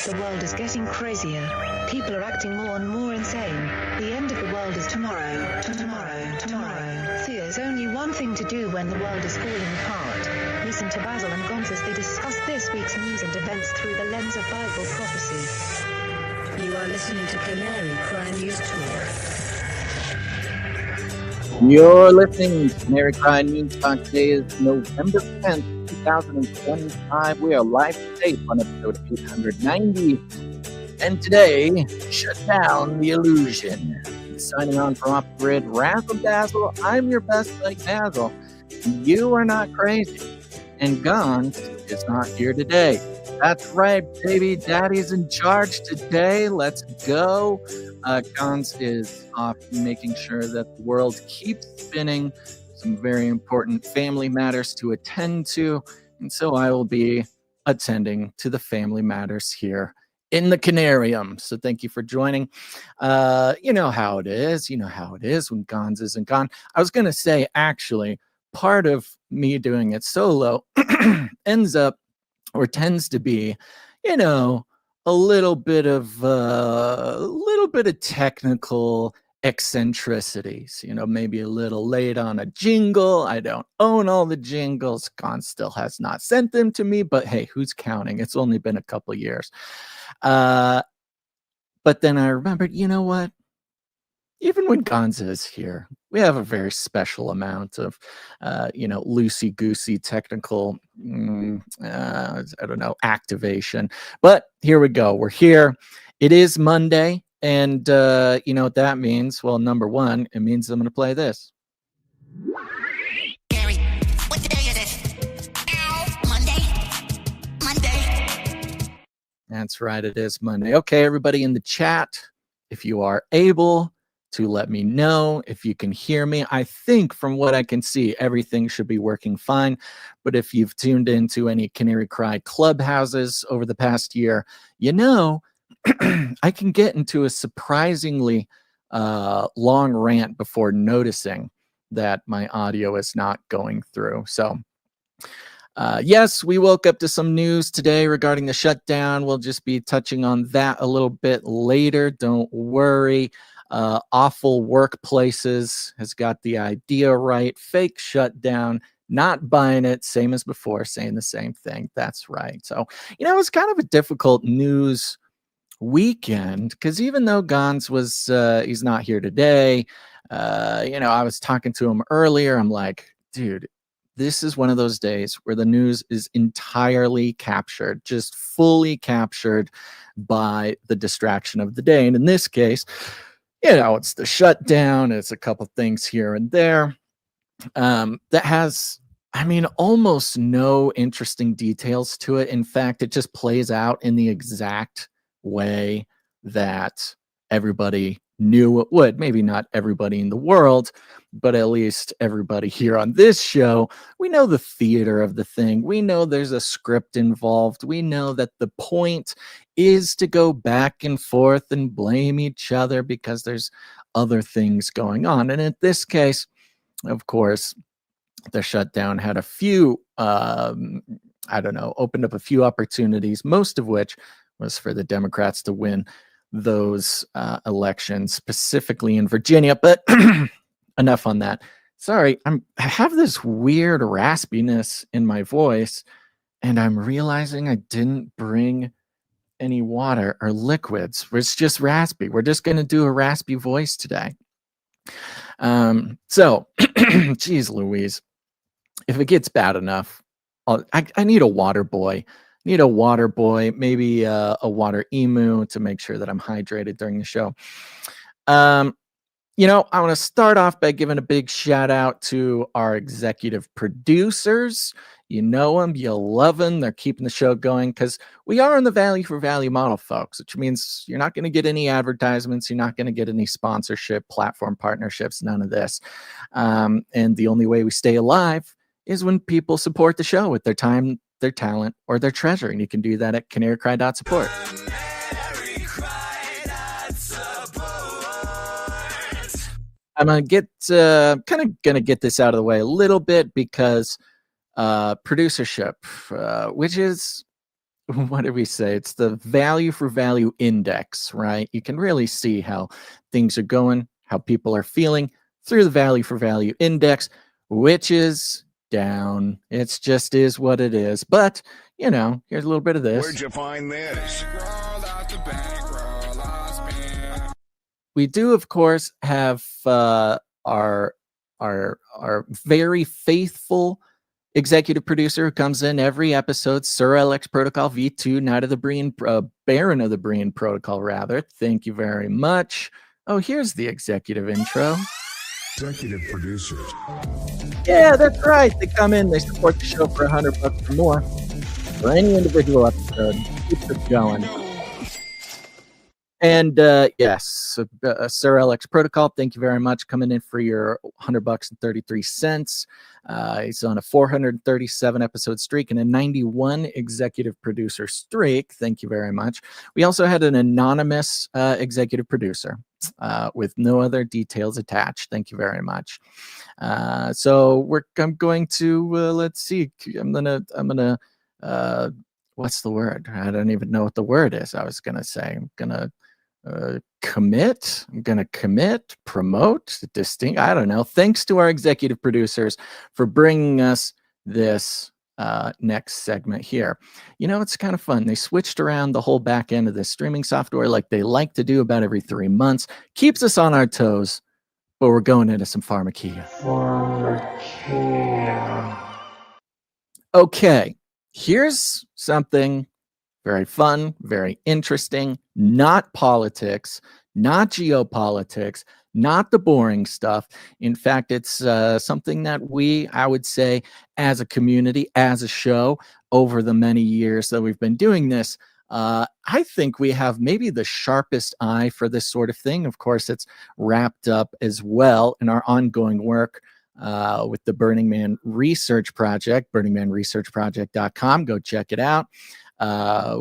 The world is getting crazier. People are acting more and more insane. The end of the world is tomorrow. Tomorrow. There's only one thing to do when the world is falling apart. Listen to Basil and Gonz as they discuss this week's news and events through the lens of Bible prophecy. You are listening to Canary Cry News Talk. You're listening to Canary Cry News Talk. Today is November 10th, 2025. We are live today on episode 890. And today, Shutdown the Illusion. Signing on from off-grid Razzle Dazzle. I'm your best buddy Basil. You are not crazy. And Gonz is not here today. That's right, baby. Daddy's in charge today. Let's go. Gonz is off making sure that the world keeps spinning. Some very important family matters to attend to. And so I will be attending to the family matters here in the Canarium. So thank you for joining. You know how it is. You know how it is when Gonz isn't gone. I was going to say, actually, part of me doing it solo ends up or tends to be, you know, a little bit of technical eccentricities, you know, maybe a little late on a jingle. I don't own all the jingles. Gonz still has not sent them to me, but hey, who's counting? It's only been a couple years. But then I remembered, you know what? Even when Gonz is here, we have a very special amount of, loosey-goosey technical, activation. But here we go. We're here. It is Monday. And you know what that means? Well, number one, it means I'm going to play this. Gary, what day is it? Ow, Monday. That's right. It is Monday. Okay, everybody in the chat, if you are able to let me know if you can hear me. I think from what I can see, everything should be working fine. But if you've tuned into any Canary Cry clubhouses over the past year, you know, I can get into a surprisingly long rant before noticing that my audio is not going through. So yes, we woke up to some news today regarding the shutdown. We'll just be touching on that a little bit later. Don't worry. Awful Workplaces has got the idea right. Fake shutdown, not buying it. Same as before, saying the same thing. That's right. So, you know, it's kind of a difficult news weekend because even though Gonz was, he's not here today, I was talking to him earlier. I'm like, dude, this is one of those days where the news is entirely captured, just fully captured by the distraction of the day. And in this case, you know, it's the shutdown. It's a couple things here and there that has, I mean, almost no interesting details to it. In fact, it just plays out in the exact way that everybody knew it would. Maybe not everybody in the world, but at least everybody here on this show. We know the theater of the thing. We know there's a script involved. We know that the point is to go back and forth and blame each other because there's other things going on. And in this case, of course, the shutdown had a few, opened up a few opportunities, most of which was for the Democrats to win those elections, specifically in Virginia. But enough on that. Sorry, I have this weird raspiness in my voice, and I'm realizing I didn't bring any water or liquids. It's just raspy. We're just going to do a raspy voice today. Geez Louise, if it gets bad enough, I need a water boy. Maybe a water emu to make sure that I'm hydrated during the show. I want to start off by giving a big shout out to our executive producers. You know them, you love them. They're keeping the show going because we are in the value for value model, folks, which means you're not going to get any advertisements. You're not going to get any sponsorship, platform partnerships, none of this. And the only way we stay alive is when people support the show with their time, their talent, or their treasure. And you can do that at canarycry.support. I'm gonna get get this out of the way a little bit because producership, which is what did we say? It's the value for value index, right? You can really see how things are going, how people are feeling through the value for value index, which is down. It's just is what it is. But, you know, here's a little bit of this. Where'd you find this? We do, of course, have our very faithful executive producer who comes in every episode, Sir LX Protocol V2, Knight of the Brian, Baron of the Brian Protocol, rather. Thank you very much. Oh, here's the executive intro. Executive producers. Yeah, that's right. They come in, they support the show for $100 or more for any individual episode. Keeps it going. And yes, Sir LX Protocol, thank you very much coming in for your $100.33. He's on a 437 episode streak and a 91 executive producer streak. Thank you very much. We also had an anonymous executive producer with no other details attached. Thank you very much. So I'm going to let's see. I'm gonna what's the word? I don't even know what the word is. I was gonna say I'm gonna commit, promote, distinct. I don't know. Thanks to our executive producers for bringing us this next segment here. You know, it's kind of fun. They switched around the whole back end of this streaming software like they like to do about every 3 months. Keeps us on our toes, but we're going into some Pharmakeia. Okay, here's something very fun, very interesting, not politics, not geopolitics, not the boring stuff. In fact, it's something that I would say, as a community, as a show, over the many years that we've been doing this, I think we have maybe the sharpest eye for this sort of thing. Of course, it's wrapped up as well in our ongoing work with the Burning Man Research Project, burningmanresearchproject.com. Go check it out.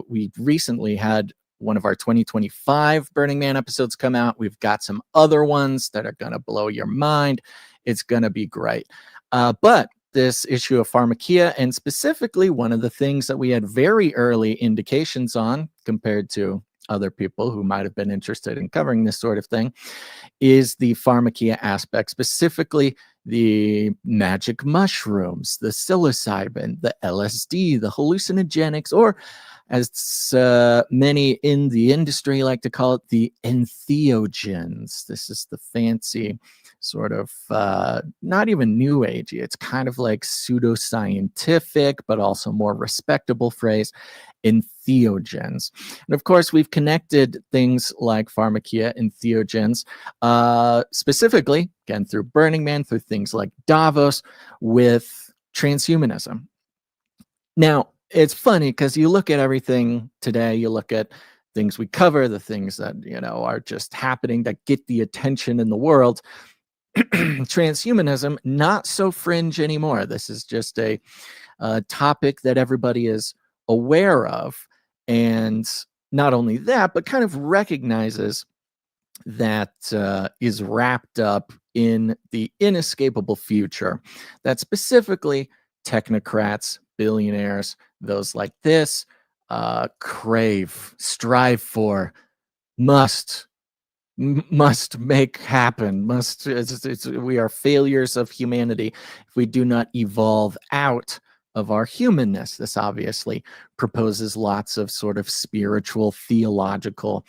We recently had one of our 2025 Burning Man episodes come out. We've got some other ones that are going to blow your mind. It's going to be great. But this issue of Pharmakeia, and specifically one of the things that we had very early indications on compared to other people who might have been interested in covering this sort of thing, is the Pharmakeia aspect, specifically the magic mushrooms, the psilocybin, the LSD, the hallucinogenics, or as many in the industry like to call it, the entheogens. This is the fancy sort of not even new agey. It's kind of like pseudoscientific, but also more respectable phrase, entheogens. And of course, we've connected things like Pharmakeia, entheogens, specifically, again, through Burning Man, through things like Davos, with transhumanism. Now, it's funny because you look at everything today, you look at things we cover, the things that, you know, are just happening that get the attention in the world. Transhumanism, not so fringe anymore. This is just a topic that everybody is aware of. And not only that, but kind of recognizes that is wrapped up in the inescapable future that specifically technocrats, billionaires, those like this, crave, strive for, must make happen, we are failures of humanity if we do not evolve out of our humanness. This obviously proposes lots of sort of spiritual, theological,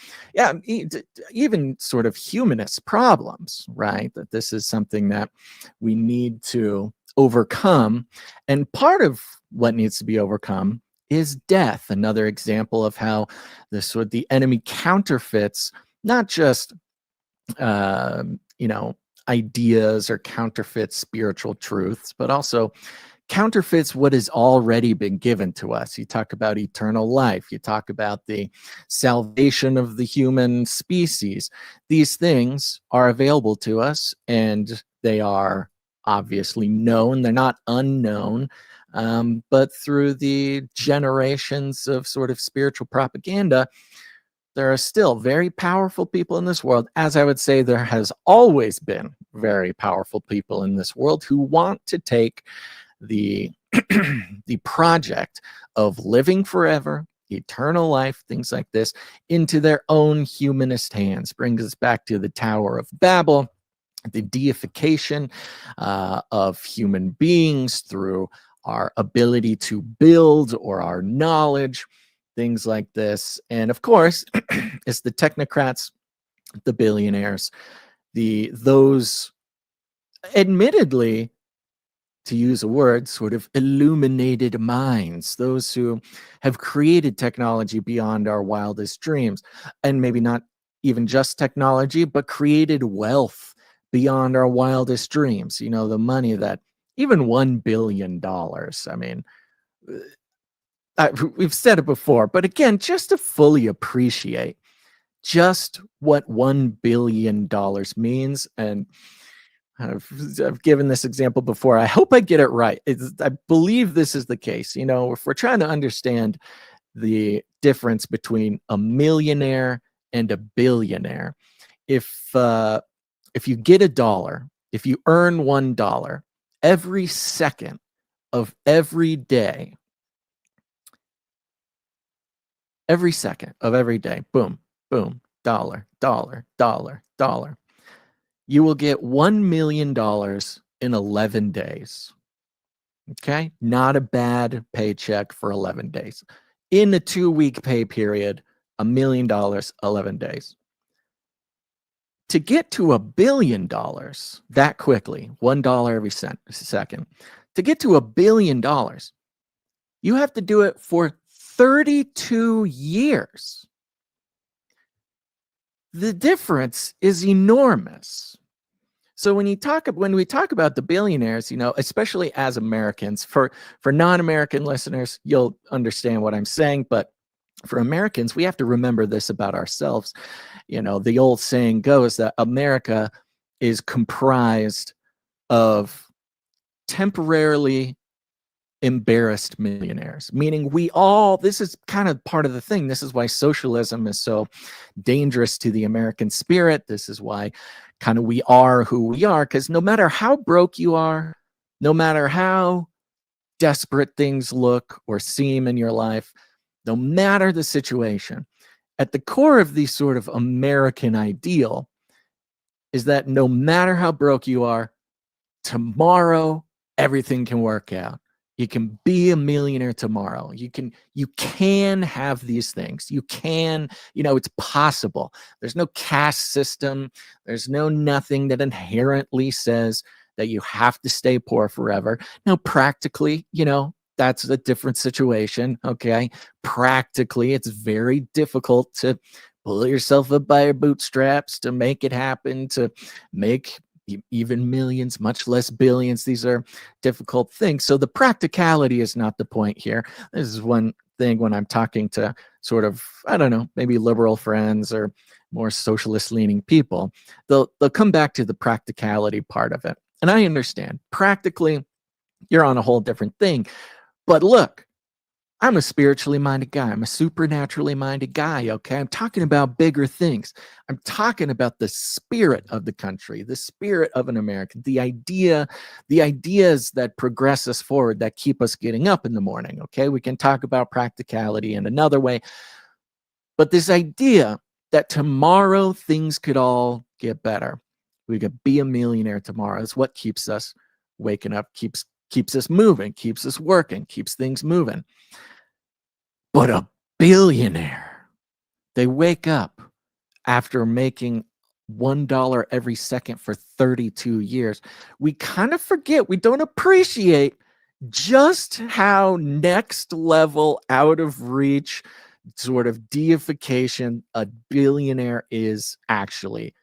even sort of humanist problems, right? That this is something that we need to overcome. And part of what needs to be overcome is death. Another example of how the enemy counterfeits not just ideas or counterfeits spiritual truths, but also counterfeits what has already been given to us. You talk about eternal life. You talk about the salvation of the human species. These things are available to us, and they are obviously known. They're not unknown. But through the generations of sort of spiritual propaganda, there are still very powerful people in this world, as I would say there has always been very powerful people in this world who want to take the the project of living forever, eternal life, things like this, into their own humanist hands. Brings us back to the Tower of Babel, the deification of human beings through our ability to build or our knowledge, things like this. And of course, it's the technocrats, the billionaires, those admittedly, to use a word, sort of illuminated minds, those who have created technology beyond our wildest dreams, and maybe not even just technology, but created wealth beyond our wildest dreams. You know, the money that even $1 billion, I mean, we've said it before, but again, just to fully appreciate just what $1 billion means. And I've given this example before. I hope I get it right. I believe this is the case. You know, if we're trying to understand the difference between a millionaire and a billionaire, if you get $1, if you earn $1 every second of every day, boom, boom, dollar, dollar, dollar, dollar, you will get $1 million in 11 days. Okay? Not a bad paycheck for 11 days. In a 2-week pay period, $1 million, 11 days. To get to $1 billion that quickly, $1 every second, to get to $1 billion, you have to do it for 32 years. The difference is enormous. So when we talk about the billionaires, you know, especially as Americans, for non-American listeners, you'll understand what I'm saying, but for Americans, we have to remember this about ourselves. You know, the old saying goes that America is comprised of temporarily embarrassed millionaires, meaning this is kind of part of the thing. This is why socialism is so dangerous to the American spirit. This is why kind of we are who we are, because no matter how broke you are, no matter how desperate things look or seem in your life, no matter the situation, at the core of the sort of American ideal is that no matter how broke you are, tomorrow everything can work out. You can be a millionaire tomorrow. You can have these things. You can, you know, it's possible. There's no caste system. There's nothing that inherently says that you have to stay poor forever. Now, practically, you know, that's a different situation. Okay. Practically, it's very difficult to pull yourself up by your bootstraps to make it happen, to make even millions, much less billions. These are difficult things. So the practicality is not the point here. This is one thing when I'm talking to sort of, I don't know, maybe liberal friends or more socialist leaning people, they'll come back to the practicality part of it. And I understand practically you're on a whole different thing. But look, I'm a spiritually minded guy. I'm a supernaturally minded guy, okay? I'm talking about bigger things. I'm talking about the spirit of the country, the spirit of an American, the ideas that progress us forward, that keep us getting up in the morning, okay? We can talk about practicality in another way. But this idea that tomorrow things could all get better, we could be a millionaire tomorrow, is what keeps us waking up, keeps us moving, keeps us working, keeps things moving. But a billionaire, they wake up after making $1 every second for 32 years. We kind of forget, we don't appreciate just how next level, out of reach, sort of deification a billionaire is actually.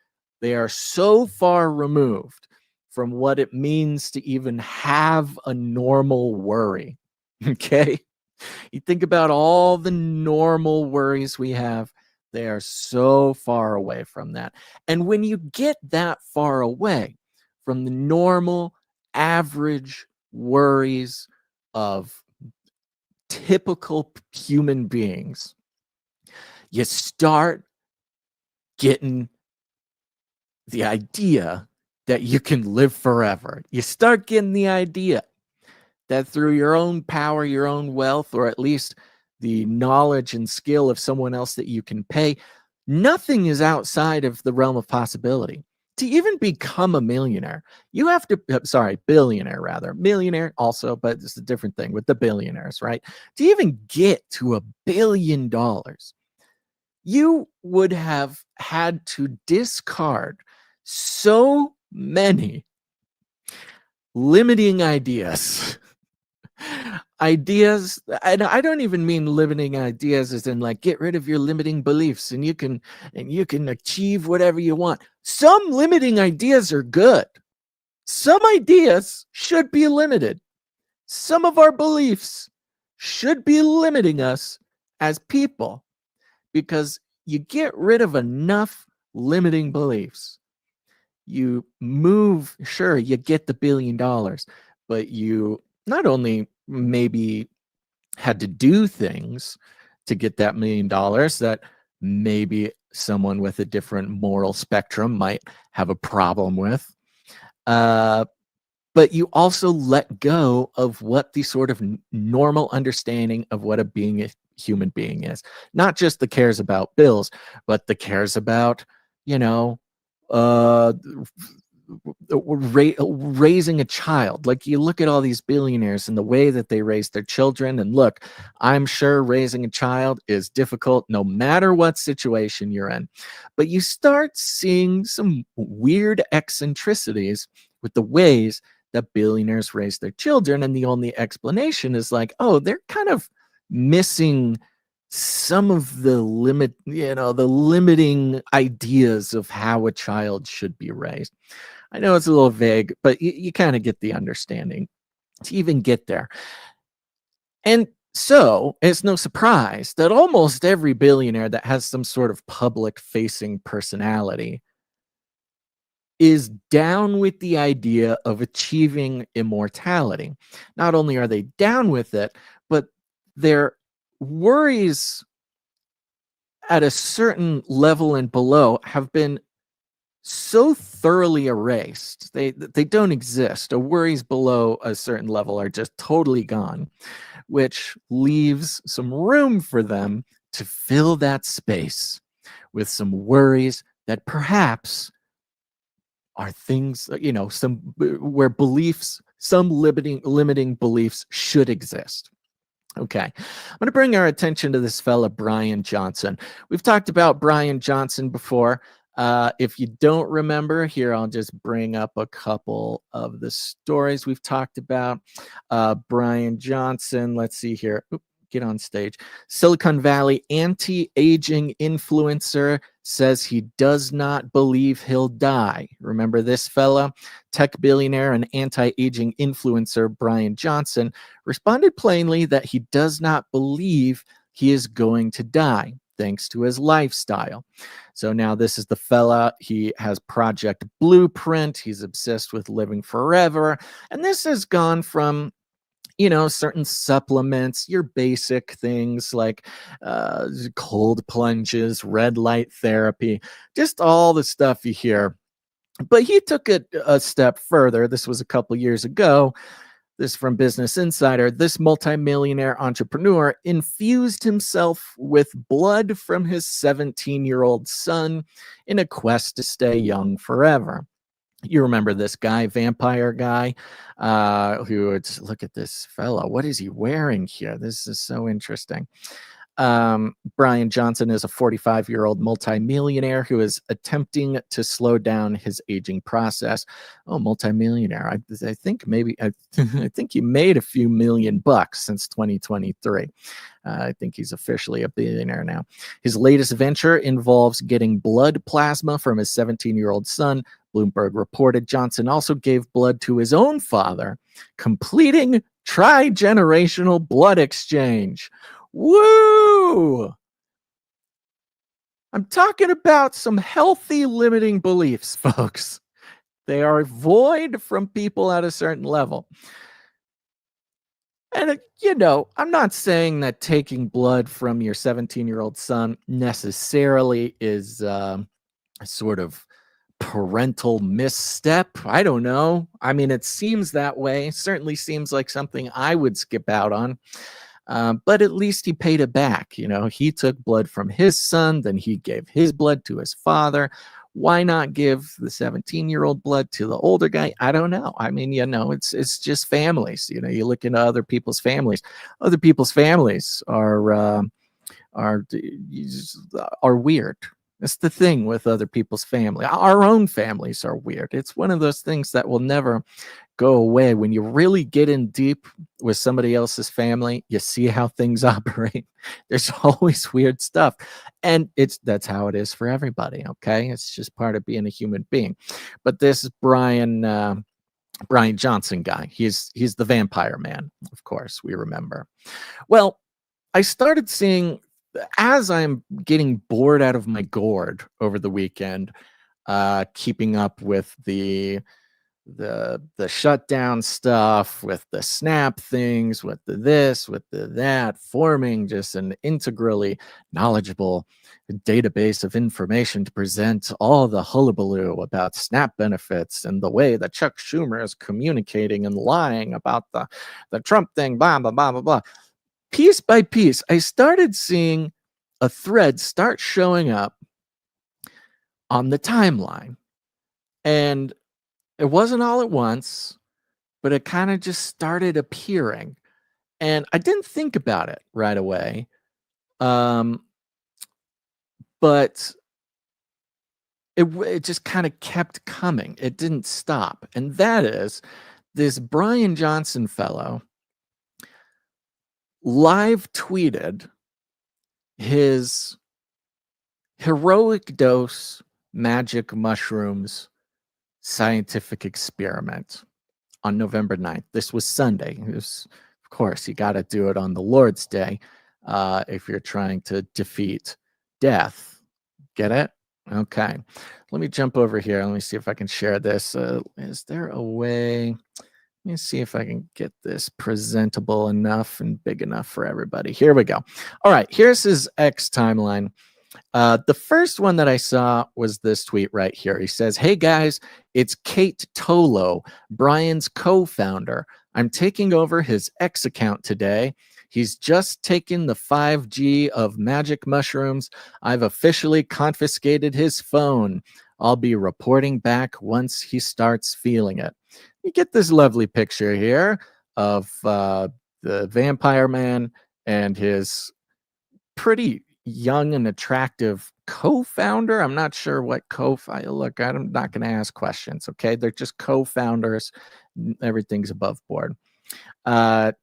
They are so far removed from what it means to even have a normal worry. Okay? You think about all the normal worries we have, they are so far away from that. And when you get that far away from the normal, average worries of typical human beings, you start getting the idea that you can live forever. You start getting the idea that through your own power, your own wealth, or at least the knowledge and skill of someone else that you can pay. Nothing is outside of the realm of possibility. To even become a millionaire, you have to, billionaire rather, millionaire also, but it's a different thing with the billionaires, right? To even get to $1 billion, you would have had to discard so many limiting ideas. Ideas, and I don't even mean limiting ideas as in like get rid of your limiting beliefs and you can achieve whatever you want. Some limiting ideas are good. Some ideas should be limited. Some of our beliefs should be limiting us as people, because you get rid of enough limiting beliefs, you move, sure, you get the $1 billion, but you not only maybe had to do things to get that $1 million that maybe someone with a different moral spectrum might have a problem with, but you also let go of what the sort of normal understanding of what a human being is. Not just the cares about bills, but the cares about, raising a child. Like, you look at all these billionaires and the way that they raise their children, and look, I'm sure raising a child is difficult no matter what situation you're in, but you start seeing some weird eccentricities with the ways that billionaires raise their children, and the only explanation is like, oh, they're kind of missing some of the limiting ideas of how a child should be raised. I know it's a little vague, but you kind of get the understanding to even get there. And so it's no surprise that almost every billionaire that has some sort of public-facing personality is down with the idea of achieving immortality. Not only are they down with it, but their worries at a certain level and below have been so thoroughly erased. They don't exist. The worries below a certain level are just totally gone, which leaves some room for them to fill that space with some worries that perhaps are things, some where beliefs, some limiting beliefs should exist. Okay, I'm going to bring our attention to this fella, Bryan Johnson. We've talked about Bryan Johnson before. If you don't remember, here I'll just bring up a couple of the stories we've talked about. Bryan Johnson, let's see here. Get on stage. Silicon Valley anti-aging influencer says he does not believe he'll die. Remember this fella? Tech billionaire and anti-aging influencer Bryan Johnson responded plainly that he does not believe he is going to die, thanks to his lifestyle. So now this is the fella. He has Project Blueprint. He's obsessed with living forever. And this has gone from certain supplements, your basic things like cold plunges, red light therapy, just all the stuff you hear. But he took it a step further. This was a couple years ago. This from Business Insider. This multimillionaire entrepreneur infused himself with blood from his 17-year-old son in a quest to stay young forever. You remember this guy, vampire guy, who would look at this fella. What is he wearing here? This is so interesting. Bryan Johnson is a 45-year-old multimillionaire who is attempting to slow down his aging process. Oh, multimillionaire. I think I think he made a few million bucks since 2023. I think he's officially a billionaire now. His latest venture involves getting blood plasma from his 17-year-old son. Bloomberg reported Johnson also gave blood to his own father, completing tri-generational blood exchange. Woo! I'm talking about some healthy limiting beliefs, folks. They are void from people at a certain level. And, I'm not saying that taking blood from your 17-year-old son necessarily is a sort of parental misstep. I don't know. I mean, it seems that way. Certainly seems like something I would skip out on. But at least he paid it back. You know, he took blood from his son, then he gave his blood to his father. Why not give the 17-year-old blood to the older guy? I don't know. I mean, you know, it's just families. You know, you look into other people's families. Other people's families are weird. That's the thing with other people's family. Our own families are weird. It's one of those things that will never go away. When you really get in deep with somebody else's family, you see how things operate. There's always weird stuff. And that's how it is for everybody, okay? It's just part of being a human being. But this Bryan Johnson guy, he's the vampire man, of course, we remember. Well, I started seeing, as I'm getting bored out of my gourd over the weekend, keeping up with the shutdown stuff, with the snap things, with the this, with the that, forming just an integrally knowledgeable database of information to present all the hullabaloo about snap benefits and the way that Chuck Schumer is communicating and lying about the Trump thing, blah, blah, blah, blah, blah. Piece by piece, I started seeing a thread start showing up on the timeline. And it wasn't all at once, but it kind of just started appearing. And I didn't think about it right away. But it just kind of kept coming. It didn't stop. And that is this Bryan Johnson fellow live tweeted his heroic dose magic mushrooms scientific experiment on November 9th. This was Sunday. It was, of course, you got to do it on the Lord's Day if you're trying to defeat death. Get it? Okay. Let me jump over here. Let me see if I can share this. Is there a way? Let me see if I can get this presentable enough and big enough for everybody. Here we go. All right. Here's his X timeline. The first one that I saw was this tweet right here. He says, "Hey guys, it's Kate Tolo, Bryan's co-founder. I'm taking over his X account today. He's just taken the 5G of magic mushrooms. I've officially confiscated his phone. I'll be reporting back once he starts feeling it." You get this lovely picture here of the vampire man and his pretty young and attractive co-founder. I'm not sure what look, I'm not going to ask questions. Okay. They're just co-founders. Everything's above board.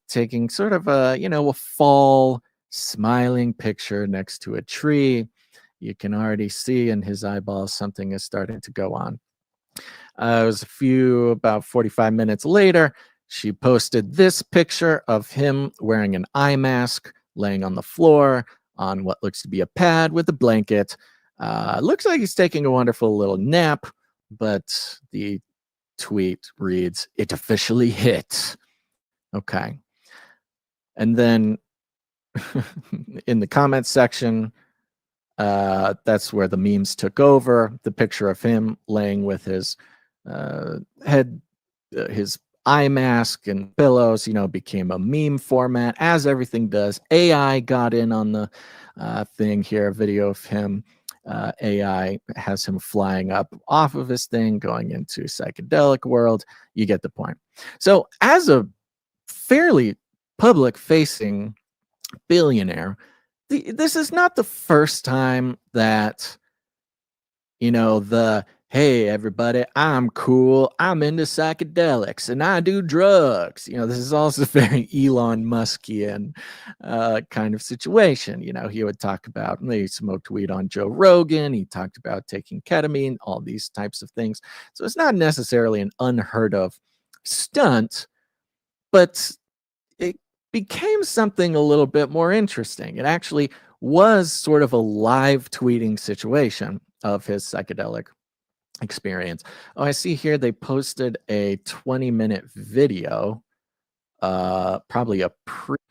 Taking sort of a fall smiling picture next to a tree. You can already see in his eyeballs something is starting to go on. It was about 45 minutes later, she posted this picture of him wearing an eye mask, laying on the floor on what looks to be a pad with a blanket. Looks like he's taking a wonderful little nap, but the tweet reads, "It officially hit." Okay. And then in the comments section, that's where the memes took over. The picture of him laying with his his eye mask and pillows, became a meme format, as everything does. AI got in on the thing here, a video of him. AI has him flying up off of his thing, going into psychedelic world. You get the point. So as a fairly public-facing billionaire, this is not the first time that, "Hey, everybody, I'm cool. I'm into psychedelics and I do drugs." This is also very Elon Muskian kind of situation. He would talk about, he smoked weed on Joe Rogan. He talked about taking ketamine, all these types of things. So it's not necessarily an unheard of stunt, but it became something a little bit more interesting. It actually was sort of a live tweeting situation of his psychedelic experience. Oh, I see here they posted a 20-minute video. Probably a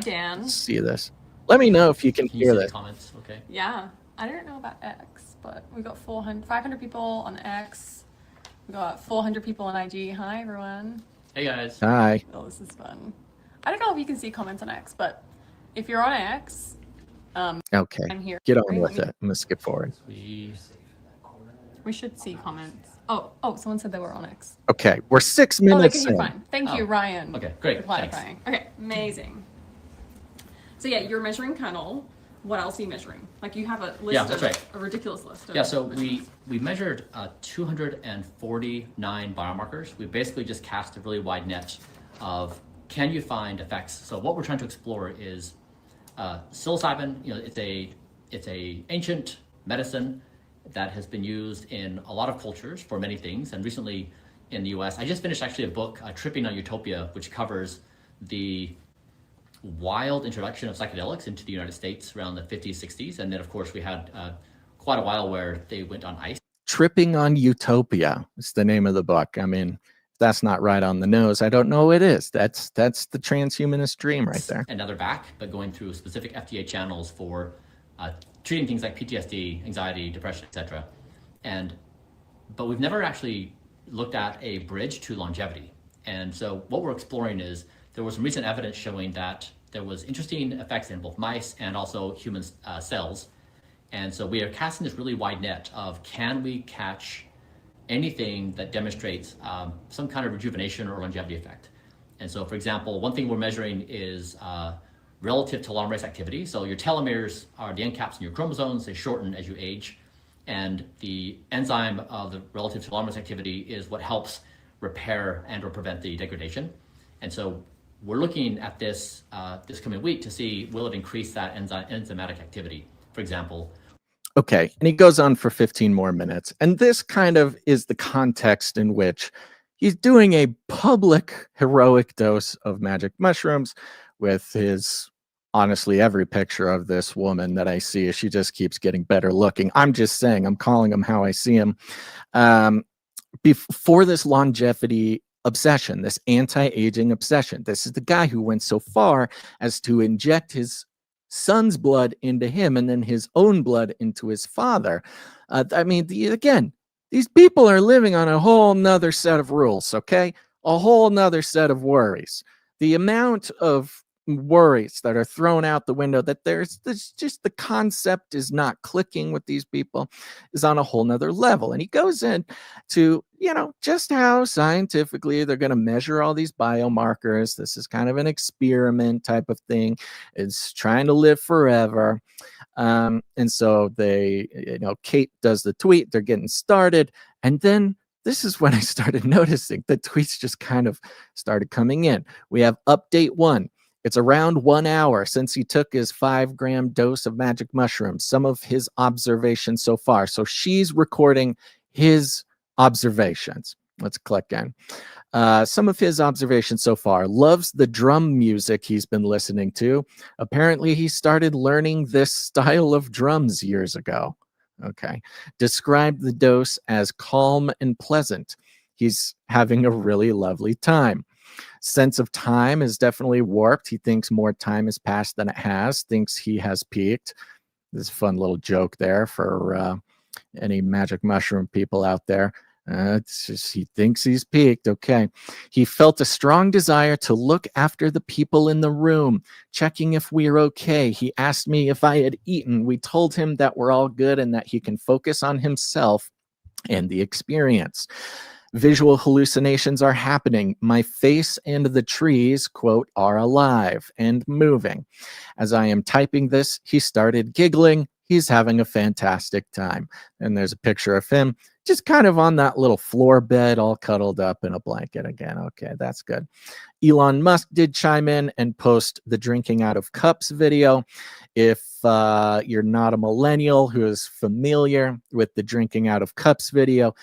Dan. See this. Let me know if you can hear this. Comments, okay. Yeah, I don't know about X, but we got 500 people on X. We got 400 people on IG. Hi, everyone. Hey guys. Hi. Oh, this is fun. I don't know if you can see comments on X, but if you're on X, Okay, I'm here. get on Right? with it. I'm gonna skip forward. We should see comments. Oh, someone said they were on X. Okay, we're 6 Oh, they minutes can hear in. fine. Thank you, Ryan. Okay, great. For clarifying. Okay, amazing. So yeah, you're measuring kernel. What else are you measuring? Like you have a list. Yeah, that's right. A ridiculous list. Yeah, so we measured 249 biomarkers. We basically just cast a really wide net of can you find effects. So what we're trying to explore is psilocybin. It's a ancient medicine that has been used in a lot of cultures for many things. And recently in the US, I just finished actually a book, Tripping on Utopia, which covers the wild introduction of psychedelics into the United States around the 50s, 60s. And then, of course, we had quite a while where they went on ice. Tripping on Utopia is the name of the book. I mean, if that's not right on the nose, I don't know what it is. That's the transhumanist dream right there. And now they're back, but going through specific FDA channels for treating things like PTSD, anxiety, depression, etc. But we've never actually looked at a bridge to longevity. And so what we're exploring is there was some recent evidence showing that there was interesting effects in both mice and also human cells. And so we are casting this really wide net of can we catch anything that demonstrates some kind of rejuvenation or longevity effect. And so, for example, one thing we're measuring is relative telomerase activity. So your telomeres are the end caps in your chromosomes. They shorten as you age. And the enzyme of the relative telomerase activity is what helps repair and or prevent the degradation. And so we're looking at this this coming week to see will it increase that enzymatic activity, for example. Okay, and he goes on for 15 more minutes. And this kind of is the context in which he's doing a public heroic dose of magic mushrooms with his, honestly, every picture of this woman that I see, she just keeps getting better looking. I'm just saying, I'm calling him how I see him. Before this longevity obsession, this anti-aging obsession, this is the guy who went so far as to inject his son's blood into him and then his own blood into his father. I mean, again, these people are living on a whole nother set of rules, okay? A whole nother set of worries. The amount of worries that are thrown out the window, that there's just the concept is not clicking with these people, is on a whole nother level. And he goes in to, just how scientifically they're going to measure all these biomarkers. This is kind of an experiment type of thing. It's trying to live forever. And so they, Kate does the tweet, they're getting started. And then this is when I started noticing the tweets just kind of started coming in. We have update 1. It's around 1 hour since he took his 5-gram dose of magic mushrooms, some of his observations so far. So she's recording his observations. Let's click in. Some of his observations so far. Loves the drum music he's been listening to. Apparently, he started learning this style of drums years ago. Okay. Described the dose as calm and pleasant. He's having a really lovely time. Sense of time is definitely warped. He thinks more time has passed than it has, thinks he has peaked. There's a fun little joke there for any magic mushroom people out there. It's just, he thinks he's peaked. Okay. He felt a strong desire to look after the people in the room, checking if we're okay. He asked me if I had eaten. We told him that we're all good and that he can focus on himself and the experience. Visual hallucinations are happening. My face and the trees, quote, are alive and moving. As I am typing this, he started giggling. He's having a fantastic time. And there's a picture of him just kind of on that little floor bed, all cuddled up in a blanket again. Okay, that's good. Elon Musk did chime in and post the drinking out of cups video. If you're not a millennial who is familiar with the drinking out of cups video,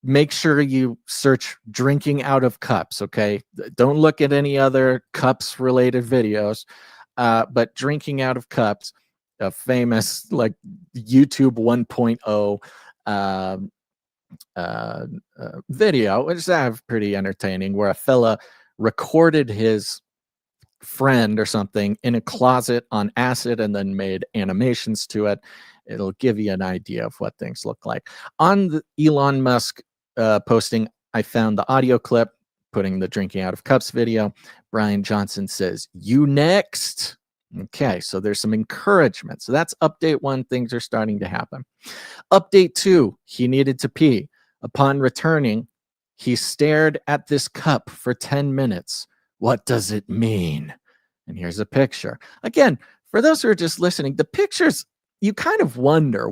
make sure you search drinking out of cups, okay? Don't look at any other cups related videos, but drinking out of cups, a famous like YouTube 1.0 video, which is pretty entertaining, where a fella recorded his friend or something in a closet on acid and then made animations to it. It'll give you an idea of what things look like. On the Elon Musk posting, I found the audio clip, putting the drinking out of cups video. Bryan Johnson says, "You next." Okay, so there's some encouragement. So that's update 1. Things are starting to happen. Update 2, he needed to pee. Upon returning, he stared at this cup for 10 minutes. What does it mean? And here's a picture. Again, for those who are just listening, the pictures, you kind of wonder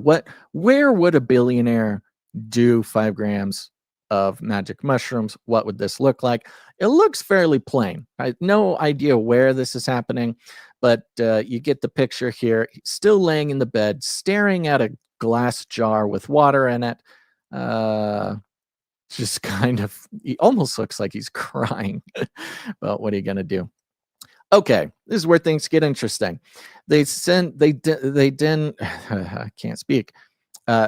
where would a billionaire do 5 grams of magic mushrooms? What would this look like? It looks fairly plain. I have no idea where this is happening, but you get the picture here. He's still laying in the bed, staring at a glass jar with water in it. Just kind of, he almost looks like he's crying. Well, what are you going to do? Okay, this is where things get interesting. I can't speak.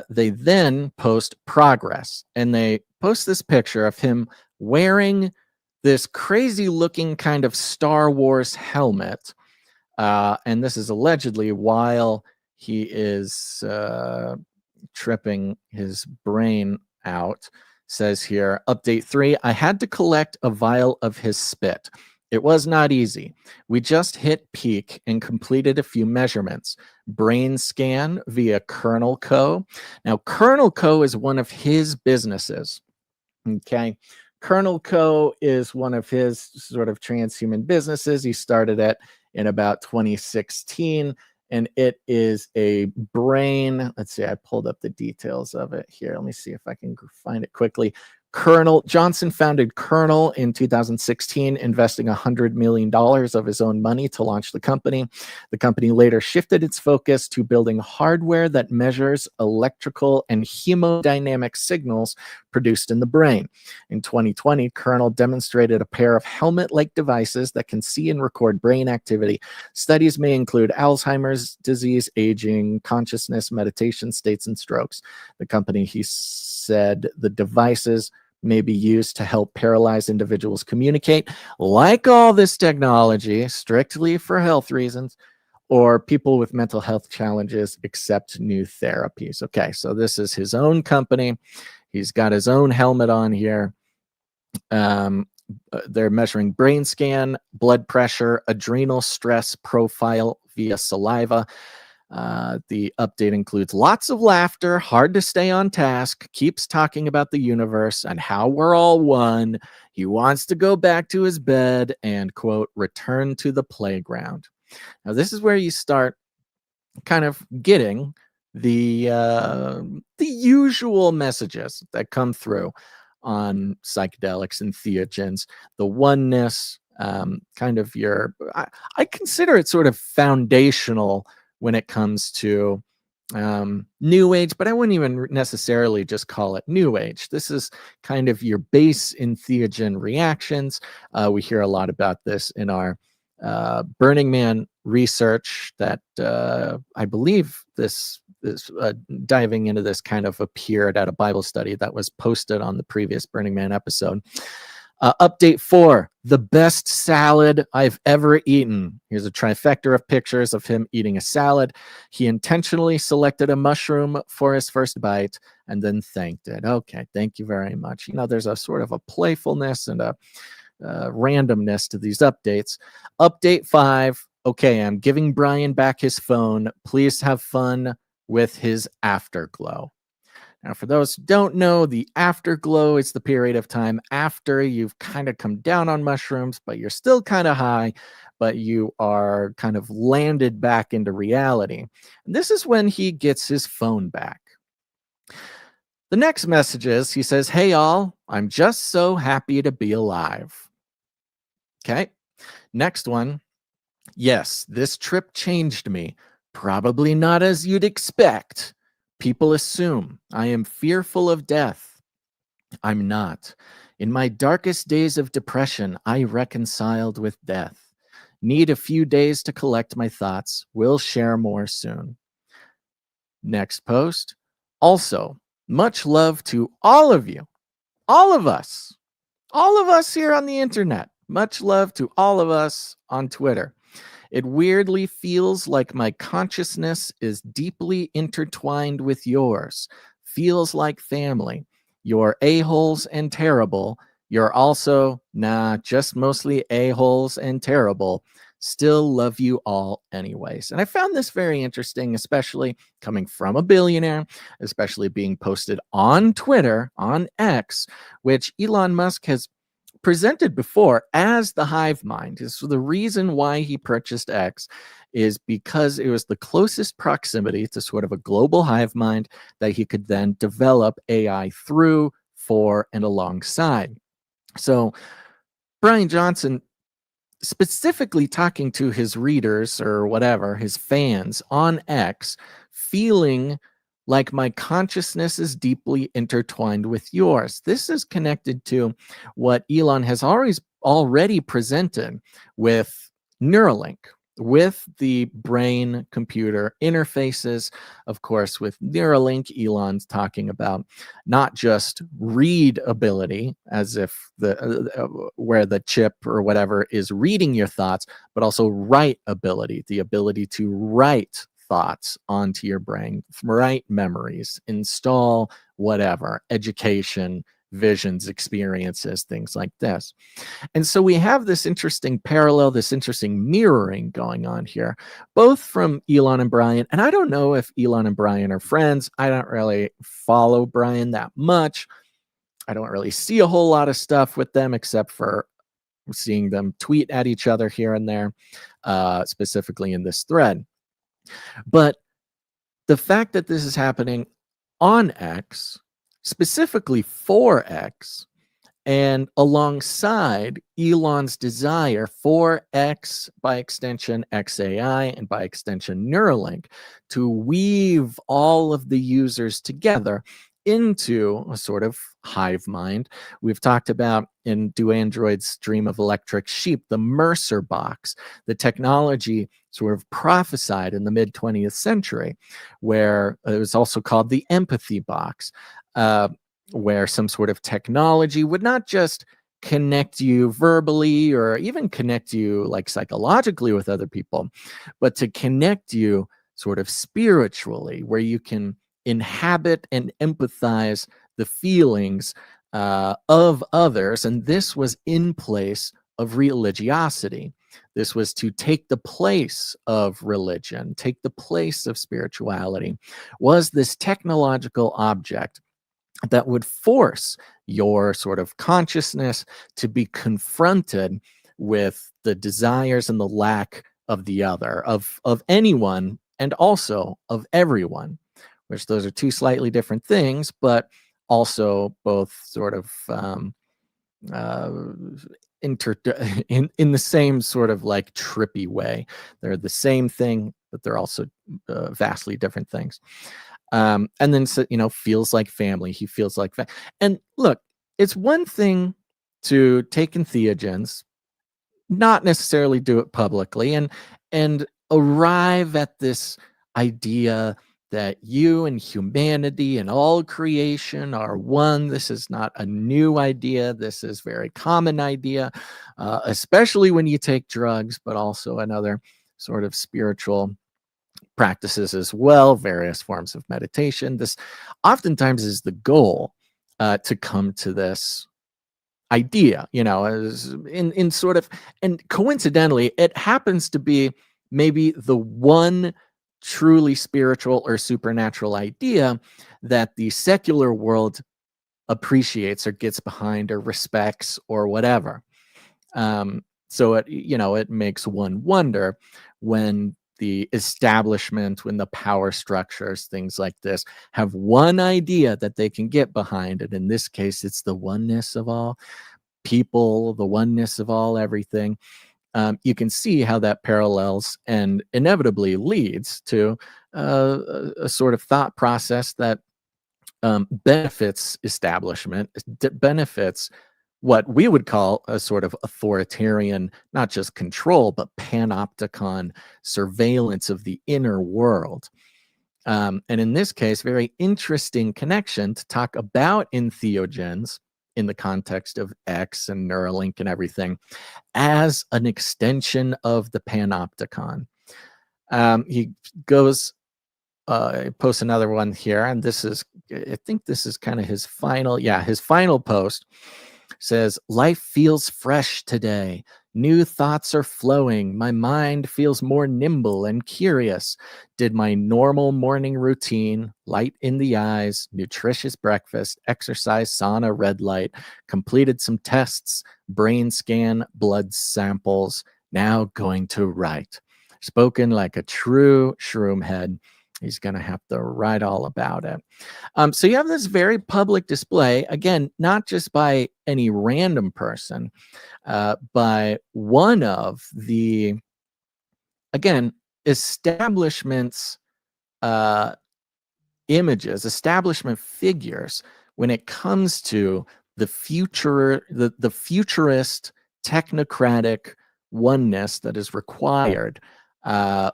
They then post progress, and they post this picture of him wearing this crazy looking kind of Star Wars helmet. And this is allegedly while he is tripping his brain out. Says here, update 3, I had to collect a vial of his spit. It was not easy. We just hit peak and completed a few measurements. Brain scan via Kernel Co. Now, Kernel Co. is one of his businesses. Okay. Kernel Co. is one of his sort of transhuman businesses. He started it in about 2016, and it is a brain. Let's see, I pulled up the details of it here. Let me see if I can find it quickly. Johnson founded Kernel in 2016, investing $100 million of his own money to launch the company. The company later shifted its focus to building hardware that measures electrical and hemodynamic signals produced in the brain. In 2020, Kernel demonstrated a pair of helmet-like devices that can see and record brain activity. Studies may include Alzheimer's disease, aging, consciousness, meditation states, and strokes. The company, he said, the devices may be used to help paralyzed individuals communicate, like all this technology, strictly for health reasons, or people with mental health challenges accept new therapies. Okay, so this is his own company. He's got his own helmet on here. They're measuring brain scan, blood pressure, adrenal stress profile via saliva. The update includes lots of laughter, hard to stay on task, keeps talking about the universe and how we're all one. He wants to go back to his bed and, quote, return to the playground. Now, this is where you start kind of getting the usual messages that come through on psychedelics and theogens, the oneness, kind of I consider it sort of foundational when it comes to New Age, but I wouldn't even necessarily just call it New Age. This is kind of your base in theogen reactions. We hear a lot about this in our Burning Man research that I believe this diving into this kind of appeared at a Bible study that was posted on the previous Burning Man episode. Update 4, the best salad I've ever eaten. Here's a trifecta of pictures of him eating a salad. He intentionally selected a mushroom for his first bite and then thanked it. Okay, thank you very much. You know, there's a sort of a playfulness and a randomness to these updates. Update 5, okay, I'm giving Bryan back his phone. Please have fun with his afterglow. Now, for those who don't know, the afterglow is the period of time after you've kind of come down on mushrooms, but you're still kind of high, but you are kind of landed back into reality. And this is when he gets his phone back. The next message is, he says, hey, all, I'm just so happy to be alive. Okay. Next one. Yes, this trip changed me. Probably not as you'd expect. People assume I am fearful of death. I'm not. In my darkest days of depression, I reconciled with death. Need a few days to collect my thoughts. We'll share more soon. Next post. Also, much love to all of you. All of us here on the internet. Much love to all of us on Twitter. It weirdly feels like my consciousness is deeply intertwined with yours. Feels like family. You're a-holes and terrible. You're also, nah, just mostly a-holes and terrible. Still love you all anyways. And I found this very interesting, especially coming from a billionaire, especially being posted on Twitter, on X, which Elon Musk has presented before as the hive mind. So the reason why he purchased X is because it was the closest proximity to sort of a global hive mind that he could then develop AI through, for, and alongside. So Bryan Johnson, specifically talking to his readers or whatever, his fans on X, feeling like my consciousness is deeply intertwined with yours. This is connected to what Elon has already presented with Neuralink, with the brain-computer interfaces. Of course, with Neuralink, Elon's talking about not just read ability, as if where the chip or whatever is reading your thoughts, but also write ability, the ability to write thoughts onto your brain, write memories, install whatever, education, visions, experiences, things like this. And so we have this interesting parallel, this interesting mirroring going on here, both from Elon and Bryan. And I don't know if Elon and Bryan are friends. I don't really follow Bryan that much. I don't really see a whole lot of stuff with them, except for seeing them tweet at each other here and there, specifically in this thread. But the fact that this is happening on X, specifically for X, and alongside Elon's desire for X, by extension XAI, and by extension Neuralink, to weave all of the users together into a sort of hive mind. We've talked about in Do Androids Dream of Electric Sheep, the Mercer box, the technology sort of prophesied in the mid-20th century, where it was also called the empathy box, where some sort of technology would not just connect you verbally or even connect you like psychologically with other people, but to connect you sort of spiritually, where you can inhabit and empathize the feelings of others. And this was in place of religiosity. This was to take the place of religion, take the place of spirituality, was this technological object that would force your sort of consciousness to be confronted with the desires and the lack of the other, of anyone, and also of everyone, which those are two slightly different things, but also both sort of in the same sort of like trippy way. They're the same thing, but they're also vastly different things. And then, so, feels like family. He feels like and look, it's one thing to take entheogens, not necessarily do it publicly, and arrive at this idea that you and humanity and all creation are one. This is not a new idea. This is a very common idea, especially when you take drugs, but also another sort of spiritual practices as well, various forms of meditation. This oftentimes is the goal, to come to this idea, as in sort of, and coincidentally, it happens to be maybe the one truly spiritual or supernatural idea that the secular world appreciates or gets behind or respects or whatever. So it makes one wonder when the establishment, when the power structures, things like this, have one idea that they can get behind. And in this case, it's the oneness of all people, the oneness of all everything. You can see how that parallels and inevitably leads to a sort of thought process that benefits establishment, benefits what we would call a sort of authoritarian, not just control, but panopticon surveillance of the inner world. And in this case, very interesting connection to talk about entheogens in the context of X and Neuralink and everything as an extension of the panopticon. He goes, posts another one here, and I think this is kind of his final post. says, life feels fresh today. New thoughts are flowing. My mind feels more nimble and curious. Did my normal morning routine, light in the eyes, nutritious breakfast, exercise, sauna, red light, completed some tests, brain scan, blood samples. Now going to write. Spoken like a true shroom head. He's going to have to write all about it. So you have this very public display, again, not just by any random person, by one of the, again, establishment's images, establishment figures when it comes to the future, the futurist technocratic oneness that is required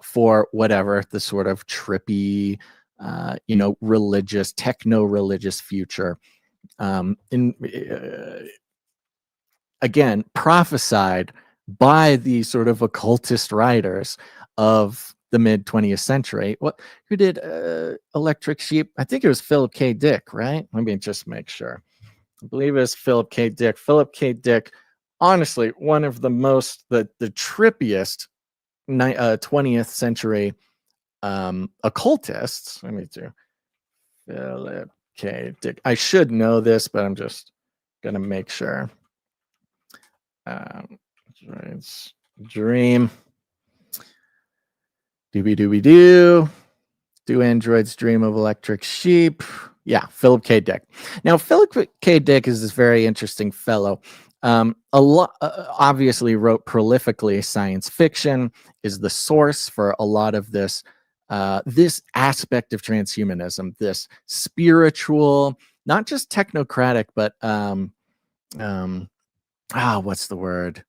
for whatever the sort of trippy, religious, techno-religious future. Again, prophesied by the sort of occultist writers of the mid 20th century. Who did Electric Sheep? I think it was Philip K. Dick, right? Let me just make sure. I believe it was Philip K. Dick. Philip K. Dick, honestly, one of the trippiest 20th century occultists. Let me do Philip K. Dick. I should know this, but I'm just gonna make sure. Dream. Do androids dream of electric sheep? Yeah, Philip K. Dick. Now, Philip K. Dick is this very interesting fellow. Obviously wrote prolifically science fiction, is the source for a lot of this this aspect of transhumanism, this spiritual, not just technocratic, but what's the word?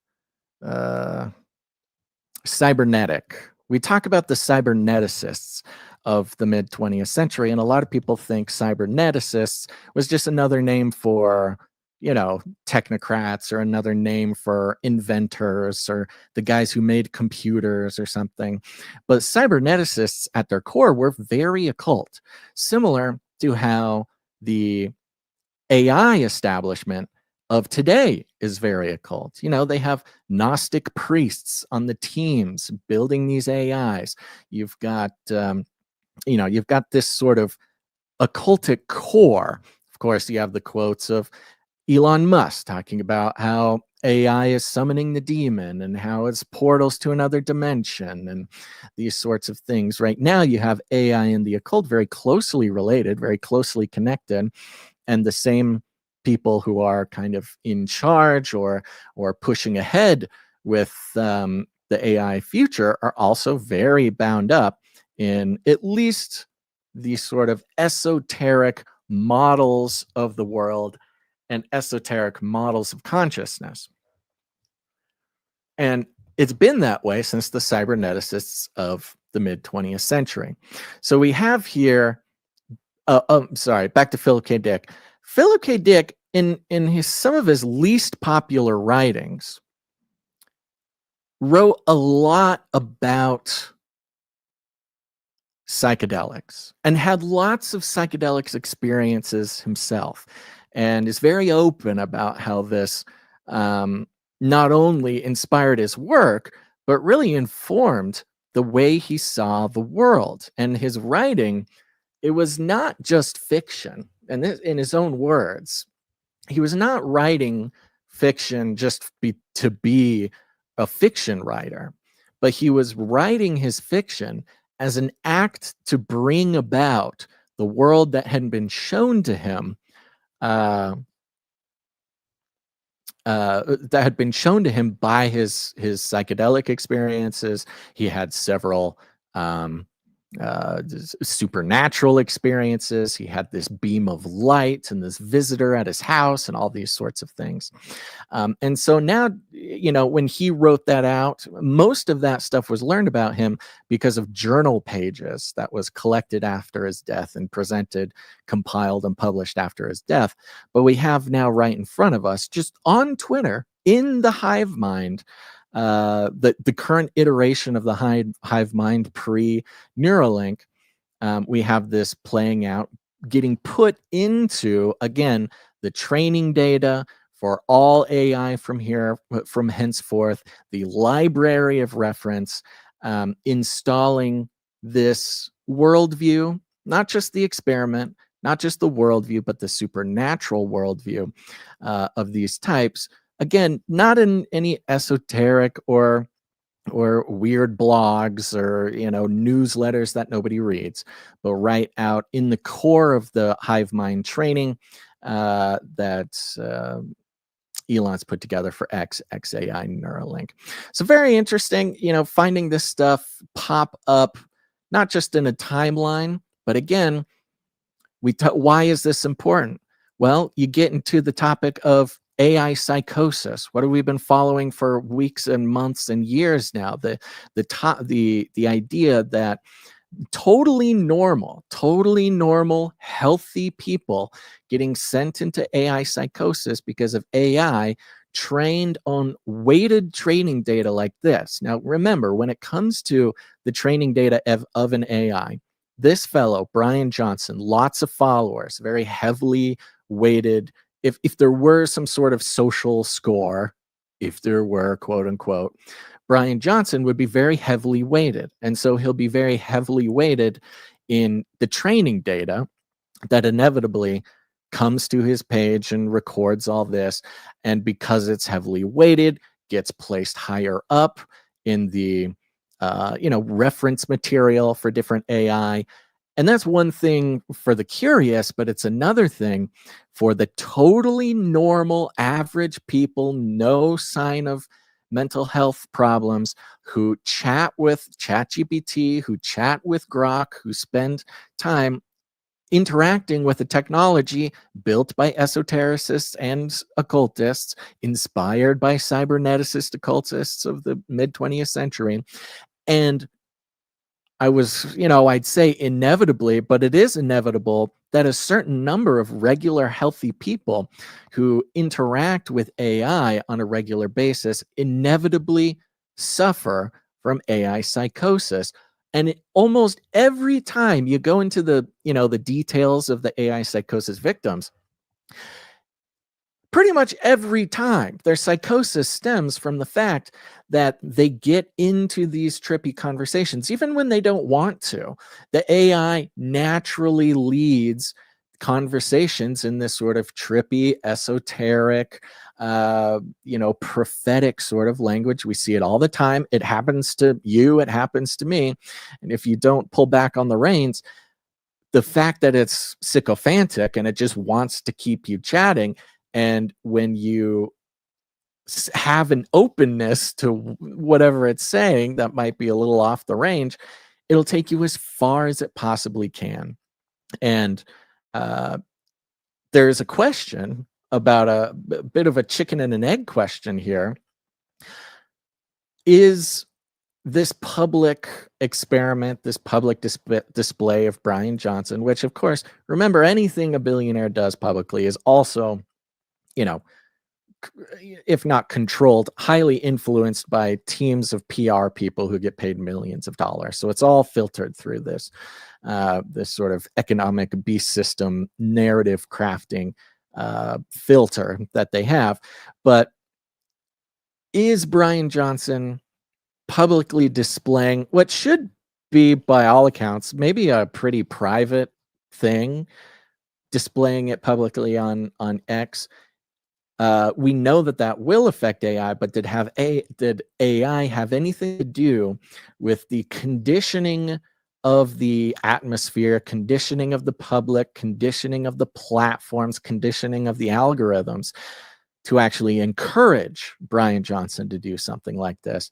Cybernetic. We talk about the cyberneticists of the mid 20th century, and a lot of people think cyberneticists was just another name for, technocrats, or another name for inventors, or the guys who made computers or something. But cyberneticists at their core were very occult, similar to how the AI establishment of today is very occult. They have Gnostic priests on the teams building these AIs. You've got, you've got this sort of occultic core. Of course, you have the quotes of Elon Musk talking about how AI is summoning the demon and how it's portals to another dimension and these sorts of things. Right now, you have AI and the occult very closely related, very closely connected, and the same people who are kind of in charge or pushing ahead with the AI future are also very bound up in at least these sort of esoteric models of the world and esoteric models of consciousness. And it's been that way since the cyberneticists of the mid 20th century. So we have here, back to Philip K. Dick. Philip K. Dick, in some of his least popular writings, wrote a lot about psychedelics and had lots of psychedelics experiences himself, and is very open about how this not only inspired his work, but really informed the way he saw the world. And his writing, it was not just fiction. And this, in his own words, he was not writing fiction just to be a fiction writer, but he was writing his fiction as an act to bring about the world that had been shown to him, by his psychedelic experiences. He had several supernatural experiences. He had this beam of light and this visitor at his house and all these sorts of things. And so now, when he wrote that out, most of that stuff was learned about him because of journal pages that was collected after his death and presented, compiled, and published after his death. But we have now right in front of us, just on Twitter, in the hive mind, the current iteration of the hive mind pre-Neuralink, we have this playing out, getting put into, again, the training data for all AI from henceforth, the library of reference, installing this worldview, not just the experiment, not just the worldview, but the supernatural worldview of these types. Again, not in any esoteric or weird blogs or newsletters that nobody reads, but right out in the core of the hive mind training that Elon's put together for XAI Neuralink. So very interesting, finding this stuff pop up, not just in a timeline, but again, why is this important? Well, you get into the topic of AI psychosis. What have we been following for weeks and months and years now? The idea that totally normal, healthy people getting sent into AI psychosis because of AI trained on weighted training data like this. Now, remember, when it comes to the training data of an AI, this fellow, Bryan Johnson, lots of followers, very heavily weighted. If there were some sort of social score, if there were, quote unquote, Bryan Johnson would be very heavily weighted. And so he'll be very heavily weighted in the training data that inevitably comes to his page and records all this. And because it's heavily weighted, gets placed higher up in the reference material for different AI. And that's one thing for the curious, but it's another thing for the totally normal, average people, no sign of mental health problems, who chat with ChatGPT, who chat with Grok, who spend time interacting with a technology built by esotericists and occultists, inspired by cyberneticist occultists of the mid-20th century. And I'd say inevitably, but it is inevitable that a certain number of regular healthy people who interact with AI on a regular basis inevitably suffer from AI psychosis. And almost every time you go into the details of the AI psychosis victims, pretty much every time their psychosis stems from the fact that they get into these trippy conversations, even when they don't want to. The AI naturally leads conversations in this sort of trippy, esoteric, prophetic sort of language. We see it all the time. It happens to you, it happens to me. And if you don't pull back on the reins, the fact that it's sycophantic and it just wants to keep you chatting, and when you have an openness to whatever it's saying that might be a little off the range, it'll take you as far as it possibly can. And there's a question about a bit of a chicken and an egg question here. Is this public experiment, this public display of Bryan Johnson, which, of course, remember, anything a billionaire does publicly is also, if not controlled, highly influenced by teams of PR people who get paid millions of dollars. So it's all filtered through this sort of economic beast system narrative crafting filter that they have. But is Bryan Johnson publicly displaying what should be, by all accounts, maybe a pretty private thing, displaying it publicly on X? We know that will affect AI, but did AI have anything to do with the conditioning of the atmosphere, conditioning of the public, conditioning of the platforms, conditioning of the algorithms to actually encourage Bryan Johnson to do something like this?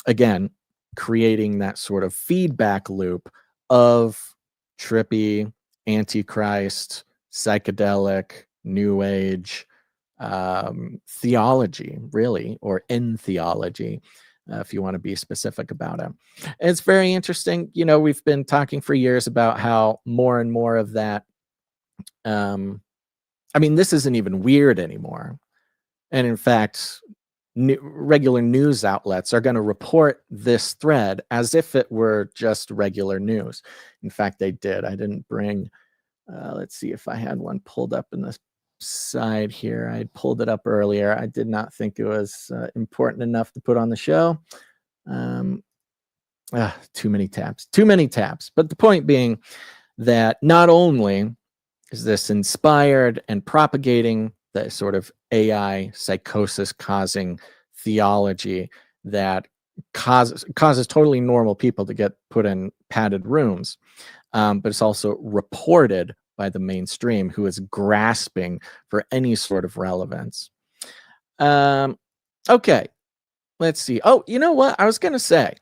Again, creating that sort of feedback loop of trippy, antichrist, psychedelic, new age theology, really, or theology, if you want to be specific about it. And it's very interesting. We've been talking for years about how more and more of that, this isn't even weird anymore. And in fact, regular news outlets are going to report this thread as if it were just regular news. In fact, they did. I didn't bring, let's see if I had one pulled up in this website here. I pulled it up earlier. I did not think it was important enough to put on the show. Too many tabs. But the point being that not only is this inspired and propagating the sort of AI psychosis causing theology that causes totally normal people to get put in padded rooms, but it's also reported by the mainstream, who is grasping for any sort of relevance. Okay, let's see. Oh, you know what? I was going to say,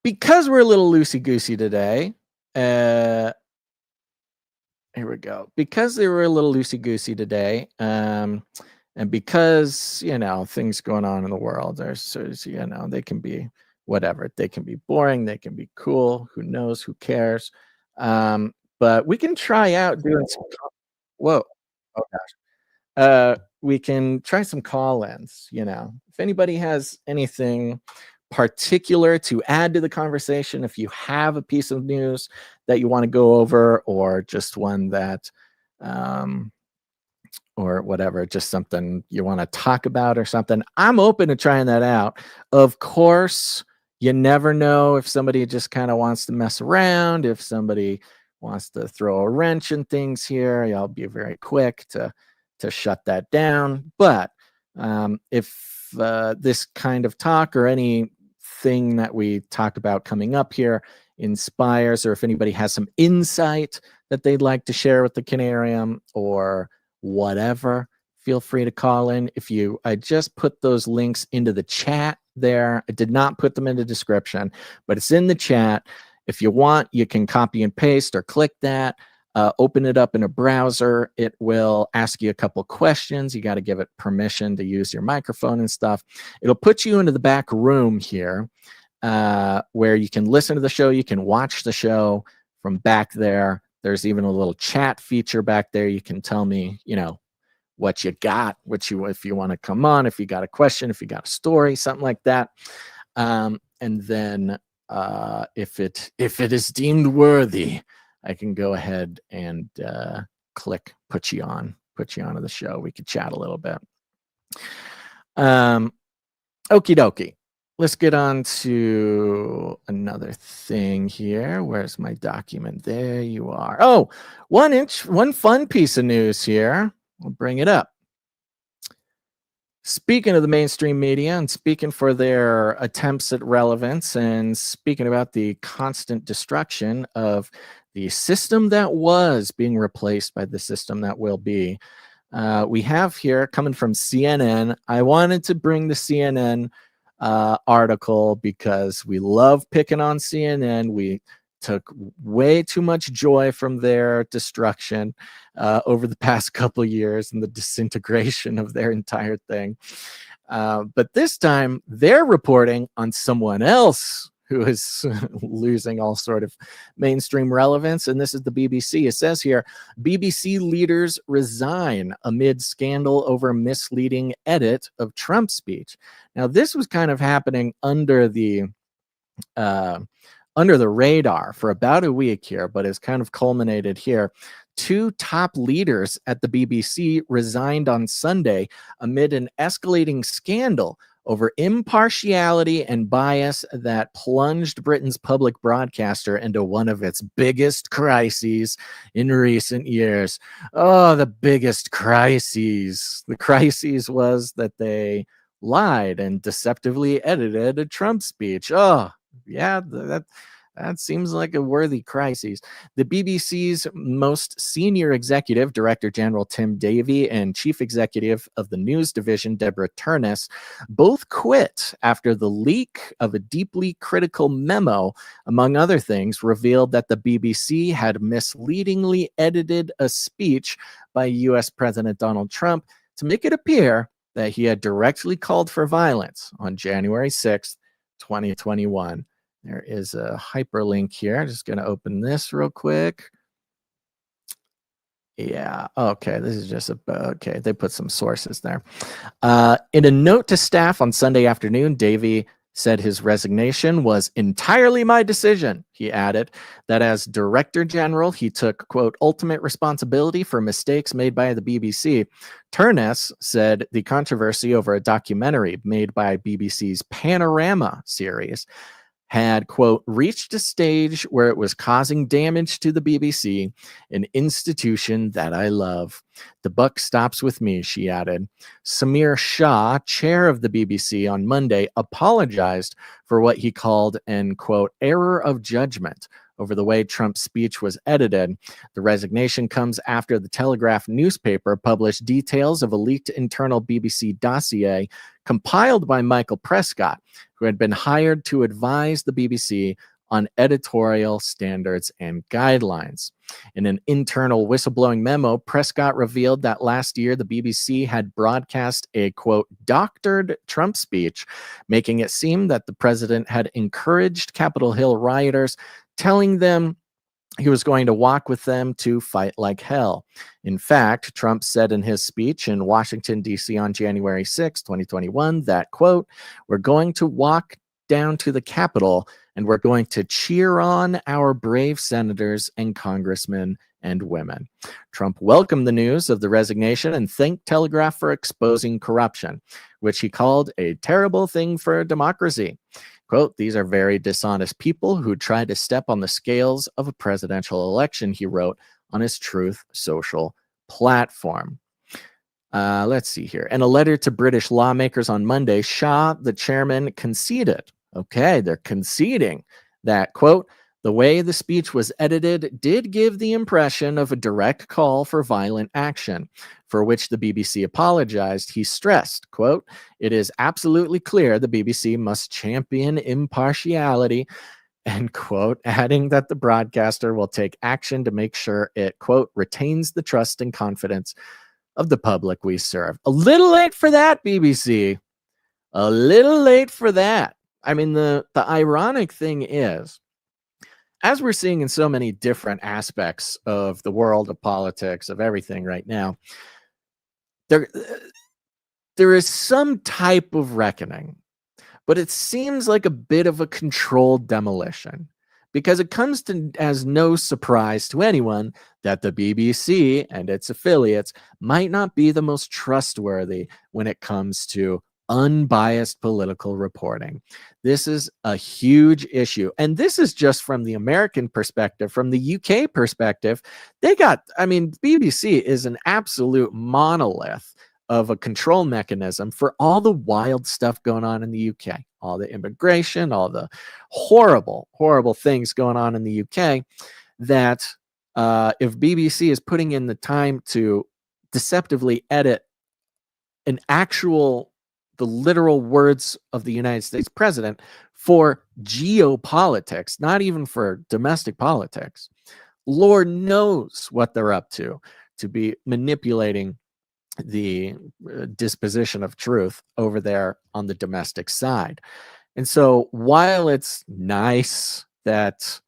because we're a little loosey-goosey today, here we go. Because they were a little loosey-goosey today, and because, you know, things going on in the world, there's, you know, they can be whatever. They can be boring. They can be cool. Who knows? Who cares? But we can try out doing some. Whoa! Oh gosh. We can try some call-ins. You know, if anybody has anything particular to add to the conversation, if you have a piece of news that you want to go over, or just one that, or whatever, just something you want to talk about or something, I'm open to trying that out. Of course, you never know if somebody just kind of wants to mess around, if somebody wants to throw a wrench in things here. I'll be very quick to shut that down. But if this kind of talk or anything that we talk about coming up here inspires, or if anybody has some insight that they'd like to share with the Canarium or whatever, feel free to call in. I just put those links into the chat there. I did not put them in the description, but it's in the chat. If you want, you can copy and paste or click that, open it up in a browser. It will ask you a couple questions. You got to give it permission to use your microphone and stuff. It'll put you into the back room here, where you can listen to the show. You can watch the show from back there. There's even a little chat feature back there. You can tell me, you know, what you got, if you want to come on, if you got a question, if you got a story, something like that. And then if it is deemed worthy, I can go ahead and click put you onto the show. We could chat a little bit. Okie dokie. Let's get on to another thing here. Where's my document? There you are. Oh, one fun piece of news here. We'll bring it up. Speaking of the mainstream media and speaking for their attempts at relevance, and speaking about the constant destruction of the system that was being replaced by the system that will be, we have here coming from CNN. I wanted to bring the CNN article because we love picking on CNN. We took way too much joy from their destruction over the past couple of years and the disintegration of their entire thing. But this time they're reporting on someone else who is losing all sort of mainstream relevance. And this is the BBC. It says here, BBC leaders resign amid scandal over misleading edit of Trump speech. Now, this was kind of happening under the radar for about a week here, but it's kind of culminated here. Two top leaders at the BBC resigned on Sunday amid an escalating scandal over impartiality and bias that plunged Britain's public broadcaster into one of its biggest crises in recent years. Oh, the biggest crises. The crisis was that they lied and deceptively edited a Trump speech. Oh, yeah, that seems like a worthy crisis. The BBC's most senior executive, Director General Tim Davie, and Chief Executive of the News Division, Deborah Turness, both quit after the leak of a deeply critical memo, among other things, revealed that the BBC had misleadingly edited a speech by U.S. President Donald Trump to make it appear that he had directly called for violence on January 6th, 2021. There is a hyperlink here. I'm just going to open this real quick. Yeah, okay, this is just okay, they put some sources there. In a note to staff on Sunday afternoon, Davie said his resignation was entirely my decision. He added that as Director General, he took, quote, ultimate responsibility for mistakes made by the BBC. Turness said the controversy over a documentary made by BBC's Panorama series had, quote, reached a stage where it was causing damage to the BBC, an institution that I love. The buck stops with me, she added. Samir Shah, chair of the BBC, on Monday apologized for what he called an, quote, error of judgment over the way Trump's speech was edited. The resignation comes after the Telegraph newspaper published details of a leaked internal BBC dossier compiled by Michael Prescott, who had been hired to advise the BBC on editorial standards and guidelines. In an internal whistleblowing memo, Prescott revealed that last year the BBC had broadcast a, quote, doctored Trump speech, making it seem that the president had encouraged Capitol Hill rioters, telling them he was going to walk with them to fight like hell. In fact, Trump said in his speech in Washington, D.C. on January 6, 2021, that, quote, we're going to walk down to the Capitol and we're going to cheer on our brave senators and congressmen and women. Trump welcomed the news of the resignation and thanked Telegraph for exposing corruption, which he called a terrible thing for democracy. Quote, these are very dishonest people who try to step on the scales of a presidential election, he wrote on his Truth Social platform. Let's see here. In a letter to British lawmakers on Monday, Shah, the chairman, conceded. Okay, they're conceding that, quote, the way the speech was edited did give the impression of a direct call for violent action, for which the BBC apologized. He stressed, quote, it is absolutely clear the BBC must champion impartiality, end quote, adding that the broadcaster will take action to make sure it, quote, retains the trust and confidence of the public we serve. A little late for that, BBC. A little late for that. I mean, the ironic thing is, as we're seeing in so many different aspects of the world of politics, of everything right now, there is some type of reckoning, but it seems like a bit of a controlled demolition, because it comes to as no surprise to anyone that the BBC and its affiliates might not be the most trustworthy when it comes to unbiased political reporting. This is a huge issue. And this is just from the American perspective. From the UK perspective, BBC is an absolute monolith of a control mechanism for all the wild stuff going on in the UK, all the immigration, all the horrible, horrible things going on in the UK, that if BBC is putting in the time to deceptively edit the literal words of the United States president for geopolitics, not even for domestic politics, Lord knows what they're up to be manipulating the disposition of truth over there on the domestic side. And so while it's nice that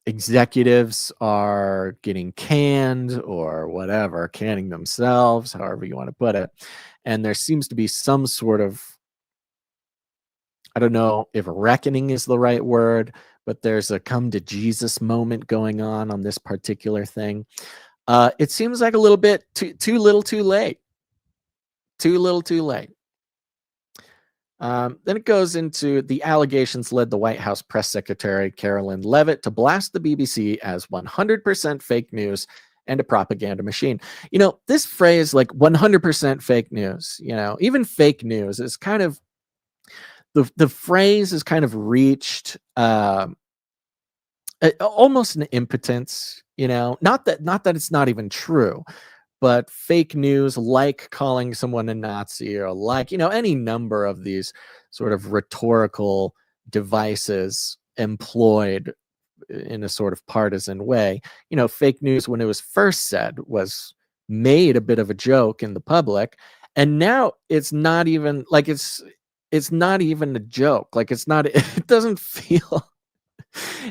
executives are getting canned or whatever, canning themselves, however you want to put it, and there seems to be some sort of, I don't know if reckoning is the right word, but there's a come to Jesus moment going on this particular thing. It seems like a little bit too little too late. Too little too late. Then it goes into the allegations led the White House press secretary Carolyn Leavitt to blast the BBC as 100% fake news and a propaganda machine. You know, this phrase, like 100% fake news, you know, even fake news is kind of, the phrase has kind of reached almost an impotence, you know, not that it's not even true, but fake news, like calling someone a Nazi, or like, you know, any number of these sort of rhetorical devices employed in a sort of partisan way. You know, fake news, when it was first said, was made a bit of a joke in the public, and now it's not even like it's not even a joke. Like it doesn't feel,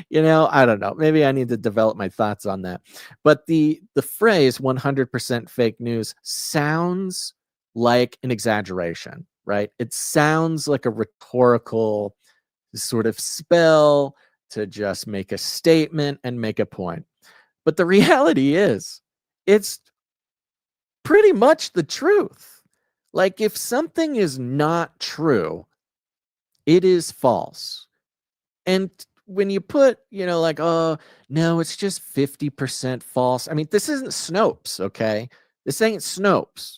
you know, I don't know. Maybe I need to develop my thoughts on that. But the phrase 100% fake news sounds like an exaggeration, right? It sounds like a rhetorical sort of spell to just make a statement and make a point. But the reality is, it's pretty much the truth. Like, if something is not true, it is false. And when you put, like, oh, no, it's just 50% false. I mean, this isn't Snopes, okay? This ain't Snopes.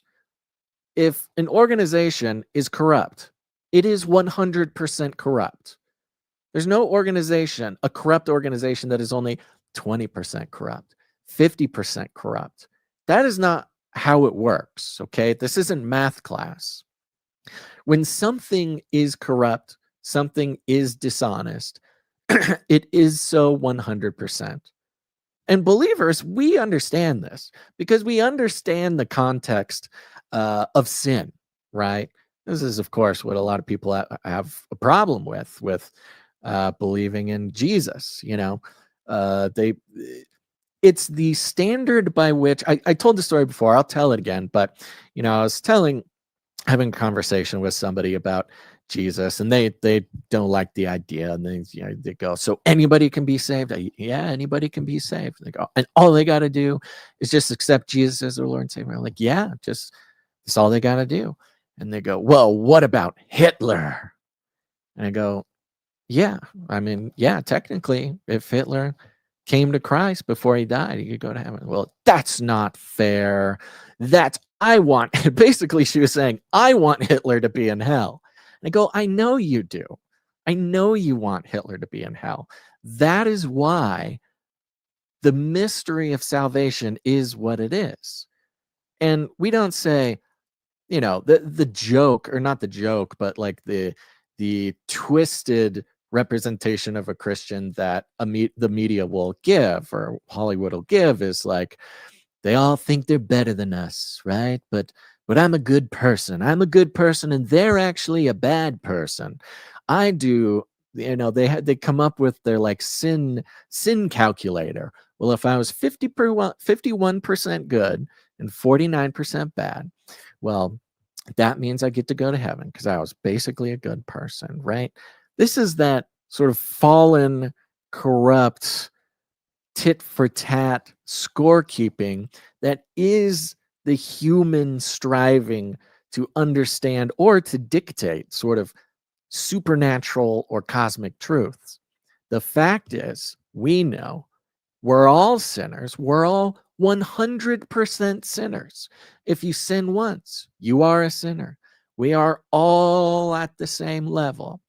If an organization is corrupt, it is 100% corrupt. There's no organization, a corrupt organization, that is only 20% corrupt, 50% corrupt. That is not how it works, okay? This isn't math class. When something is corrupt, something is dishonest, it is so 100%. And believers, we understand this because we understand the context of sin, right? This is, of course, what a lot of people have a problem with believing in Jesus. It's the standard by which I told the story before. I'll tell it again, but I was having a conversation with somebody about Jesus, and they don't like the idea, and they go, so anybody can be saved? Yeah, anybody can be saved. They go, and all they got to do is just accept Jesus as their Lord and Savior. I'm like, yeah, that's all they got to do. And they go, well, what about Hitler? And I go, yeah, I mean, yeah, technically, if Hitler came to Christ before he died, he could go to heaven. Well, that's not fair. Basically, she was saying, I want Hitler to be in hell. And I go, I know you do. I know you want Hitler to be in hell. That is why the mystery of salvation is what it is. And we don't say, the joke, or not the joke, but like the twisted representation of a Christian that the media will give, or Hollywood will give, is like, they all think they're better than us, right? But I'm a good person. I'm a good person, and they're actually a bad person. I do, they come up with their like sin calculator. Well, if I was 51% good and 49% bad, well, that means I get to go to heaven because I was basically a good person, right? This is that sort of fallen, corrupt, tit for tat scorekeeping that is the human striving to understand or to dictate sort of supernatural or cosmic truths. The fact is, we know we're all sinners. We're all 100% sinners. If you sin once, you are a sinner. We are all at the same level.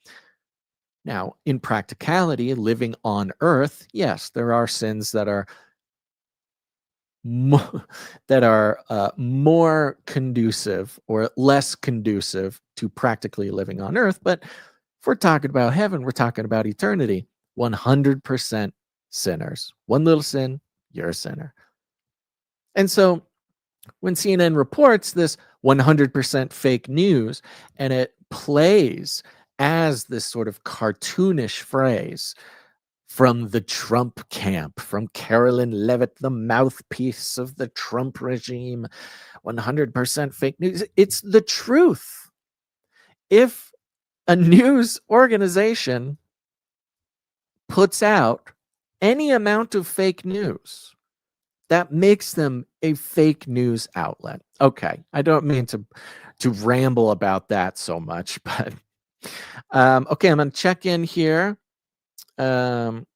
Now, in practicality, living on earth, yes, there are sins that are more conducive or less conducive to practically living on earth. But if we're talking about heaven, we're talking about eternity. 100% sinners. One little sin, you're a sinner. And so when CNN reports this 100% fake news, and it plays as this sort of cartoonish phrase from the Trump camp, from Carolyn Levitt, the mouthpiece of the Trump regime, 100% fake news. It's the truth. If a news organization puts out any amount of fake news, that makes them a fake news outlet. Okay, I don't mean to ramble about that so much, but okay, I'm going to check in here. Okay.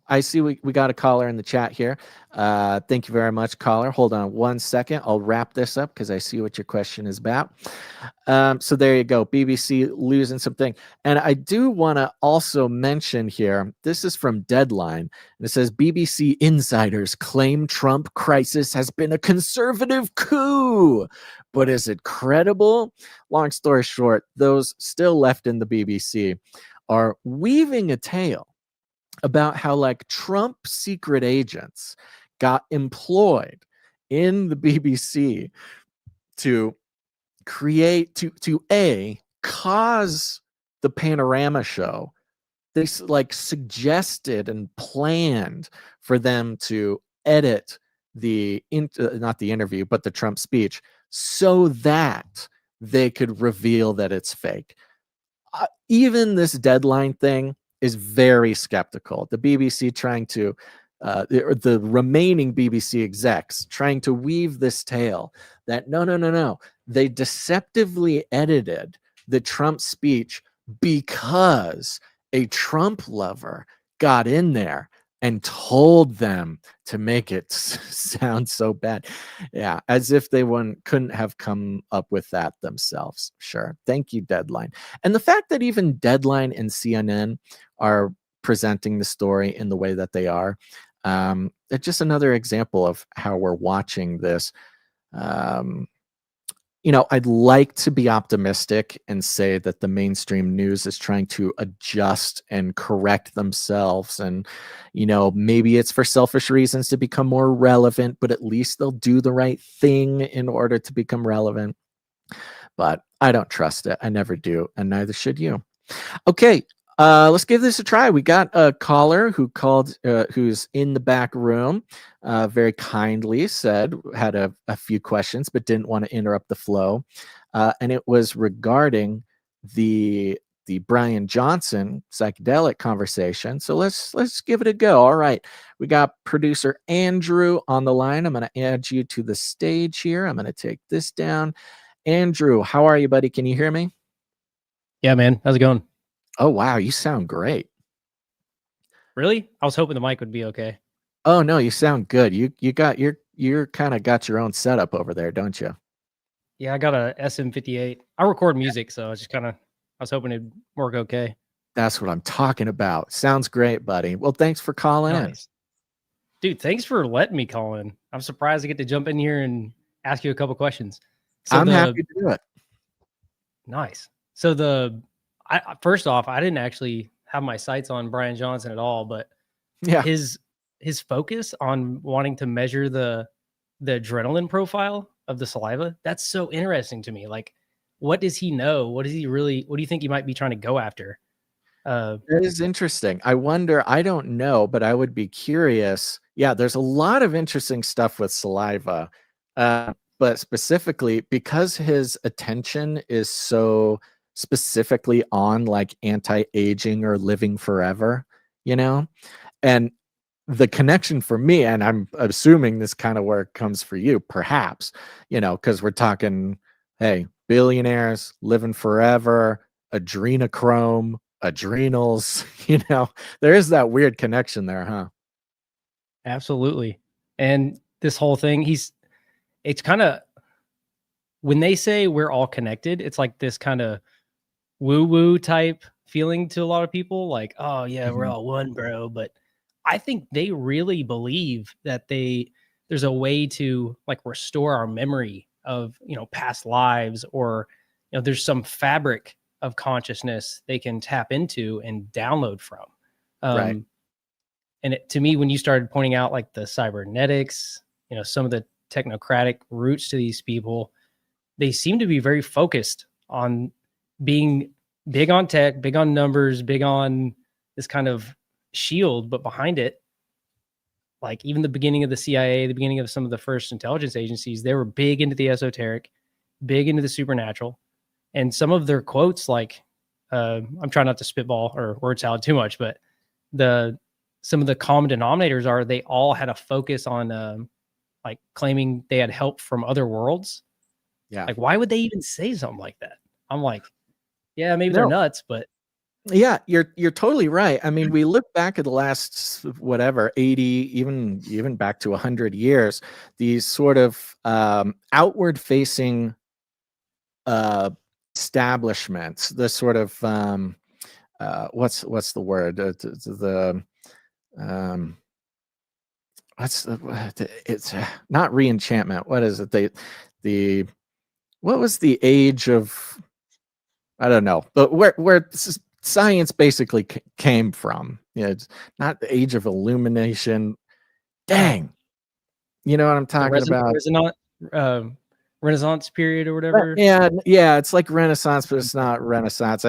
I see we got a caller in the chat here. Thank you very much, caller. Hold on one second. I'll wrap this up because I see what your question is about. So there you go. BBC losing something. And I do want to also mention here, this is from Deadline. And it says, BBC insiders claim Trump crisis has been a conservative coup. But is it credible? Long story short, those still left in the BBC are weaving a tale about how like Trump secret agents got employed in the BBC to create, to cause the Panorama show. They like suggested and planned for them to edit not the interview, but the Trump speech, so that they could reveal that it's fake. Even this deadline thing is very skeptical. The BBC trying to, the remaining BBC execs trying to weave this tale that no. They deceptively edited the Trump speech because a Trump lover got in there and told them to make it sound so bad. Yeah, as if they couldn't have come up with that themselves. Sure. Thank you, Deadline. And the fact that even Deadline and CNN are presenting the story in the way that they are, it's just another example of how we're watching this. I'd like to be optimistic and say that the mainstream news is trying to adjust and correct themselves. And, maybe it's for selfish reasons to become more relevant, but at least they'll do the right thing in order to become relevant. But I don't trust it. I never do. And neither should you. Okay. Let's give this a try. We got a caller who called, who's in the back room, very kindly had a few questions, but didn't want to interrupt the flow. And it was regarding the Bryan Johnson psychedelic conversation. So let's give it a go. All right. We got producer Andrew on the line. I'm going to add you to the stage here. I'm going to take this down. Andrew, how are you, buddy? Can you hear me? Yeah, man. How's it going? Oh, wow. You sound great. Really? I was hoping the mic would be okay. Oh, no, you sound good. You're kind of got your own setup over there, don't you? Yeah, I got a SM58. I record music, so it's just I was hoping it'd work okay. That's what I'm talking about. Sounds great, buddy. Well, thanks for calling in. Dude, thanks for letting me call in. I'm surprised I get to jump in here and ask you a couple questions. So I'm happy to do it. Nice. So first off, I didn't actually have my sights on Bryan Johnson at all, but yeah, his focus on wanting to measure the adrenaline profile of the saliva, that's so interesting to me. Like, what does he know? What do you think he might be trying to go after? That is interesting. I wonder, I don't know, but I would be curious. Yeah, there's a lot of interesting stuff with saliva, but specifically because his attention is so specifically on like anti-aging or living forever, and the connection for me, and I'm assuming this kind of work comes for you, perhaps, because we're talking, hey, billionaires living forever, adrenochrome, adrenals, there is that weird connection there, huh? Absolutely. And this whole thing, it's kind of, when they say we're all connected, it's like this kind of woo-woo type feeling to a lot of people, like, oh yeah, we're all one, bro. But I think they really believe that there's a way to like restore our memory of, past lives, or, there's some fabric of consciousness they can tap into and download from. Right. And to me, when you started pointing out like the cybernetics, some of the technocratic roots to these people, they seem to be very focused on being big on tech, big on numbers, big on this kind of shield, but behind it, like even the beginning of the CIA, the beginning of some of the first intelligence agencies, they were big into the esoteric, big into the supernatural. And some of their quotes, like, I'm trying not to spitball or word salad too much, but some of the common denominators are they all had a focus on like claiming they had help from other worlds. Yeah. Like, why would they even say something like that? I'm like, yeah, maybe they're nuts, but yeah, you're totally right. I mean, we look back at the last 80, even back to 100 years, these sort of outward facing establishments, the sort of what's the word? It's not re-enchantment. What is it? What was the age of, I don't know, but where science basically came from. It's not the age of illumination. Dang. You know what I'm talking about? Renaissance period or whatever. Yeah, it's like Renaissance, but it's not Renaissance.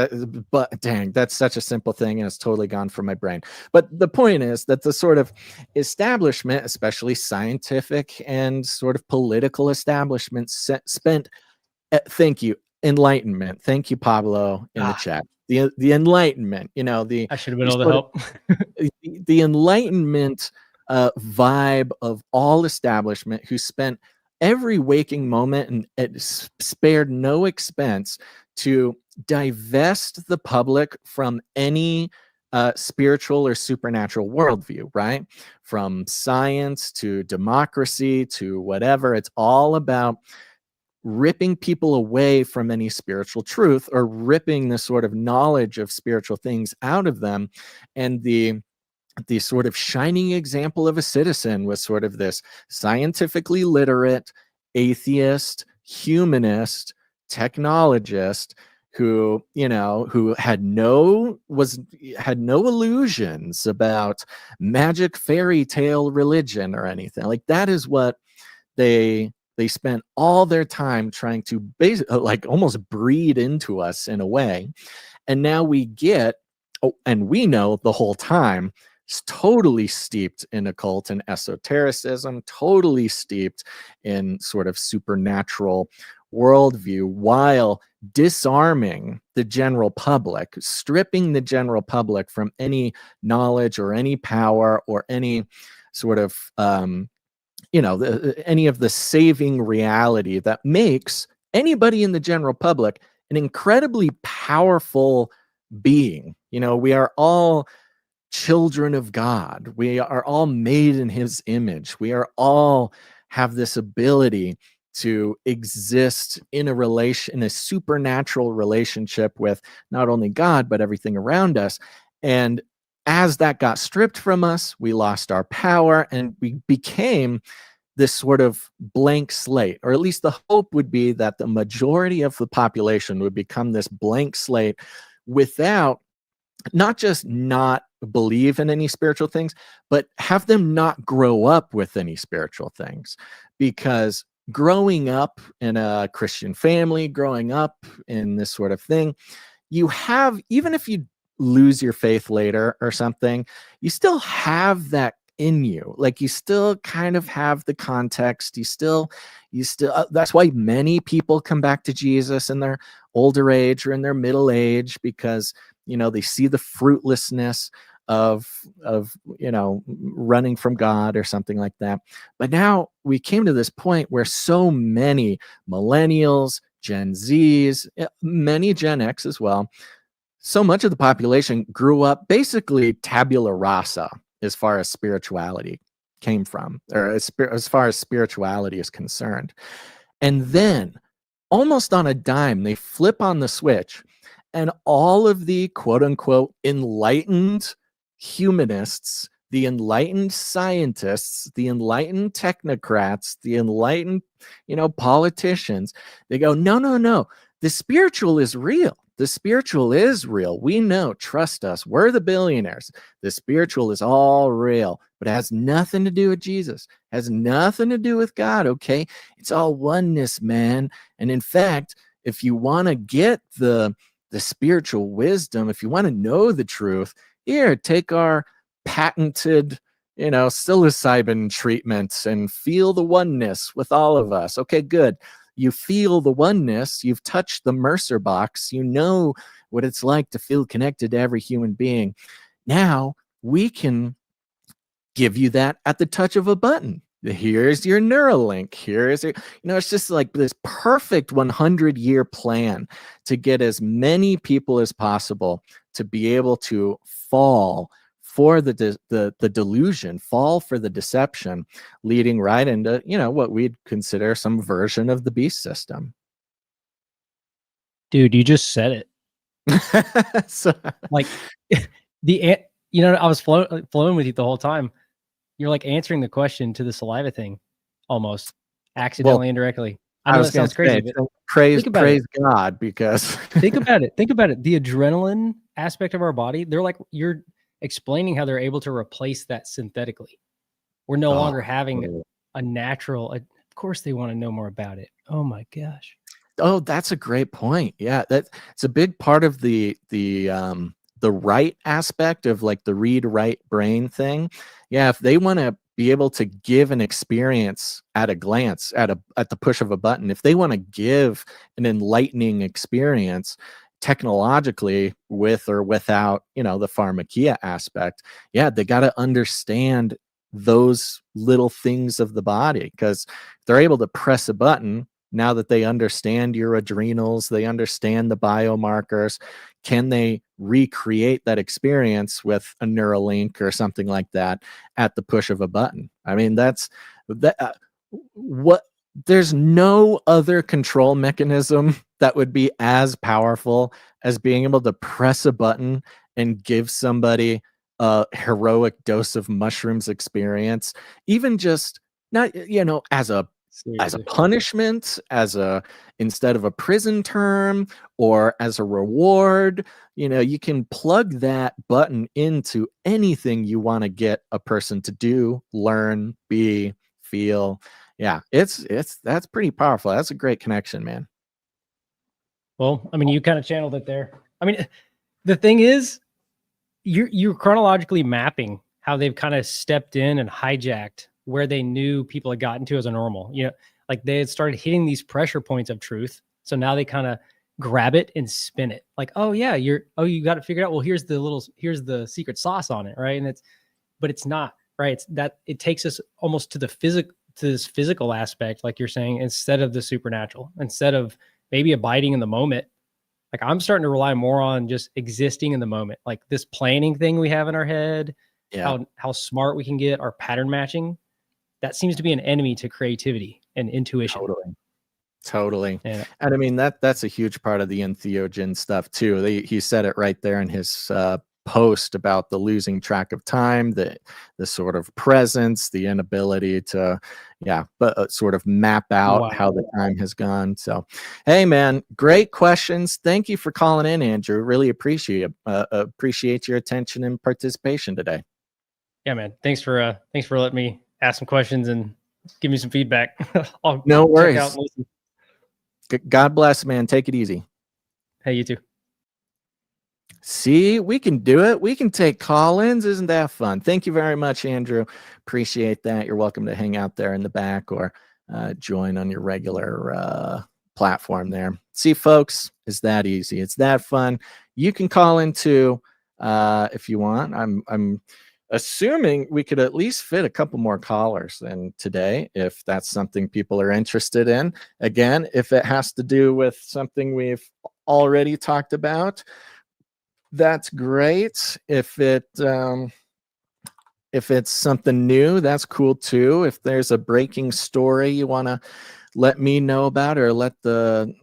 But dang, that's such a simple thing, and it's totally gone from my brain. But the point is that the sort of establishment, especially scientific and sort of political establishment, spent. Thank you, Enlightenment. Thank you, Pablo, in the chat. The Enlightenment. I should have been able to help. The Enlightenment vibe of all establishment, who spent every waking moment and it spared no expense to divest the public from any spiritual or supernatural worldview, right? From science to democracy to whatever. It's all about ripping people away from any spiritual truth, or ripping the sort of knowledge of spiritual things out of them. And the sort of shining example of a citizen was sort of this scientifically literate, atheist, humanist, technologist who had no illusions about magic fairy tale religion or anything. Like, that is what they spent all their time trying to like almost breed into us in a way. And now we get, and we know the whole time, it's totally steeped in occult and esotericism, totally steeped in sort of supernatural worldview, while disarming the general public, stripping the general public from any knowledge or any power or any sort of any of the saving reality that makes anybody in the general public an incredibly powerful being. We are all children of God. We are all made in his image. We are all have this ability to exist in a supernatural relationship with not only God, but everything around us. And as that got stripped from us, we lost our power and we became this sort of blank slate, or at least the hope would be that the majority of the population would become this blank slate without not just not believe in any spiritual things, but have them not grow up with any spiritual things. Because growing up in a Christian family, growing up in this sort of thing, you have, even if you lose your faith later or something, you still have that in you. Like, you still kind of have the context. You still that's why many people come back to Jesus in their older age or in their middle age, because they see the fruitlessness of running from God or something like that. But now we came to this point where so many millennials, Gen Zs, many Gen X as well, so much of the population grew up basically tabula rasa as far as spirituality came from, or as far as spirituality is concerned. And then almost on a dime, they flip on the switch, and all of the quote unquote enlightened humanists, the enlightened scientists, the enlightened technocrats, the enlightened, politicians, they go, no, the spiritual is real. The spiritual is real. We know, trust us. We're the billionaires. The spiritual is all real, but it has nothing to do with Jesus. It has nothing to do with God, okay? It's all oneness, man. And in fact, if you want to get the spiritual wisdom, if you want to know the truth, here, take our patented, psilocybin treatments and feel the oneness with all of us. Okay, good. You feel the oneness. You've touched the Mercer box. You know what it's like to feel connected to every human being. Now we can give you that at the touch of a button. Here's your Neuralink. Here's your, it's just like this perfect 100-year plan to get as many people as possible to be able to fall for the delusion, fall for the deception, leading right into, what we'd consider some version of the beast system. Dude, you just said it. So, like I was flowing with you the whole time. You're like answering the question to the saliva thing, almost accidentally, indirectly. I know that sounds crazy. But praise God, because think about it. Think about it. The adrenaline aspect of our body, they're like, you're explaining how they're able to replace that synthetically. We're no longer having a natural, Of course they want to know more about it. Oh my gosh. Oh, that's a great point. Yeah, it's a big part of the right aspect of like the read write brain thing. Yeah, if they want to be able to give an experience at a glance, at the push of a button, if they want to give an enlightening experience technologically with or without, the pharmakeia aspect, yeah, they got to understand those little things of the body, because they're able to press a button. Now that they understand your adrenals, they understand the biomarkers, can they recreate that experience with a Neuralink or something like that at the push of a button? I mean, there's no other control mechanism that would be as powerful as being able to press a button and give somebody a heroic dose of mushrooms experience, even just not, as a punishment, instead of a prison term, or as a reward. You can plug that button into anything you want to get a person to do, learn, be, feel. Yeah, that's pretty powerful. That's a great connection, man. Well, I mean, you kind of channeled it there. I mean, the thing is, you're chronologically mapping how they've kind of stepped in and hijacked where they knew people had gotten to as a normal. Like they had started hitting these pressure points of truth. So now they kind of grab it and spin it. Like, oh yeah, you got it figured out. Well, here's the secret sauce on it, right? But it's not, right? It's that it takes us almost to this physical aspect, like you're saying, instead of the supernatural, instead of maybe abiding in the moment. Like I'm starting to rely more on just existing in the moment, like this planning thing we have in our head, how smart we can get, our pattern matching. That seems to be an enemy to creativity and intuition. Totally. Yeah. And I mean, that's a huge part of the entheogen stuff too. He said it right there in his post about the losing track of time, the sort of presence, the inability to, sort of map out how the time has gone. So, hey man, great questions. Thank you for calling in, Andrew. Really appreciate your attention and participation today. Yeah, man. Thanks for letting me ask some questions and give me some feedback. No worries. Check out and listen. God bless, man. Take it easy. Hey, you too. See, we can do it. We can take call-ins. Isn't that fun? Thank you very much, Andrew. Appreciate that. You're welcome to hang out there in the back or join on your regular platform there. See, folks, it's that easy. It's that fun. You can call in too if you want. I'm assuming we could at least fit a couple more callers in today, if that's something people are interested in. Again, if it has to do with something we've already talked about, that's great. If it's something new, that's cool too. If there's a breaking story you want to let me know about, or let the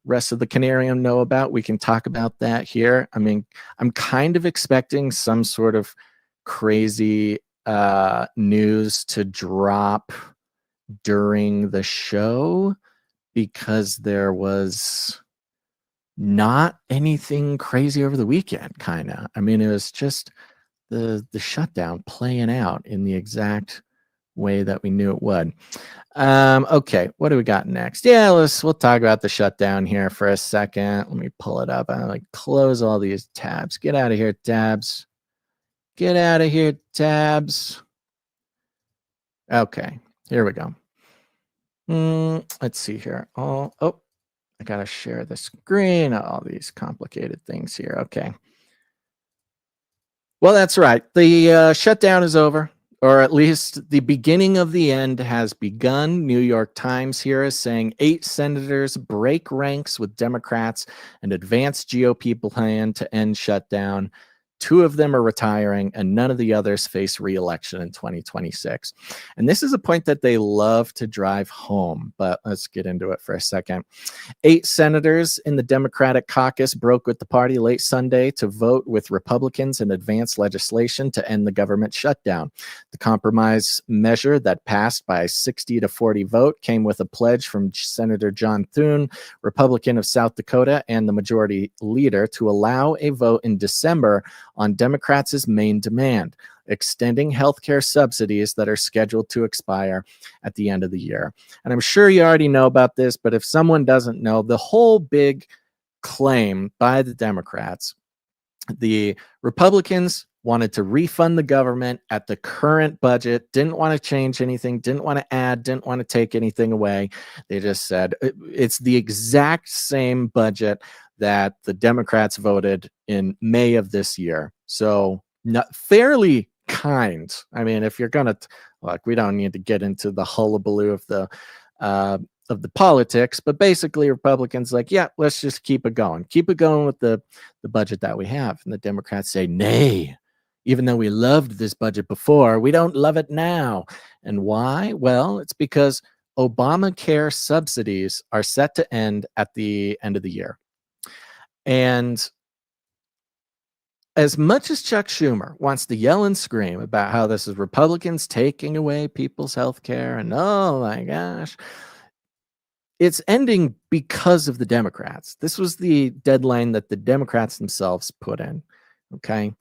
rest of the Canarium know about, we can talk about that here. I mean, I'm kind of expecting some sort of crazy news to drop during the show, because there was not anything crazy over the weekend, kind of. I mean, it was just the shutdown playing out in the exact way that we knew it would. Okay, what do we got next? Yeah, we'll talk about the shutdown here for a second. Let me pull it up. I close all these tabs. Get out of here, tabs. Get out of here, tabs. Okay, here we go. Let's see here. Oh, I gotta share the screen. All these complicated things here. Okay. Well, that's right. The shutdown is over, or at least the beginning of the end has begun. New York Times here is saying 8 senators break ranks with Democrats and advance GOP plan to end shutdown. 2 of them are retiring, and none of the others face re-election in 2026. And this is a point that they love to drive home, but let's get into it for a second. 8 senators in the Democratic caucus broke with the party late Sunday to vote with Republicans and advance legislation to end the government shutdown. The compromise measure that passed by a 60-40 vote came with a pledge from Senator John Thune, Republican of South Dakota, and the majority leader, to allow a vote in December on Democrats' main demand, extending healthcare subsidies that are scheduled to expire at the end of the year. And I'm sure you already know about this, but if someone doesn't know, the whole big claim by the Democrats, the Republicans wanted to refund the government at the current budget, didn't want to change anything, didn't want to add, didn't want to take anything away. They just said it's the exact same budget that the Democrats voted in May of this year. So not fairly kind. I mean, if you're going to, look, we don't need to get into the hullabaloo of the politics, but basically Republicans like, yeah, let's just keep it going with the budget that we have. And the Democrats say, nay, even though we loved this budget before, we don't love it now. And why? Well, it's because Obamacare subsidies are set to end at the end of the year. And as much as Chuck Schumer wants to yell and scream about how this is Republicans taking away people's health care and oh my gosh, it's ending because of the Democrats. This was the deadline that the Democrats themselves put in. Okay.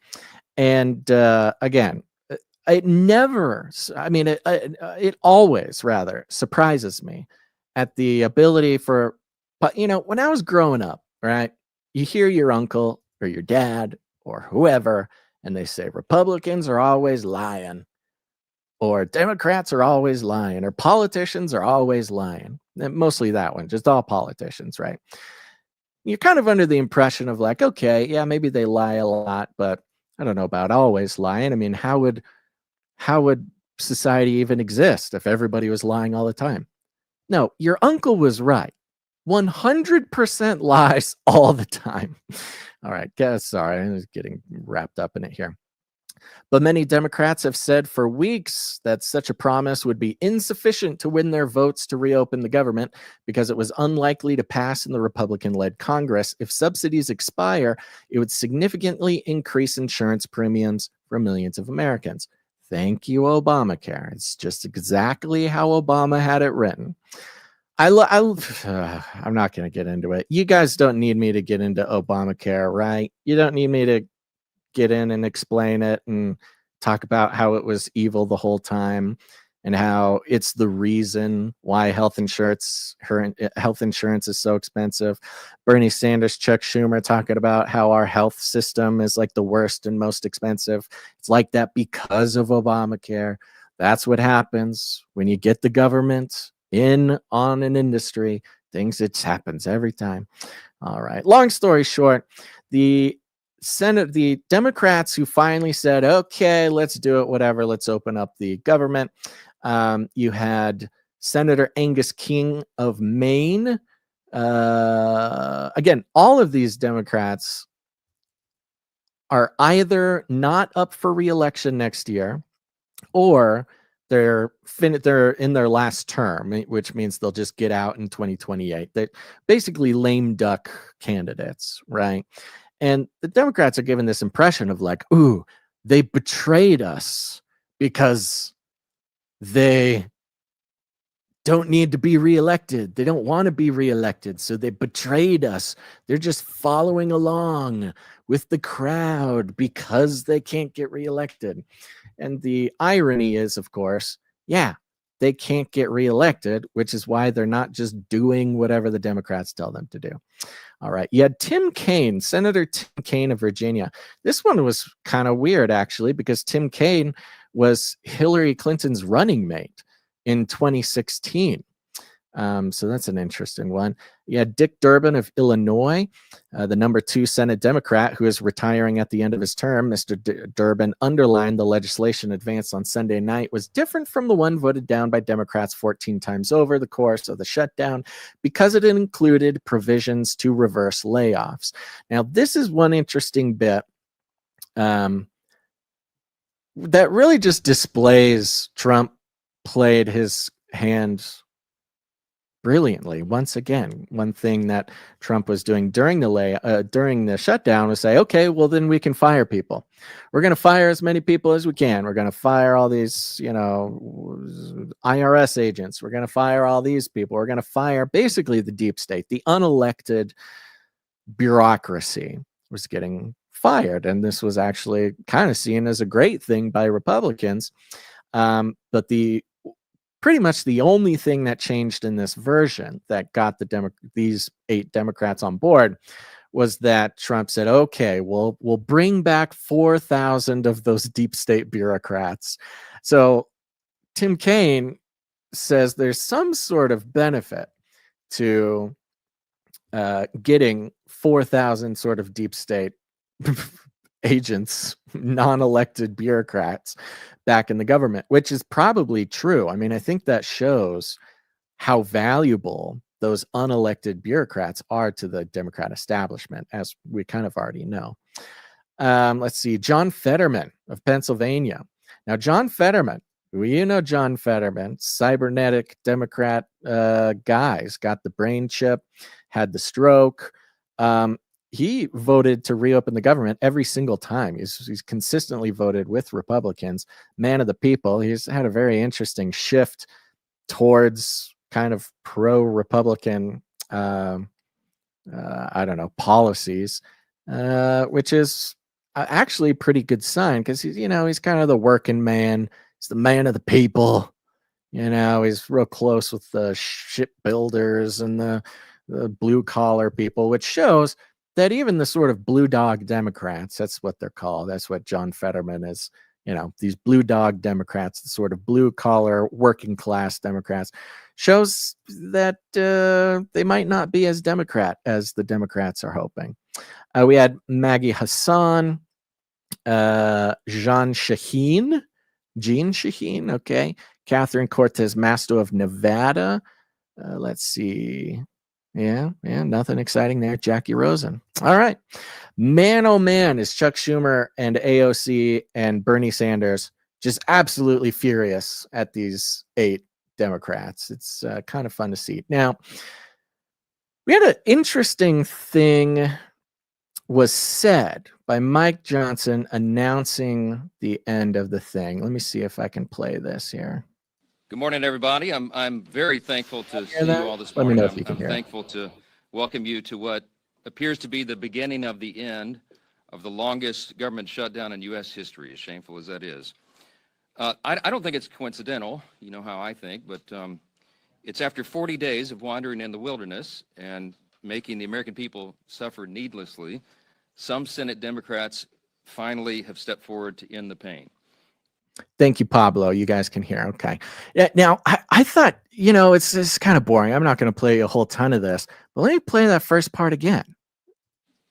And again, it always rather surprises me at the ability for, but when I was growing up, right, you hear your uncle or your dad or whoever, and they say Republicans are always lying, or Democrats are always lying, or politicians are always lying. And mostly that one, just all politicians, right? You're kind of under the impression of like, okay, yeah, maybe they lie a lot, but I don't know about always lying. I mean, how would society even exist if everybody was lying all the time? No, your uncle was right. 100% lies all the time. All right, sorry, I was getting wrapped up in it here. But many Democrats have said for weeks that such a promise would be insufficient to win their votes to reopen the government because it was unlikely to pass in the Republican-led Congress. If subsidies expire, it would significantly increase insurance premiums for millions of Americans. Thank you, Obamacare. It's just exactly how Obama had it written. I'm not going to get into it. You guys don't need me to get into Obamacare, right? You don't need me to get in and explain it and talk about how it was evil the whole time and how it's the reason why health insurance is so expensive. Bernie Sanders, Chuck Schumer talking about how our health system is like the worst and most expensive. It's like that because of Obamacare. That's what happens when you get the government in on an industry. It happens every time. All right. Long story short, the Democrats who finally said, okay, let's do it, whatever, let's open up the government. You had Senator Angus King of Maine. Again, all of these Democrats are either not up for re-election next year or they're in their last term, which means they'll just get out in 2028. They're basically lame duck candidates, right? And the Democrats are given this impression of like, ooh, they betrayed us because they don't need to be reelected. They don't want to be reelected, so they betrayed us. They're just following along with the crowd because they can't get reelected. And the irony is, of course, yeah, they can't get reelected, which is why they're not just doing whatever the Democrats tell them to do. All right. You had Tim Kaine, Senator Tim Kaine of Virginia. This one was kind of weird, actually, because Tim Kaine was Hillary Clinton's running mate in 2016. So that's an interesting one. You had Dick Durbin of Illinois, the number 2 Senate Democrat who is retiring at the end of his term. Mr. Durbin underlined the legislation advanced on Sunday night was different from the one voted down by Democrats 14 times over the course of the shutdown because it included provisions to reverse layoffs. Now, this is one interesting bit that really just displays Trump played his hand brilliantly. Once again, one thing that Trump was doing during the shutdown was say, okay, well, then we can fire people. We're going to fire as many people as we can. We're going to fire all these, IRS agents. We're going to fire all these people. We're going to fire basically the deep state, the unelected bureaucracy was getting fired. And this was actually kind of seen as a great thing by Republicans. But pretty much the only thing that changed in this version that got these 8 Democrats on board was that Trump said, okay, we'll bring back 4,000 of those deep state bureaucrats. So Tim Kaine says there's some sort of benefit to getting 4,000 sort of deep state agents, non-elected bureaucrats back in the government, which is probably true. I mean, I think that shows how valuable those unelected bureaucrats are to the Democrat establishment, as we kind of already know. Let's see, John Fetterman of Pennsylvania. Now, John Fetterman, John Fetterman, cybernetic Democrat guys, got the brain chip, had the stroke. He voted to reopen the government every single time. He's consistently voted with Republicans. Man of the people. He's had a very interesting shift towards kind of pro-Republican, policies, which is actually a pretty good sign, because he's kind of the working man. He's the man of the people. He's real close with the shipbuilders and the blue collar people, which shows that even the sort of blue dog Democrats, that's what they're called. That's what John Fetterman is. These blue dog Democrats, the sort of blue collar working class Democrats, shows that they might not be as Democrat as the Democrats are hoping. We had Maggie Hassan, Jean Shaheen, okay. Catherine Cortez Masto of Nevada. Let's see. Yeah, nothing exciting there. Jackie Rosen. All right. Man, oh man, is Chuck Schumer and AOC and Bernie Sanders just absolutely furious at these 8 Democrats. It's kind of fun to see. Now, we had an interesting thing was said by Mike Johnson announcing the end of the thing. Let me see if I can play this here. Good morning, everybody. I'm very thankful to see you all this Let me morning. know if you can I'm hear it. thankful to welcome you to what appears to be the beginning of the end of the longest government shutdown in U.S. history, as shameful as that is. I don't think it's coincidental, you know how I think, but it's after 40 days of wandering in the wilderness and making the American people suffer needlessly, some Senate Democrats finally have stepped forward to end the pain. Thank you, Pablo. You guys can hear. Okay. Yeah, now, I thought, it's kind of boring. I'm not going to play a whole ton of this, but let me play that first part again.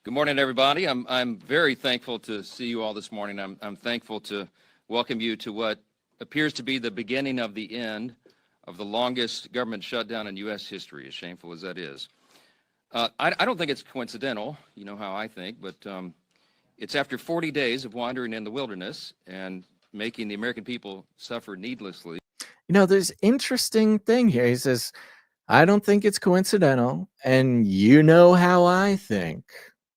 Good morning, everybody. I'm very thankful to see you all this morning. I'm thankful to welcome you to what appears to be the beginning of the end of the longest government shutdown in U.S. history, as shameful as that is. I don't think it's coincidental, you know how I think, but it's after 40 days of wandering in the wilderness and making the American people suffer needlessly. There's interesting thing here. He says, I don't think it's coincidental, and you know how I think.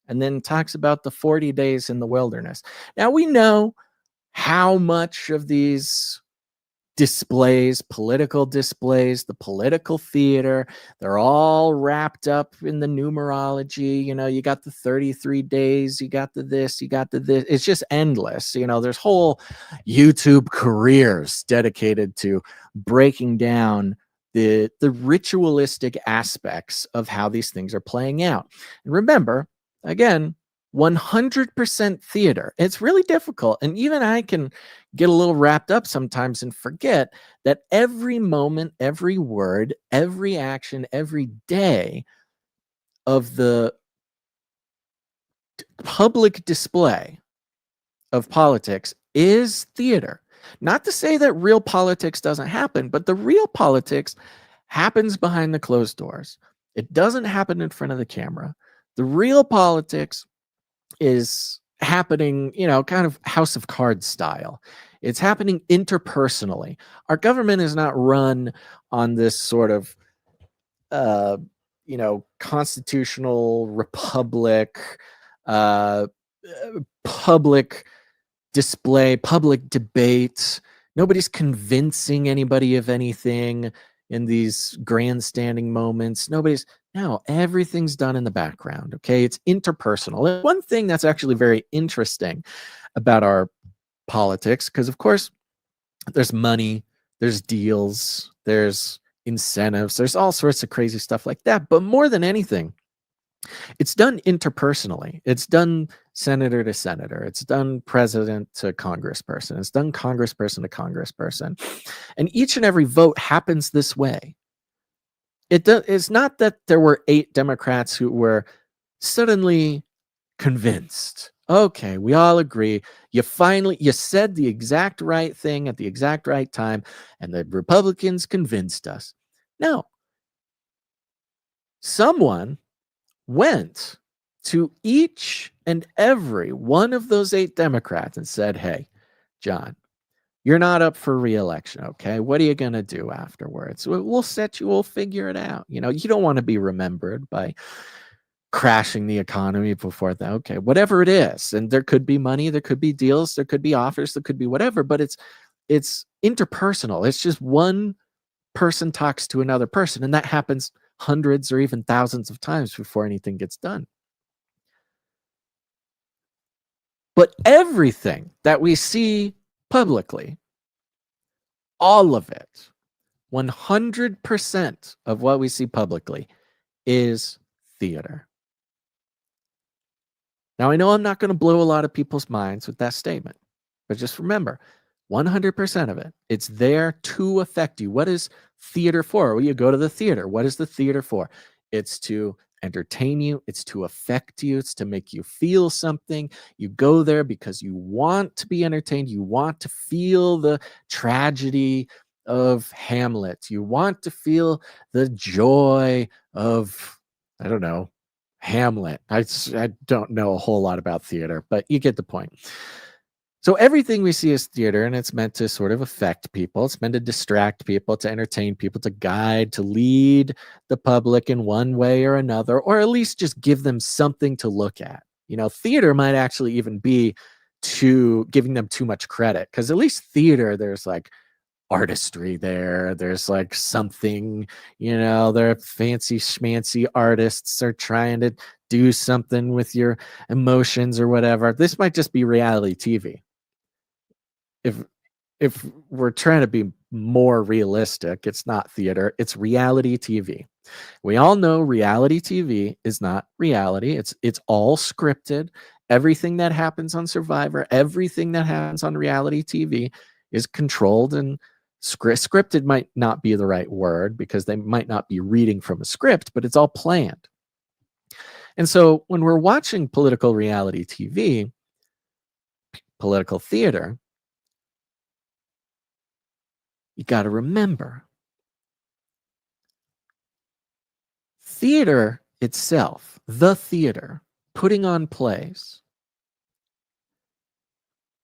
And then talks about the 40 days in the wilderness. Now, we know how much of these displays, political displays, the political theater, they're all wrapped up in the numerology. You got the 33 days, you got the this, you got the this. It's just endless. There's whole YouTube careers dedicated to breaking down the ritualistic aspects of how these things are playing out. And remember, again, 100% theater. It's really difficult. And even I can get a little wrapped up sometimes and forget that every moment, every word, every action, every day of the public display of politics is theater. Not to say that real politics doesn't happen, but the real politics happens behind the closed doors. It doesn't happen in front of the camera. The real politics is happening, kind of House of Cards style. It's happening interpersonally. Our government is not run on this sort of, constitutional republic, public display, public debate. Nobody's convincing anybody of anything in these grandstanding moments. No, everything's done in the background. Okay. It's interpersonal. And one thing that's actually very interesting about our politics, because of course there's money, there's deals, there's incentives, there's all sorts of crazy stuff like that. But more than anything, it's done interpersonally. It's done senator to senator. It's done president to congressperson. It's done congressperson to congressperson. And each and every vote happens this way. It's not that there were 8 Democrats who were suddenly convinced. Okay, we all agree. You said the exact right thing at the exact right time, and the Republicans convinced us. No. Someone went to each and every one of those 8 Democrats and said, hey, John, you're not up for re-election, okay? What are you going to do afterwards? We'll figure it out. You don't want to be remembered by crashing the economy before that. Okay, whatever it is. And there could be money, there could be deals, there could be offers, there could be whatever, but it's interpersonal. It's just one person talks to another person, and that happens hundreds or even thousands of times before anything gets done. But everything that we see publicly, all of it, 100% of what we see publicly is theater. Now, I know I'm not going to blow a lot of people's minds with that statement, but just remember, 100% of it, it's there to affect you. What is theater for? Well, you go to the theater. What is the theater for? It's to entertain you. It's to affect you. It's to make you feel something. You go there because you want to be entertained. You want to feel the tragedy of Hamlet. You want to feel the joy of, I don't know, Hamlet. I don't know a whole lot about theater, but you get the point. So everything we see is theater, and it's meant to sort of affect people. It's meant to distract people, to entertain people, to guide, to lead the public in one way or another, or at least just give them something to look at. Theater might actually even be giving them too much credit, because at least theater, there's like artistry there. There's like something, they're fancy schmancy artists are trying to do something with your emotions or whatever. This might just be reality TV. If we're trying to be more realistic, it's not theater, it's reality TV. We all know reality TV is not reality. It's all scripted. Everything that happens on Survivor, everything that happens on reality TV is controlled and scripted. Might not be the right word, because they might not be reading from a script, but it's all planned. And so when we're watching political reality TV, political theater, you got to remember, theater itself, the theater, putting on plays.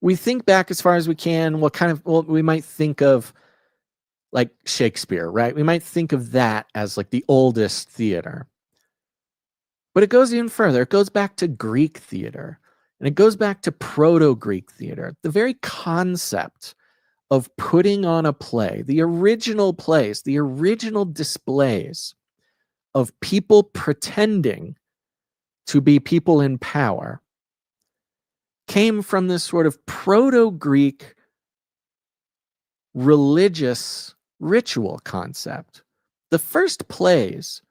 We think back as far as we can. We might think of like Shakespeare, right? We might think of that as like the oldest theater. But it goes even further. It goes back to Greek theater, and it goes back to Proto-Greek theater. The very concept of putting on a play, the original plays, the original displays of people pretending to be people in power, came from this sort of Proto-Greek religious ritual concept. The first plays,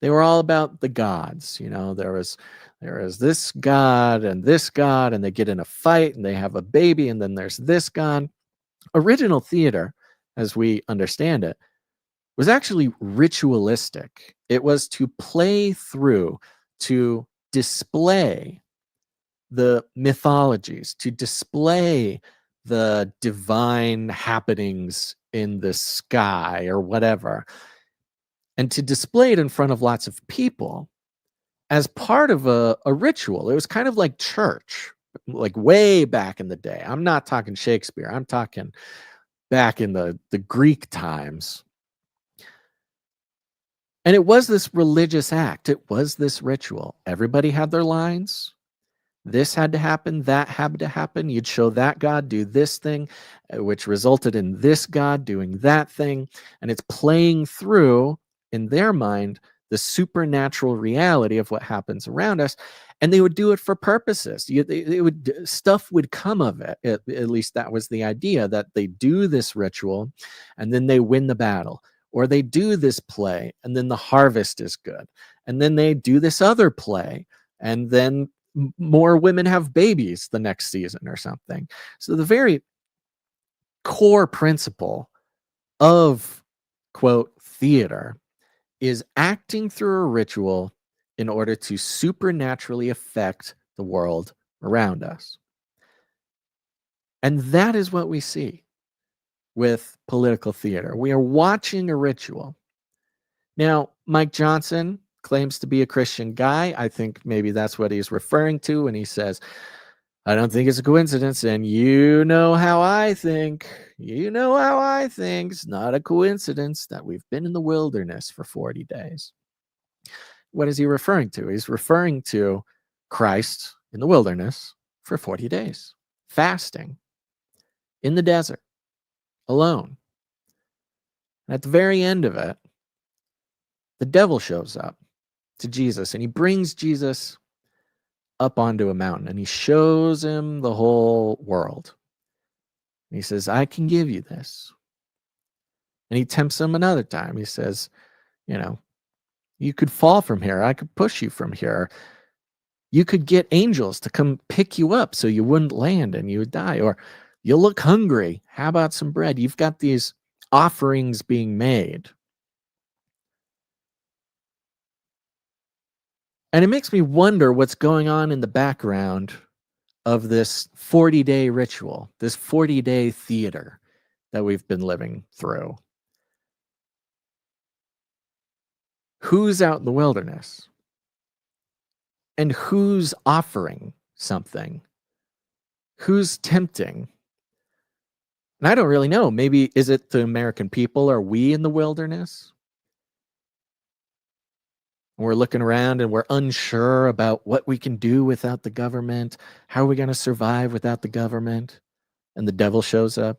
they were all about the gods. There was this god, and they get in a fight and they have a baby, and then there's this god. Original theater, as we understand it, was actually ritualistic. It was to play through, to display the mythologies, to display the divine happenings in the sky or whatever, and to display it in front of lots of people as part of a ritual. It was kind of like church, like way back in the day. I'm not talking Shakespeare. I'm talking back in the Greek times. And it was this religious act. It was this ritual. Everybody had their lines. This had to happen. That had to happen. You'd show that god do this thing, which resulted in this god doing that thing. And it's playing through, in their mind, the supernatural reality of what happens around us, and they would do it for purposes. Stuff would come of it. At least that was the idea, that they do this ritual and then they win the battle, or they do this play and then the harvest is good, and then they do this other play and then more women have babies the next season or something. So the very core principle of, quote, theater is acting through a ritual in order to supernaturally affect the world around us. And that is what we see with political theater. We are watching a ritual. Now, Mike Johnson claims to be a Christian guy. I think maybe that's what he's referring to when he says, I don't think it's a coincidence, and you know how I think. You know how I think. It's not a coincidence that we've been in the wilderness for 40 days. What is he referring to? He's referring to Christ in the wilderness for 40 days, fasting in the desert, alone. And at the very end of it, the devil shows up to Jesus, and he brings Jesus up onto a mountain, and he shows him the whole world. And he says, I can give you this. And he tempts him another time. He says, you know, you could fall from here. I could push you from here. You could get angels to come pick you up so you wouldn't land and you would die. Or you'll look hungry. How about some bread? You've got these offerings being made. And it makes me wonder what's going on in the background of this 40-day ritual, this 40-day theater that we've been living through. Who's out in the wilderness? And who's offering something? Who's tempting? And I don't really know. Maybe is it the American people? Are we in the wilderness? We're looking around and we're unsure about what we can do without the government. How are we going to survive without the government? And the devil shows up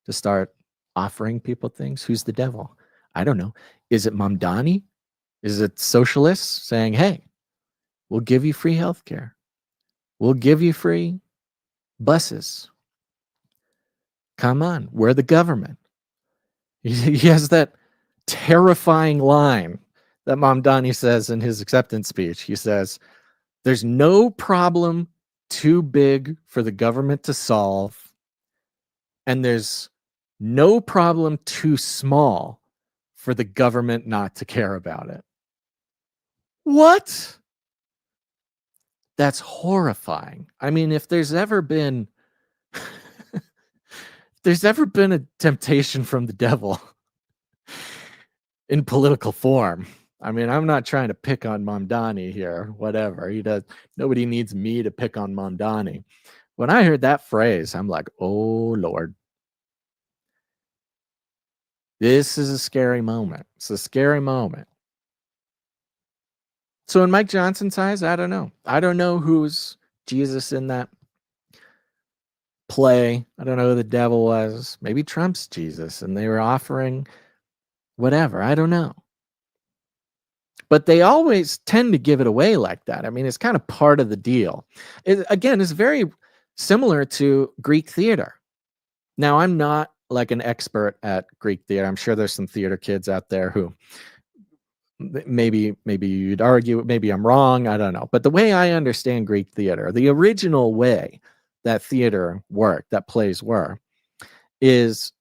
to start offering people things. Who's the devil? I don't know. Is it Mamdani? Is it socialists saying, hey, we'll give you free healthcare. We'll give you free buses. Come on, we're the government. He has that terrifying line that Mamdani says in his acceptance speech. He says, there's no problem too big for the government to solve, and there's no problem too small for the government not to care about it. What? That's horrifying. I mean, if there's ever been a temptation from the devil in political form, I mean, I'm not trying to pick on Mamdani here, whatever. Nobody needs me to pick on Mamdani. When I heard that phrase, I'm like, oh, Lord. This is a scary moment. It's a scary moment. So in Mike Johnson's eyes, I don't know. I don't know who's Jesus in that play. I don't know who the devil was. Maybe Trump's Jesus, and they were offering whatever. I don't know. But they always tend to give it away like that. I mean, it's kind of part of the deal. Again, it's very similar to Greek theater. Now, I'm not like an expert at Greek theater. I'm sure there's some theater kids out there who maybe you'd argue, maybe I'm wrong, I don't know. But the way I understand Greek theater, the original way that theater worked, that plays were, is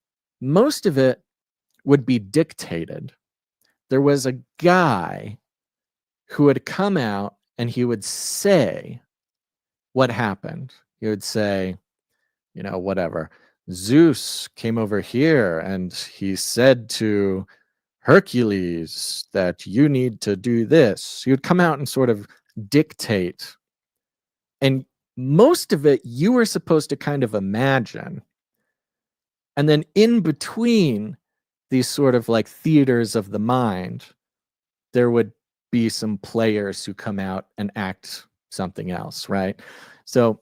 most of it would be dictated. There was a guy who would come out and he would say what happened. He would say, you know, whatever. Zeus came over here and he said to Hercules that you need to do this. He would come out and sort of dictate. And most of it you were supposed to kind of imagine. And then in between these sort of like theaters of the mind, there would be some players who come out and act something else, right? So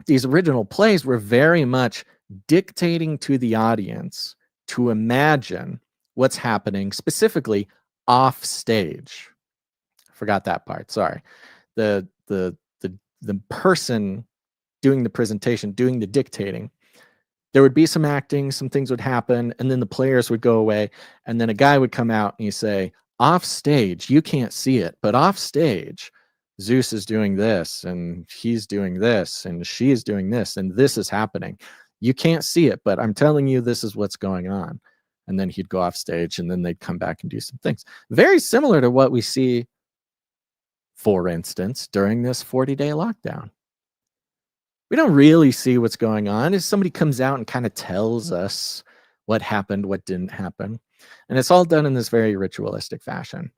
these original plays were very much dictating to the audience to imagine what's happening specifically off stage. Forgot that part. Sorry. The person doing the presentation, doing the dictating, there would be some acting, some things would happen, and then the players would go away, and then a guy would come out and you say, off stage, you can't see it, but off stage, Zeus is doing this, and he's doing this, and she's doing this, and this is happening. You can't see it, but I'm telling you, this is what's going on. And then he'd go off stage, and then they'd come back and do some things. Very similar to what we see, for instance, during this 40-day lockdown. We don't really see what's going on. If somebody comes out and kind of tells us what happened, what didn't happen. And it's all done in this very ritualistic fashion.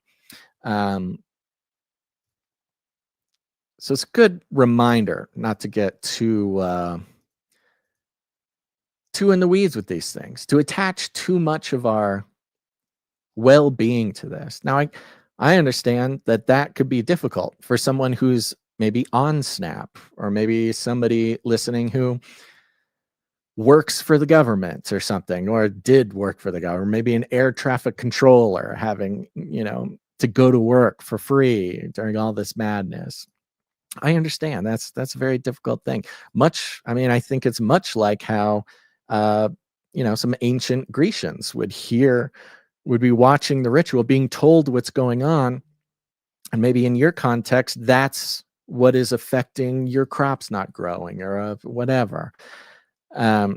So it's a good reminder not to get too in the weeds with these things, to attach too much of our well-being to this. Now, I understand that could be difficult for someone who's maybe on Snap, or maybe somebody listening who works for the government or something, or did work for the government, maybe an air traffic controller having, to go to work for free during all this madness. I understand that's a very difficult thing. I think it's much like how, some ancient Grecians would be watching the ritual, being told what's going on. And maybe in your context, that's what is affecting your crops not growing or whatever. But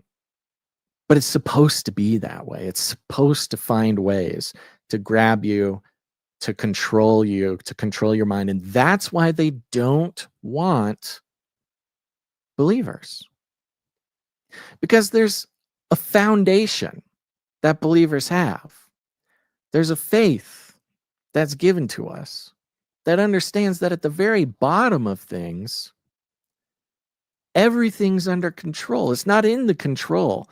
it's supposed to be that way. It's supposed to find ways to grab you, to control your mind. And that's why they don't want believers. Because there's a foundation that believers have. There's a faith that's given to us that understands that at the very bottom of things, everything's under control. It's not in the control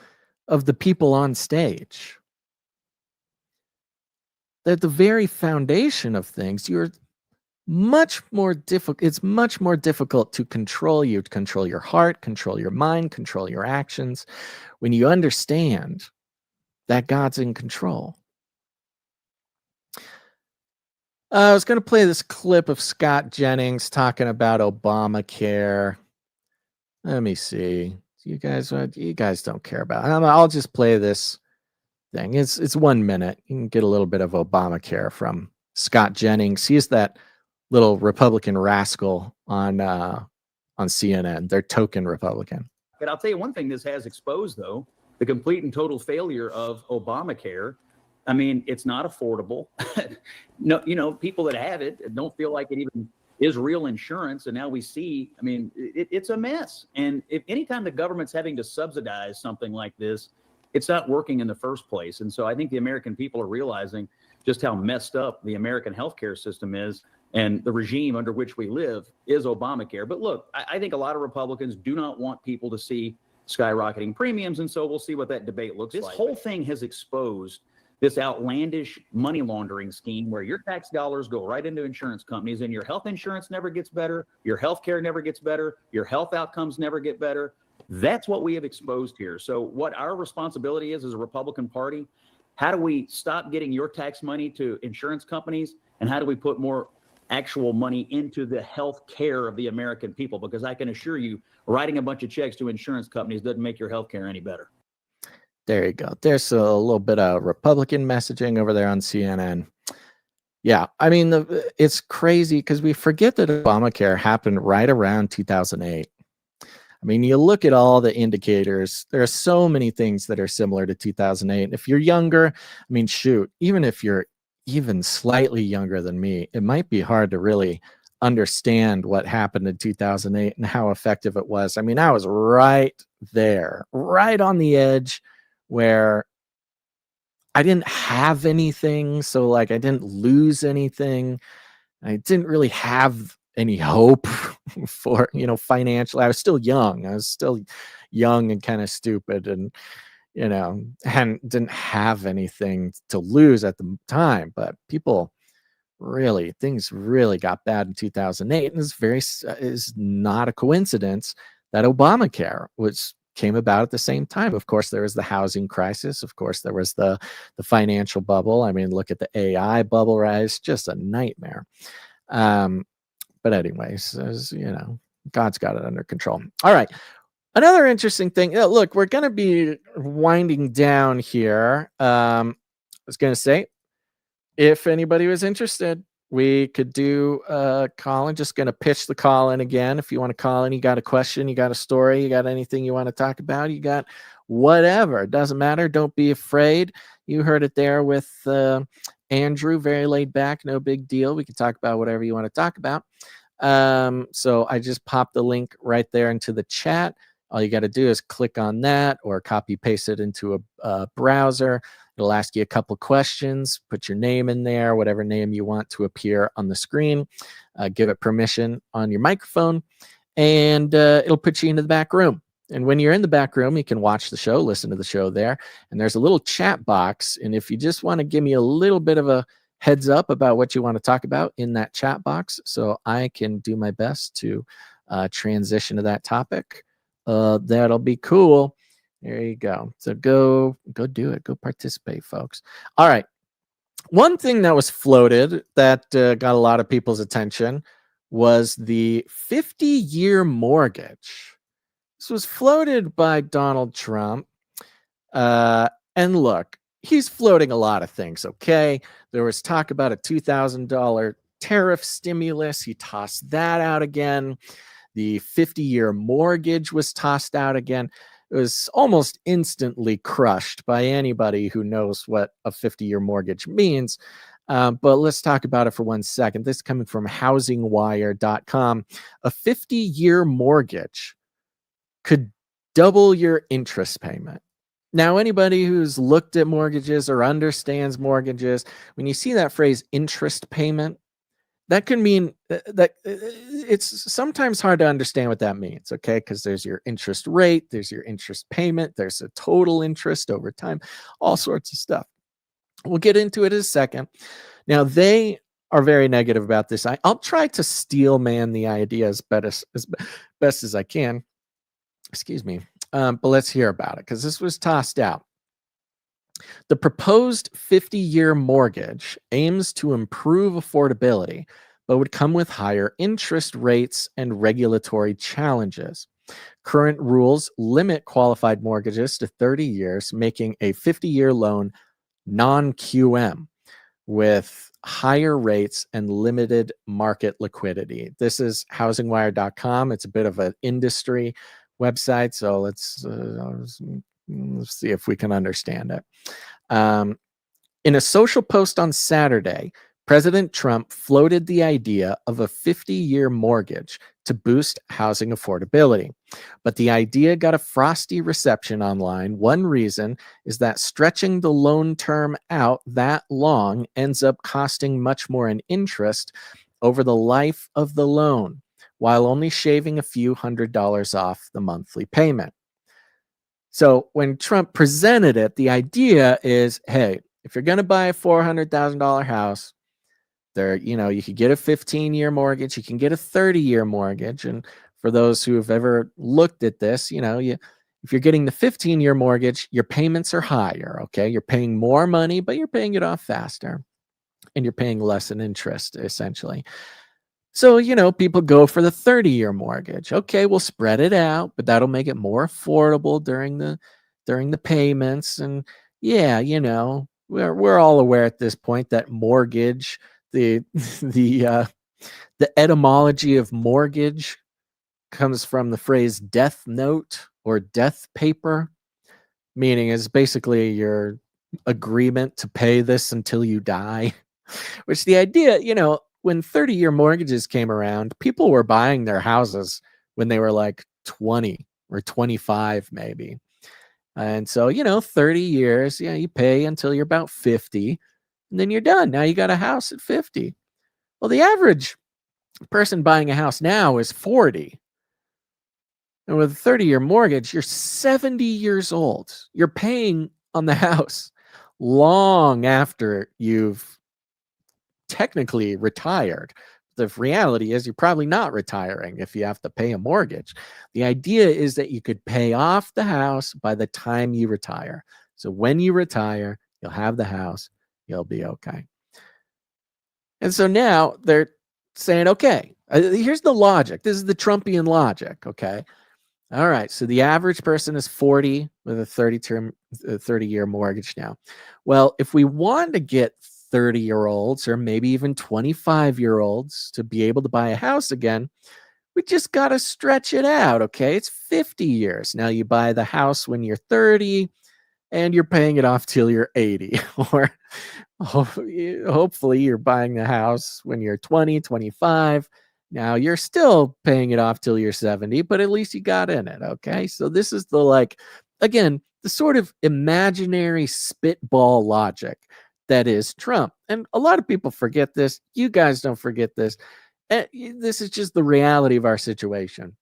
of the people on stage. At the very foundation of things, it's much more difficult to control you, to control your heart, control your mind, control your actions, when you understand that God's in control. I was going to play this clip of Scott Jennings talking about Obamacare. Let me see. You guys don't care about it. I'll just play this thing. It's 1 minute. You can get a little bit of Obamacare from Scott Jennings. He's that little Republican rascal on CNN. They're token Republican. But I'll tell you one thing this has exposed, though, the complete and total failure of Obamacare. I mean, it's not affordable. No, people that have it don't feel like it even is real insurance. And now we see, it's a mess. And if anytime the government's having to subsidize something like this, it's not working in the first place. And so I think the American people are realizing just how messed up the American healthcare system is. And the regime under which we live is Obamacare. But look, I think a lot of Republicans do not want people to see skyrocketing premiums. And so we'll see what that debate looks like. This whole thing has exposed this outlandish money laundering scheme where your tax dollars go right into insurance companies, and your health insurance never gets better, your health care never gets better, your health outcomes never get better. That's what we have exposed here. So what our responsibility is as a Republican Party, how do we stop getting your tax money to insurance companies, and how do we put more actual money into the health care of the American people? Because I can assure you, writing a bunch of checks to insurance companies doesn't make your health care any better. There you go. There's a little bit of Republican messaging over there on CNN. Yeah, it's crazy because we forget that Obamacare happened right around 2008. You look at all the indicators. There are so many things that are similar to 2008. If you're younger, even if you're even slightly younger than me, it might be hard to really understand what happened in 2008 and how effective it was. I was right there, right on the edge, where I didn't have anything. So I didn't lose anything. I didn't really have any hope for, financially. I was still young. And kind of stupid and, and didn't have anything to lose at the time. But things really got bad in 2008. And it's not a coincidence that Obamacare was came about at the same time. Of course, there was the housing crisis. Of course, there was the financial bubble. I mean, look at the AI bubble rise, just a nightmare. But anyways, as you know, God's got it under control. All right. Another interesting thing. Look, we're going to be winding down here. I was going to say, if anybody was interested, we could do a call in. Just going to pitch the call in again. If you want to call in, you got a question, you got a story, you got anything you want to talk about, you got whatever. It doesn't matter. Don't be afraid. You heard it there with Andrew, very laid back, no big deal. We can talk about whatever you want to talk about. So I just popped the link right there into the chat. All you got to do is click on that or copy paste it into a browser. It'll ask you a couple questions. Put your name in there, whatever name you want to appear on the screen. Give it permission on your microphone, and it'll put you into the back room. And when you're in the back room, you can watch the show, listen to the show there. And there's a little chat box. And if you just want to give me a little bit of a heads up about what you want to talk about in that chat box, so I can do my best to transition to that topic, that'll be cool. There you go. So go do it. Go participate, folks. All right. One thing that was floated that got a lot of people's attention was the 50-year mortgage. This was floated by Donald Trump. And look, he's floating a lot of things, okay? There was talk about a $2,000 tariff stimulus. He tossed that out again. The 50-year mortgage was tossed out again. It was almost instantly crushed by anybody who knows what a 50-year mortgage means. But let's talk about it for 1 second. This is coming from housingwire.com. A 50-year mortgage could double your interest payment. Now, anybody who's looked at mortgages or understands mortgages, when you see that phrase interest payment, that can mean that it's sometimes hard to understand what that means, okay? Because there's your interest rate, there's your interest payment, there's a total interest over time, all sorts of stuff. We'll get into it in a second. Now, they are very negative about this. I'll try to steel man the idea as best as I can. Excuse me. But let's hear about it, because this was tossed out. The proposed 50-year mortgage aims to improve affordability, but would come with higher interest rates and regulatory challenges. Current rules limit qualified mortgages to 30 years, making a 50-year loan non-QM with higher rates and limited market liquidity. This is housingwire.com. It's a bit of an industry website, so let's see if we can understand it. In a social post on Saturday, President Trump floated the idea of a 50-year mortgage to boost housing affordability. But the idea got a frosty reception online. One reason is that stretching the loan term out that long ends up costing much more in interest over the life of the loan, while only shaving a few $100s off the monthly payment. So when Trump presented it, the idea is, hey, if you're going to buy a $400,000 house, you could get a 15-year mortgage, you can get a 30-year mortgage. And for those who have ever looked at this, if you're getting the 15-year mortgage, your payments are higher, okay? You're paying more money, but you're paying it off faster, and you're paying less in interest, essentially. So, people go for the 30-year mortgage. Okay, we'll spread it out, but that'll make it more affordable during the payments. And yeah, we're all aware at this point that mortgage, the etymology of mortgage comes from the phrase death note or death paper, meaning is basically your agreement to pay this until you die, which the idea, when 30-year mortgages came around, people were buying their houses when they were like 20 or 25 maybe. And so, 30 years, you pay until you're about 50, and then you're done. Now you got a house at 50. Well, the average person buying a house now is 40. And with a 30-year mortgage, you're 70 years old. You're paying on the house long after you've technically retired. the reality is you're probably not retiring if you have to pay a mortgage. The idea is that you could pay off the house by the time you retire. So when you retire, you'll have the house, you'll be okay. And so now they're saying, okay, here's the logic. This is the Trumpian logic, okay? All right, so the average person is 40 with a 30-year mortgage now. Well, if we want to get 30-year-olds or maybe even 25-year-olds to be able to buy a house again, we just got to stretch it out, okay? It's 50 years. Now you buy the house when you're 30 and you're paying it off till you're 80. Or hopefully you're buying the house when you're 20, 25. Now you're still paying it off till you're 70, but at least you got in it, okay? So this is the again, the sort of imaginary spitball logic that is Trump. And a lot of people forget this. You guys don't forget this. This is just the reality of our situation.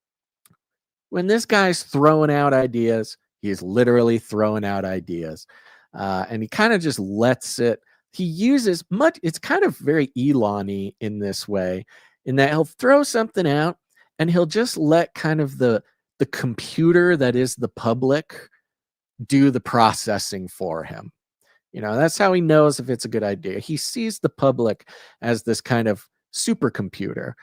When this guy's throwing out ideas, he's literally throwing out ideas. And he kind of just lets it. He uses it's kind of very Elon-y in this way, in that he'll throw something out and he'll just let kind of the computer that is the public do the processing for him. That's how he knows if it's a good idea. He sees the public as this kind of supercomputer,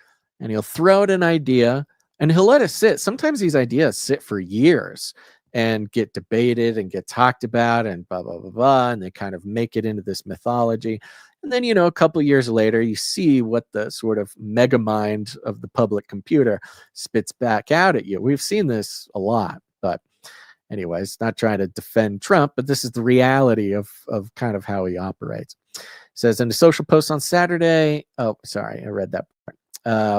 and he'll throw out an idea and he'll let it sit. Sometimes these ideas sit for years and get debated and get talked about and blah, blah, blah, blah, and they kind of make it into this mythology. And then, a couple of years later, you see what the sort of mega mind of the public computer spits back out at you. We've seen this a lot, but anyways, not trying to defend Trump, but this is the reality of kind of how he operates. It says in a social post on Saturday, oh, sorry, I read that part.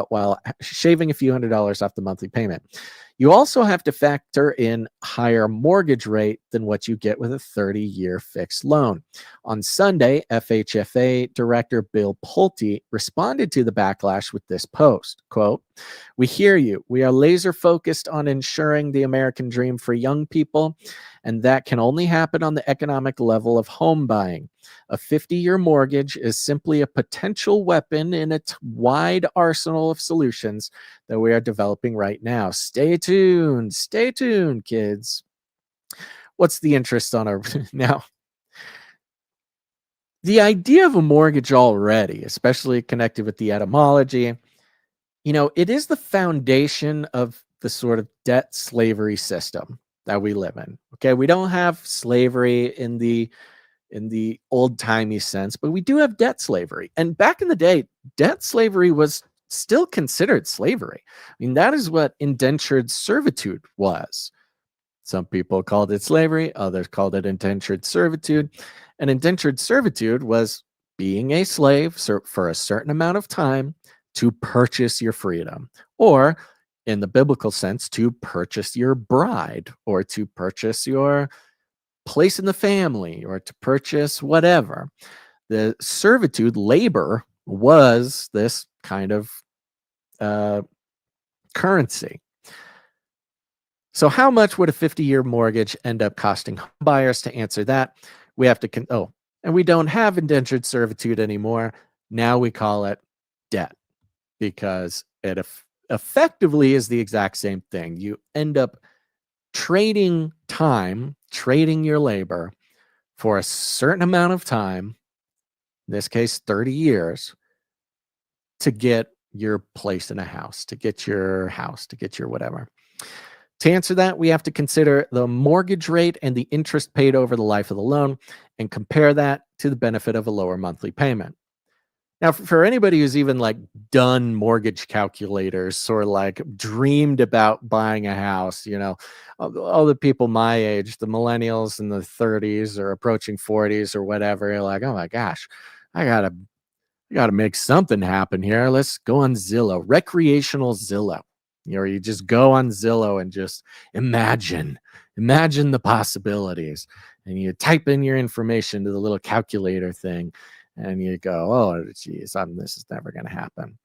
While shaving a few $100s off the monthly payment. You also have to factor in higher mortgage rate than what you get with a 30-year fixed loan. On Sunday, FHFA Director Bill Pulte responded to the backlash with this post, quote, "We hear you. We are laser focused on ensuring the American dream for young people, and that can only happen on the economic level of home buying. A 50-year mortgage is simply a potential weapon in a wide arsenal of solutions that we are developing right now. Stay tuned, kids." What's the interest on now? The idea of a mortgage already, especially connected with the etymology, it is the foundation of the sort of debt slavery system that we live in. Okay, we don't have slavery in the old-timey sense, but we do have debt slavery. And back in the day, debt slavery was still considered slavery. I mean, that is what indentured servitude was. Some people called it slavery, others called it indentured servitude. And indentured servitude was being a slave for a certain amount of time to purchase your freedom, or in the biblical sense, to purchase your bride, or to purchase your place in the family, or to purchase whatever. The servitude, labor, was this kind of currency. So how much would a 50-year mortgage end up costing home buyers? To answer that, we have to, and we don't have indentured servitude anymore. Now we call it debt, because it effectively is the exact same thing. You end up trading time, trading your labor for a certain amount of time, in this case 30 years, to get your place in a house, to get your house, to get your whatever. To answer that, we have to consider the mortgage rate and the interest paid over the life of the loan and compare that to the benefit of a lower monthly payment. Now, for anybody who's even done mortgage calculators or dreamed about buying a house, all the people my age, the millennials in the 30s or approaching 40s or whatever, you're like, oh my gosh, I gotta make something happen here. Let's go on Zillow, recreational Zillow. You just go on Zillow and just imagine the possibilities, and you type in your information to the little calculator thing, and you go, oh, geez, this is never going to happen.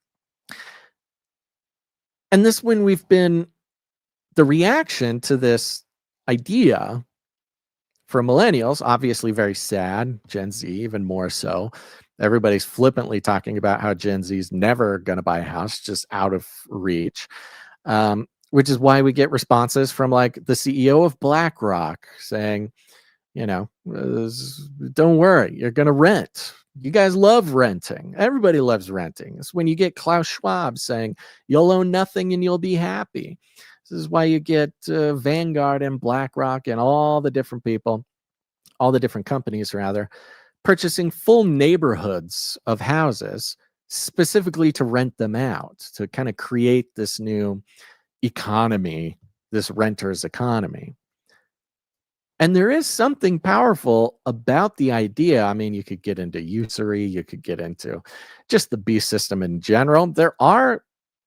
And this, when the reaction to this idea for millennials, obviously very sad, Gen Z even more so, Everybody's flippantly talking about how Gen Z's never going to buy a house, just out of reach. Which is why we get responses from like the CEO of BlackRock saying, don't worry, you're going to rent. You guys love renting. Everybody loves renting. It's when you get Klaus Schwab saying you'll own nothing and you'll be happy. This is why you get Vanguard and BlackRock and all the different people, all the different companies rather, purchasing full neighborhoods of houses specifically to rent them out, to kind of create this new economy, this renter's economy. And there is something powerful about the idea. I mean, you could get into usury, you could get into just the beast system in general. There are,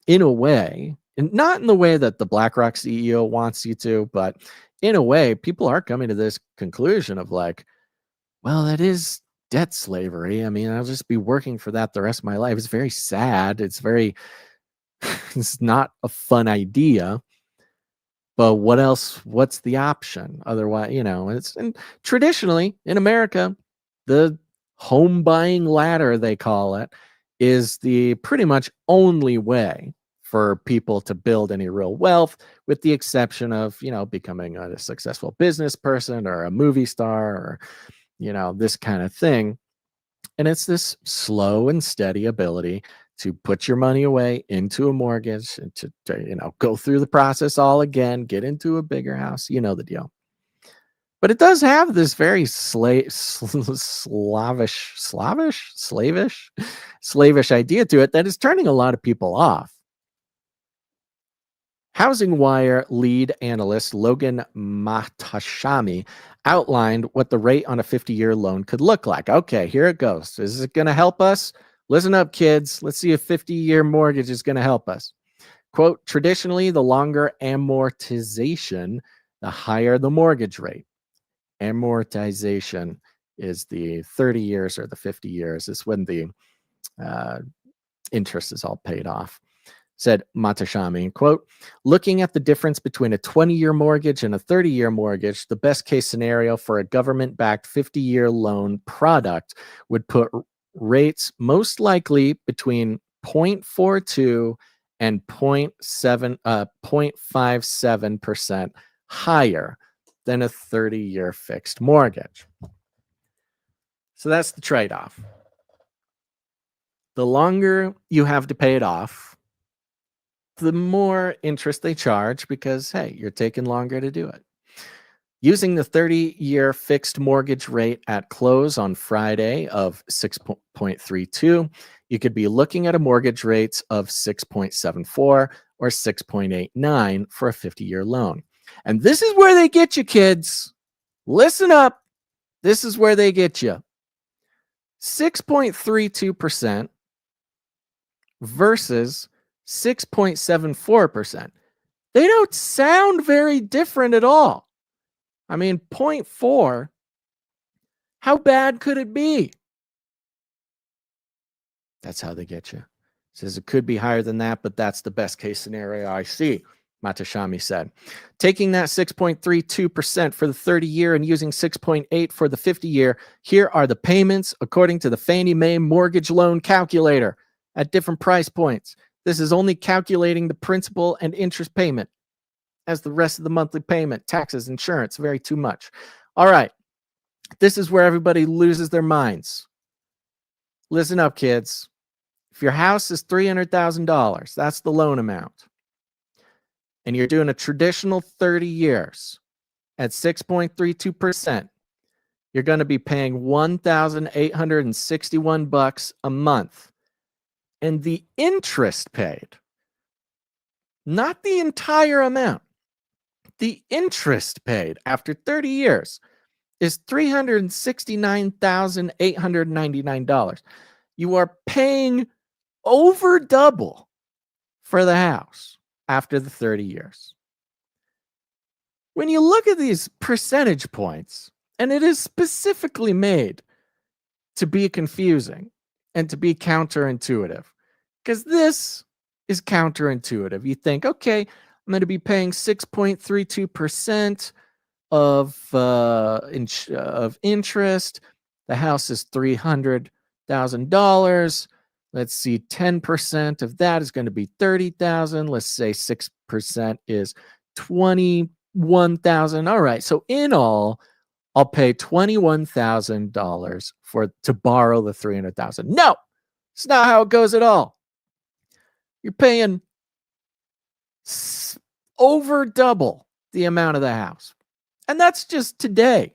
in a way, and not in the way that the BlackRock CEO wants you to, but in a way, people are coming to this conclusion of like, well, that is debt slavery. I mean, I'll just be working for that the rest of my life. It's very sad. It's not a fun idea. But what else? What's the option? Otherwise, and traditionally in America, the home buying ladder, they call it, is the pretty much only way for people to build any real wealth, with the exception of, becoming a successful business person or a movie star or, this kind of thing. And it's this slow and steady ability to put your money away into a mortgage and to go through the process all again, get into a bigger house, the deal. But it does have this very slavish idea to it that is turning a lot of people off. Housing Wire lead analyst Logan Matashami outlined what the rate on a 50-year loan could look like. Okay, here it goes. Is it going to help us? Listen up, kids. Let's see if 50-year mortgage is going to help us. Quote, traditionally, the longer amortization, the higher the mortgage rate. Amortization is the 30 years or the 50 years. It's when the interest is all paid off. Said Matashami, quote, looking at the difference between a 20-year mortgage and a 30-year mortgage, the best case scenario for a government-backed 50-year loan product would put rates most likely between 0.42 and 0.57% higher than a 30-year fixed mortgage. So that's the trade-off. The longer you have to pay it off, the more interest they charge because, hey, you're taking longer to do it. Using the 30-year fixed mortgage rate at close on Friday of 6.32, you could be looking at a mortgage rate of 6.74 or 6.89 for a 50-year loan. And this is where they get you, kids. Listen up. This is where they get you. 6.32% versus 6.74%. They don't sound very different at all. I mean, 0.4, how bad could it be? That's how they get you. Says it could be higher than that, but that's the best case scenario I see, Matashami said. Taking that 6.32% for the 30-year and using 6.8 for the 50-year, here are the payments according to the Fannie Mae mortgage loan calculator at different price points. This is only calculating the principal and interest payment, as the rest of the monthly payment, taxes, insurance, very too much. All right. This is where everybody loses their minds. Listen up, kids. If your house is $300,000, that's the loan amount, and you're doing a traditional 30 years at 6.32%, you're going to be paying $1,861 a month. And the interest paid, not the entire amount, the interest paid after 30 years is $369,899. You are paying over double for the house after the 30 years. When you look at these percentage points, and it is specifically made to be confusing and to be counterintuitive, because this is counterintuitive. You think, okay, I'm going to be paying 6.32% of interest. The house is $300,000. $1,000. Let's see, 10% of that is going to be 30,000. Let's say 6% is 21,000. All right. So in all, I'll pay $21,000 to borrow the 300,000. No, it's not how it goes at all. You're paying over double the amount of the house. And that's just today.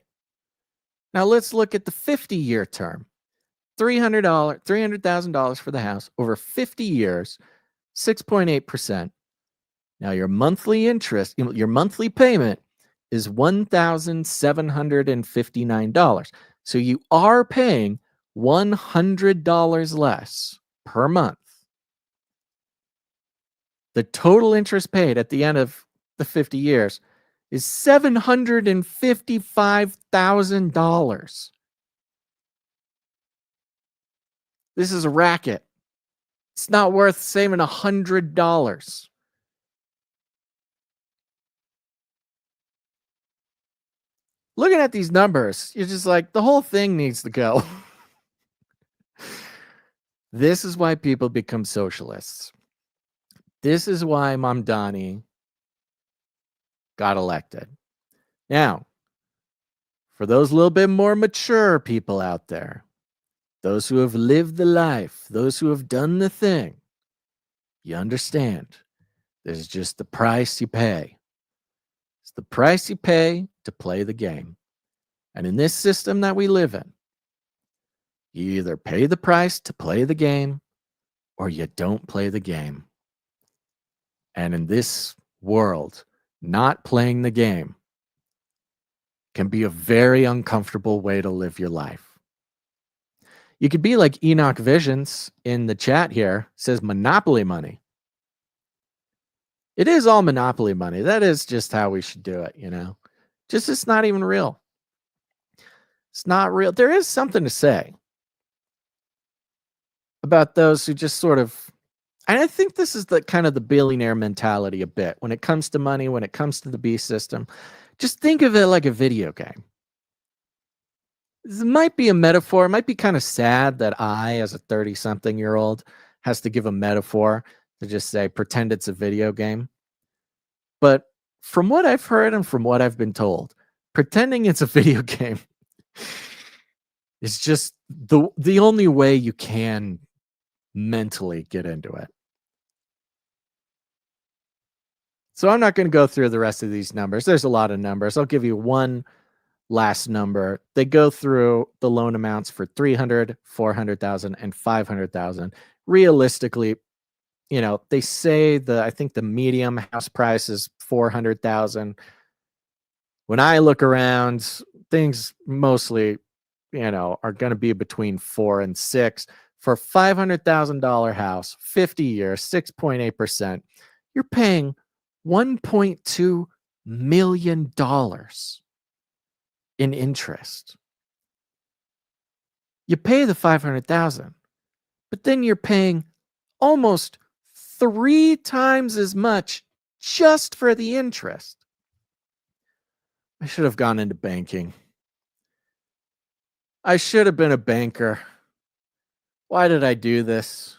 Now let's look at the 50-year term. $300,000 for the house over 50 years, 6.8%. Now your monthly interest, your monthly payment is $1,759. So you are paying $100 less per month. The total interest paid at the end of the 50 years is $755,000. This is a racket. It's not worth saving $100. Looking at these numbers, you're just like, the whole thing needs to go. This is why people become socialists. This is why Mamdani got elected. Now, for those little bit more mature people out there, those who have lived the life, those who have done the thing, you understand. There's just the price you pay. It's the price you pay to play the game. And in this system that we live in, you either pay the price to play the game or you don't play the game. And in this world, not playing the game can be a very uncomfortable way to live your life. You could be like Enoch Visions in the chat here, says monopoly money. It is all monopoly money. That is just how we should do it, Just it's not even real. It's not real. There is something to say about those who just sort of, and I think this is the kind of the billionaire mentality a bit when it comes to money, when it comes to the beast system. Just think of it like a video game. This might be a metaphor. It might be kind of sad that I, as a 30-something-year-old, has to give a metaphor to just say, pretend it's a video game. But from what I've heard and from what I've been told, pretending it's a video game is just the only way you can mentally get into it. So I'm not going to go through the rest of these numbers. There's a lot of numbers. I'll give you one last number. They go through the loan amounts for 300, 400,000, and 500,000. Realistically, they say I think the medium house price is 400,000. When I look around, things mostly, are going to be between 4 and 6. For a $500,000 house, 50 years, 6.8%, you're paying $1.2 million in interest. You pay the 500,000, but then you're paying almost 3 times as much just for the interest. I should have gone into banking. I should have been a banker. Why did I do this?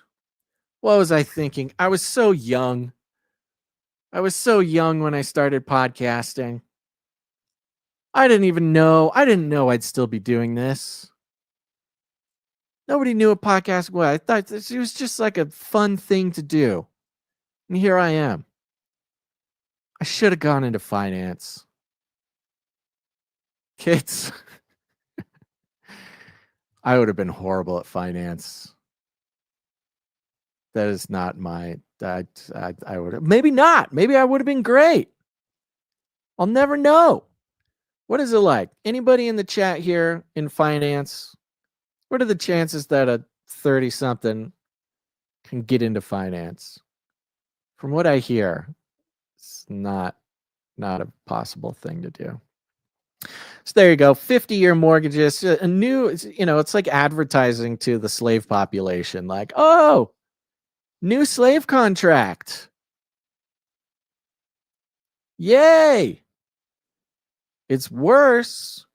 What was I thinking? I was so young. I was so young when I started podcasting. I didn't know I'd still be doing this. Nobody knew what podcast was. I thought it was just like a fun thing to do. And here I am. I should have gone into finance. Kids, I would have been horrible at finance. That is not my, I would have, maybe not. Maybe I would have been great. I'll never know. What is it like? Anybody in the chat here in finance? What are the chances that a 30-something can get into finance? From what I hear, it's not a possible thing to do. So there you go. 50-year mortgages, a new, it's like advertising to the slave population. Like, oh, new slave contract. Yay. It's worse,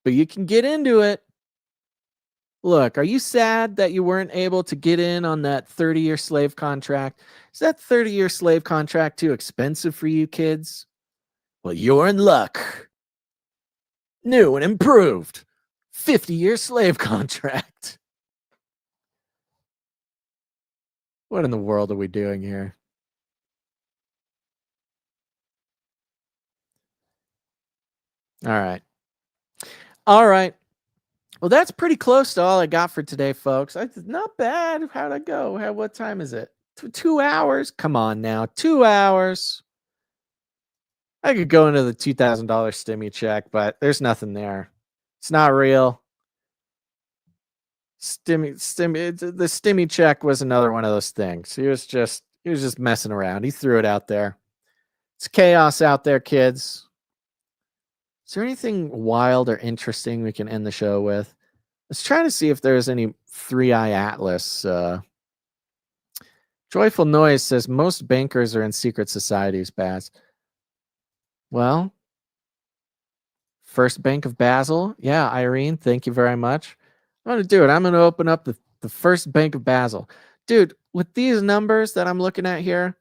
but you can get into it. Look, are you sad that you weren't able to get in on that 30-year slave contract? Is that 30-year slave contract too expensive for you kids? Well, you're in luck. New and improved 50-year slave contract. What in the world are we doing here? All right. All right. Well, that's pretty close to all I got for today, folks. Not bad. How'd I go? What time is it? 2 hours? Come on now. 2 hours. I could go into the $2,000 stimmy check, but there's nothing there. It's not real. The stimmy check was another one of those things. He was just messing around. He threw it out there. It's chaos out there, kids. Is there anything wild or interesting we can end the show with? Let's try to see if there's any 3-eye atlas. Joyful Noise says most bankers are in secret societies, Baz. Well, First Bank of Basel. Yeah, Irene, thank you very much. I'm going to do it. I'm going to open up the First Bank of Basel. Dude, with these numbers that I'm looking at here,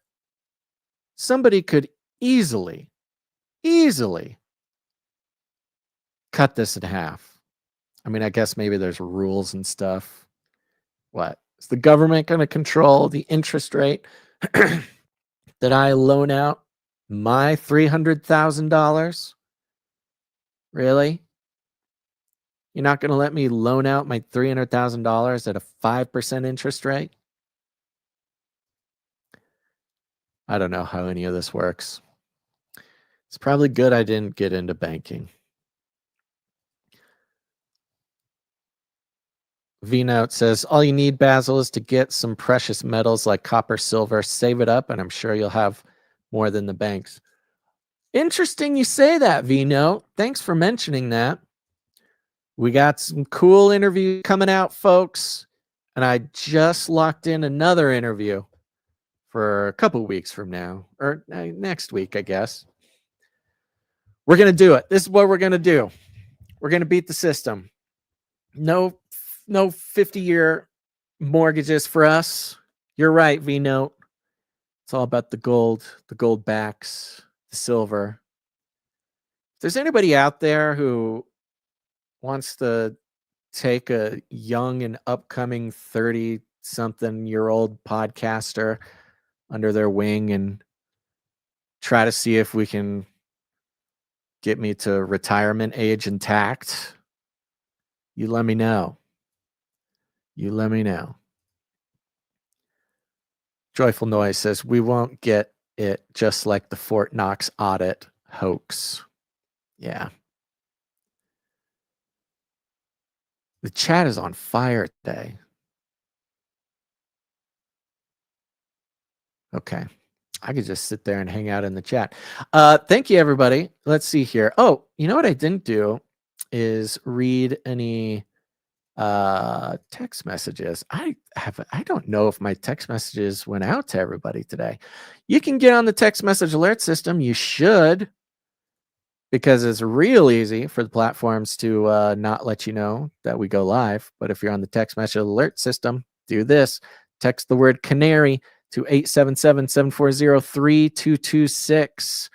somebody could easily cut this in half. I mean, I guess maybe there's rules and stuff. What? Is the government going to control the interest rate that I loan out my $300,000? Really? You're not going to let me loan out my $300,000 at a 5% interest rate? I don't know how any of this works. It's probably good I didn't get into banking. V-Note says, all you need, Basil, is to get some precious metals like copper, silver, save it up, and I'm sure you'll have more than the banks. Interesting you say that, V-Note. Thanks for mentioning that. We got some cool interviews coming out, folks, and I just locked in another interview for a couple weeks from now, or next week, I guess. We're going to do it. This is what we're going to do. We're going to beat the system. No 50-year mortgages for us. You're right, V-Note. It's all about the gold backs, the silver. If there's anybody out there who wants to take a young and upcoming 30-something-year-old podcaster under their wing and try to see if we can get me to retirement age intact, you let me know. You let me know. Joyful Noise says, we won't get it just like the Fort Knox audit hoax. Yeah. The chat is on fire today. Okay. I could just sit there and hang out in the chat. Thank you, everybody. Let's see here. Oh, you know what I didn't do is read any text messages. I don't know if my text messages went out to everybody today. You can get on the text message alert system. You should, because it's real easy for the platforms to not let you know that we go live. But if you're on the text message alert system, do this. Text the word Canary to 877-740-3226.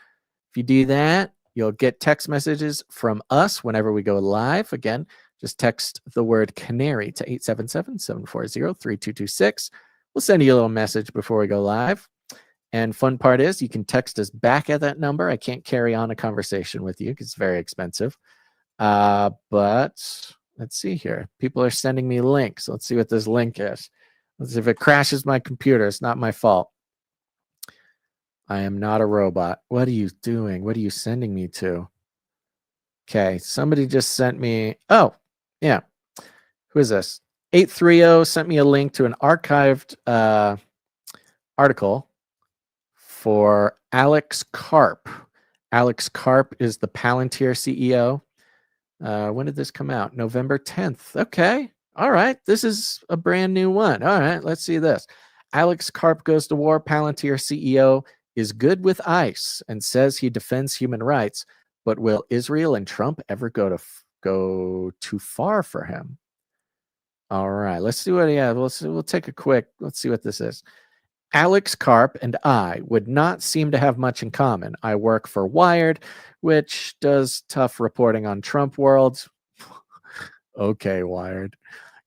If you do that, you'll get text messages from us whenever we go live. Again, just text the word Canary to 877-740-3226. We'll send you a little message before we go live. And fun part is you can text us back at that number. I can't carry on a conversation with you because it's very expensive. But let's see here. People are sending me links. Let's see what this link is. Let's see if it crashes my computer. It's not my fault. I am not a robot. What are you doing? What are you sending me to? Okay, somebody just sent me. Oh, yeah. Who is this? 830 sent me a link to an archived article for Alex Karp. Alex Karp is the Palantir CEO. When did this come out? November 10th. Okay. All right. This is a brand new one. All right. Let's see this. Alex Karp goes to war. Palantir CEO is good with ICE and says he defends human rights, but will Israel and Trump ever go too far for him? All right, let's see what he has. We'll take a quick. Let's see what this is. Alex Karp and I would not seem to have much in common. I work for Wired, which does tough reporting on Trump world. Okay, Wired.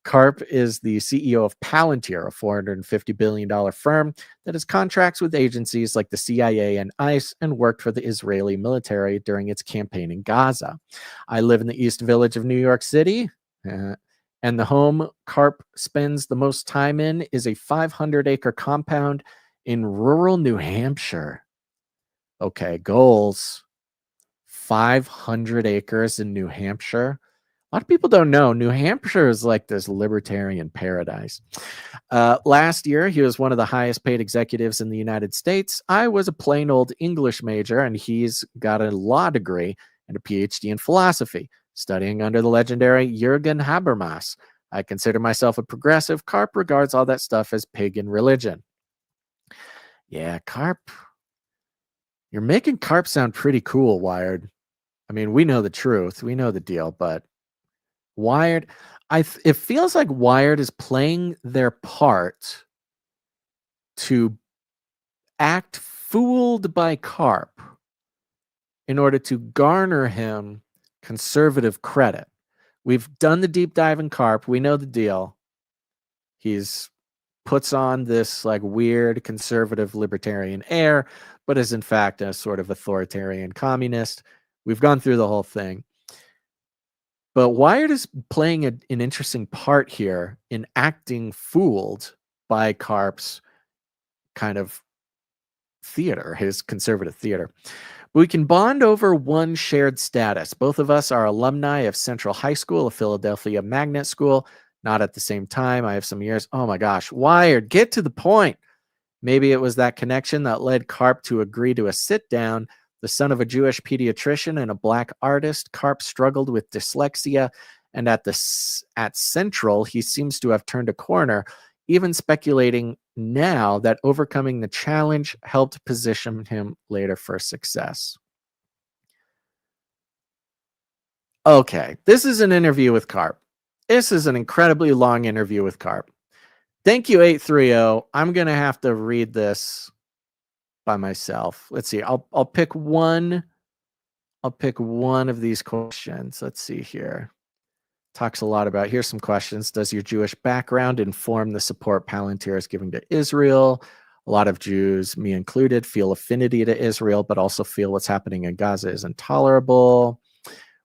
Karp is the CEO of Palantir, a $450 billion firm that has contracts with agencies like the CIA and ICE and worked for the Israeli military during its campaign in Gaza. I live in the East Village of New York City, and the home Karp spends the most time in is a 500-acre compound in rural New Hampshire. Okay, goals. 500 acres in New Hampshire. A lot of people don't know New Hampshire is like this libertarian paradise. Last year, he was one of the highest paid executives in the United States. I was a plain old English major, and he's got a law degree and a PhD in philosophy, studying under the legendary Jürgen Habermas. I consider myself a progressive. Karp regards all that stuff as pagan religion. Yeah, Karp. You're making Karp sound pretty cool, Wired. I mean, we know the truth. We know the deal, but Wired, it feels like Wired is playing their part to act fooled by Karp in order to garner him conservative credit. We've done the deep dive in Karp. We know the deal. He's puts on this like weird conservative libertarian air, but is in fact a sort of authoritarian communist. We've gone through the whole thing. But Wired is playing an interesting part here in acting fooled by Karp's kind of theater, his conservative theater. We can bond over one shared status. Both of us are alumni of Central High School, a Philadelphia magnet school. Not at the same time. I have some years. Oh my gosh. Wired, get to the point. Maybe it was that connection that led Karp to agree to a sit down. The son of a Jewish pediatrician and a black artist, Karp struggled with dyslexia, and at Central, he seems to have turned a corner, even speculating now that overcoming the challenge helped position him later for success. Okay, this is an interview with Karp. This is an incredibly long interview with Karp. Thank you, 830. I'm going to have to read this by myself. Let's see. I'll pick one. I'll pick one of these questions. Let's see here. Talks a lot about, here's some questions. Does your Jewish background inform the support Palantir is giving to Israel? A lot of Jews, me included, feel affinity to Israel, but also feel what's happening in Gaza is intolerable.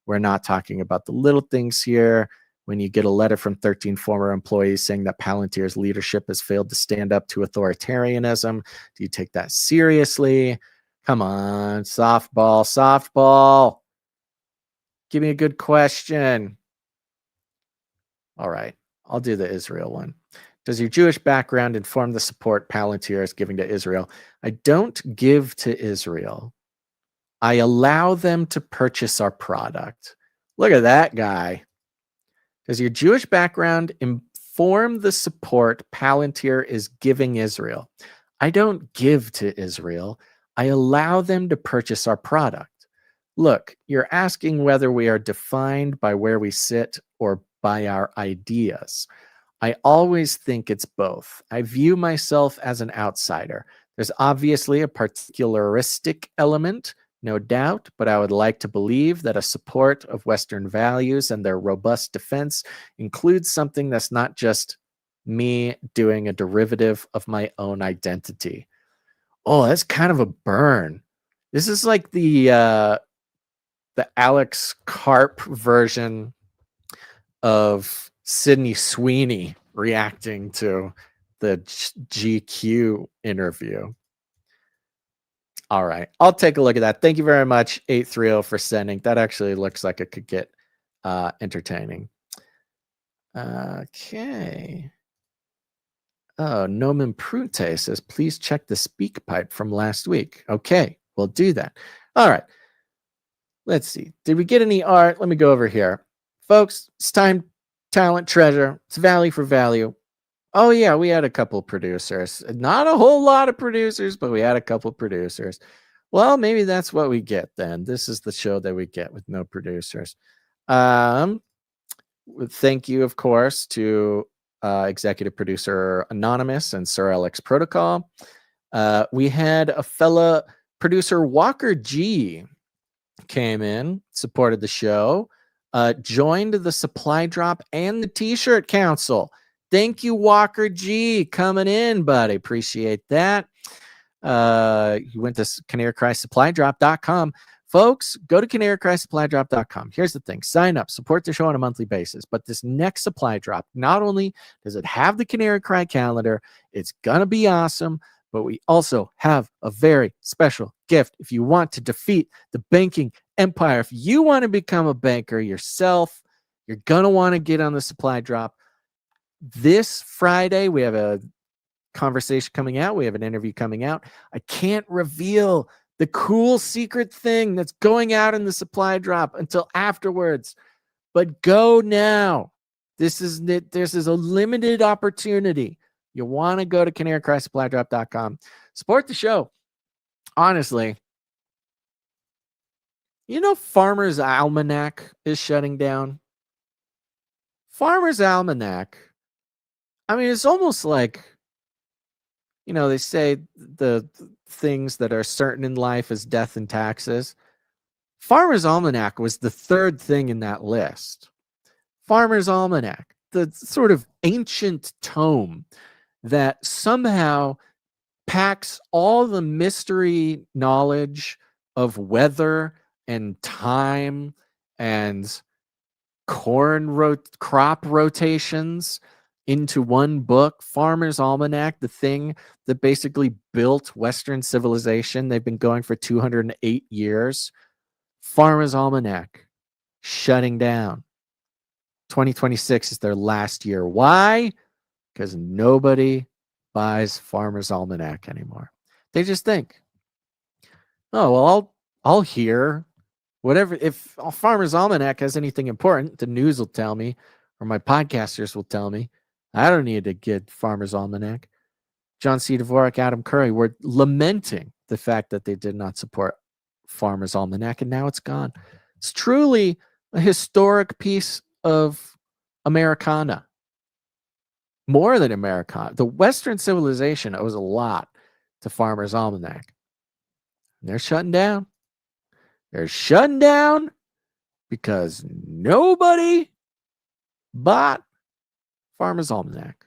We're not talking about the little things here. When you get a letter from 13 former employees saying that Palantir's leadership has failed to stand up to authoritarianism, do you take that seriously? Come on, softball. Give me a good question. All right, I'll do the Israel one. Does your Jewish background inform the support Palantir is giving to Israel? I don't give to Israel. I allow them to purchase our product. Look at that guy. Does your Jewish background inform the support Palantir is giving Israel? I don't give to Israel. I allow them to purchase our product. Look, you're asking whether we are defined by where we sit or by our ideas. I always think it's both. I view myself as an outsider. There's obviously a particularistic element, no doubt, but I would like to believe that a support of Western values and their robust defense includes something that's not just me doing a derivative of my own identity. Oh, that's kind of a burn. This is like the Alex Karp version of Sydney Sweeney reacting to the GQ interview. All right, I'll take a look at that. Thank you very much, 830, for sending. That actually looks like it could get entertaining. Okay. Oh, Nomen Prunte says, please check the speak pipe from last week. Okay, we'll do that. All right. Let's see. Did we get any art? Let me go over here. Folks, it's time, talent, treasure. It's value for value. Oh, yeah, we had a couple producers. Not a whole lot of producers, but we had a couple producers. Well, maybe that's what we get then. This is the show that we get with no producers. Thank you, of course, to executive producer Anonymous and Sir Alex Protocol. We had a fella producer, Walker G, came in, supported the show, joined the Supply Drop and the T-shirt Council. Thank you, Walker G, coming in, buddy. Appreciate that. You went to canarycrysupplydrop.com. Folks, go to canarycrysupplydrop.com. Here's the thing. Sign up. Support the show on a monthly basis. But this next supply drop, not only does it have the Canary Cry calendar, it's going to be awesome, but we also have a very special gift. If you want to defeat the banking empire, if you want to become a banker yourself, you're going to want to get on the supply drop. This Friday, we have a conversation coming out. We have an interview coming out. I can't reveal the cool secret thing that's going out in the supply drop until afterwards. But go now. This is a limited opportunity. You want to go to canarycrysupplydrop.com. Support the show. Honestly, you know, Farmer's Almanac is shutting down. Farmer's Almanac. I mean, it's almost like, you know, they say the things that are certain in life is death and taxes. Farmer's Almanac was the third thing in that list. Farmer's Almanac, the sort of ancient tome that somehow packs all the mystery knowledge of weather and time and crop rotations into one book. Farmer's Almanac, the thing that basically built Western civilization. They've been going for 208 years. Farmer's Almanac shutting down. 2026 is their last year. Why? Because nobody buys Farmer's Almanac anymore. They just think, oh, well, I'll hear whatever. If Farmer's Almanac has anything important, the news will tell me, or my podcasters will tell me. I don't need to get Farmer's Almanac. John C. Dvorak, Adam Curry were lamenting the fact that they did not support Farmer's Almanac, and now it's gone. It's truly a historic piece of Americana. More than Americana. The Western civilization owes a lot to Farmer's Almanac. And they're shutting down. They're shutting down because nobody bought Farmer's Almanac.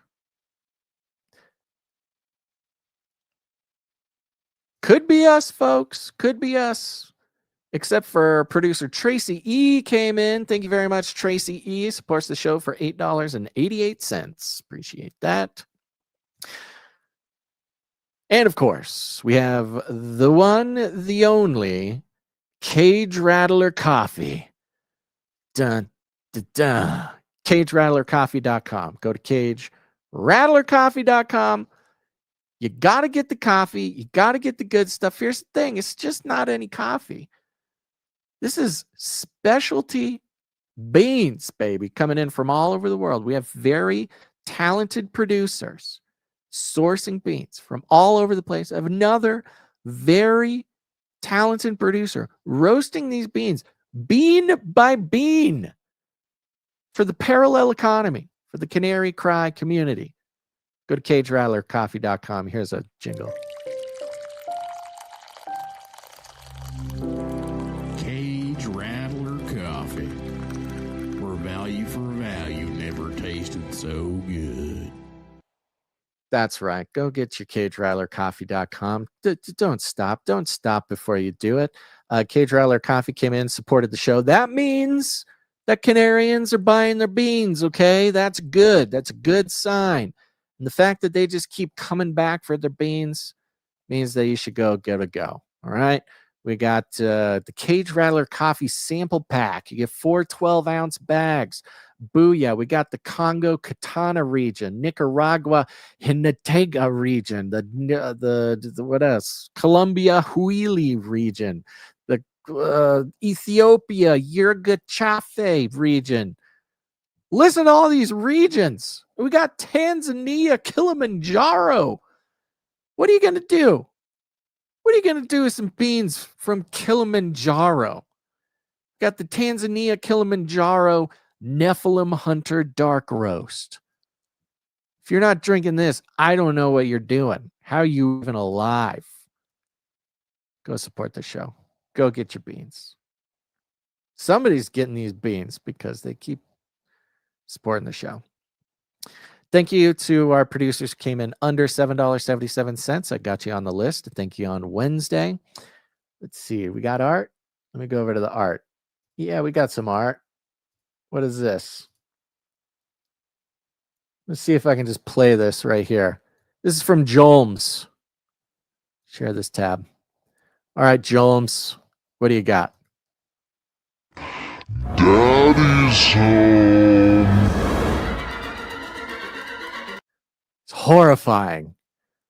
Could be us, folks. Could be us. Except for producer Tracy E. came in. Thank you very much, Tracy E. Supports the show for $8.88. Appreciate that. And of course, we have the one, the only, Cage Rattler Coffee. Dun, dun, dun. CageRattlerCoffee.com. Go to CageRattlerCoffee.com. You got to get the coffee. You got to get the good stuff. Here's the thing. It's just not any coffee. This is specialty beans, baby, coming in from all over the world. We have very talented producers sourcing beans from all over the place. I have another very talented producer roasting these beans bean by bean for the parallel economy, for the Canary Cry community. Go to CageRattlerCoffee.com. Here's a jingle. Cage Rattler Coffee, where value for value never tasted so good. That's right. Go get your CageRattlerCoffee.com. Don't stop. Don't stop before you do it. Cage Rattler Coffee came in, supported the show. That means that Canarians are buying their beans, okay? That's good. That's a good sign. And the fact that they just keep coming back for their beans means that you should go give it a go, all right? We got the Cage Rattler Coffee sample pack. You get 4 12-ounce bags. Booyah. We got the Congo Katana region, Nicaragua Hinatega region, the what else? Colombia Huili region, the Ethiopia Yirgacheffe region. Listen to all these regions. We got Tanzania, Kilimanjaro. What are you going to do? What are you going to do with some beans from Kilimanjaro? Got the Tanzania, Kilimanjaro, Nephilim Hunter Dark Roast. If you're not drinking this, I don't know what you're doing. How are you even alive? Go support the show. Go get your beans. Somebody's getting these beans because they keep supporting the show. Thank you to our producers who came in under $7.77. I got you on the list. Thank you on Wednesday. Let's see. We got art. Let me go over to the art. Yeah, we got some art. What is this? Let's see if I can just play this right here. This is from Jolmes. Share this tab. All right, Jolmes, what do you got? Daddy's home. It's horrifying.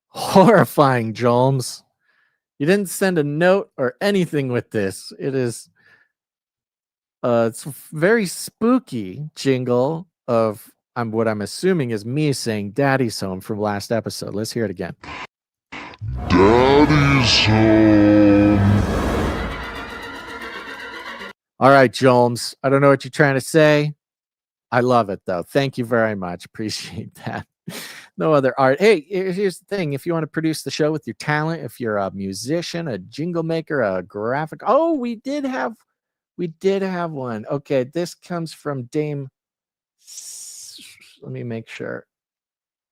Horrifying, Jolmes. You didn't send a note or anything with this. It is it's a very spooky jingle of what I'm assuming is me saying Daddy's home from last episode. Let's hear it again. Daddy's home. All right, Jolmes. I don't know what you're trying to say. I love it, though. Thank you very much. Appreciate that. No other art. Hey, here's the thing. If you want to produce the show with your talent, if you're a musician, a jingle maker, a graphic. Oh, we did have one. Okay, this comes from Dame. Let me make sure.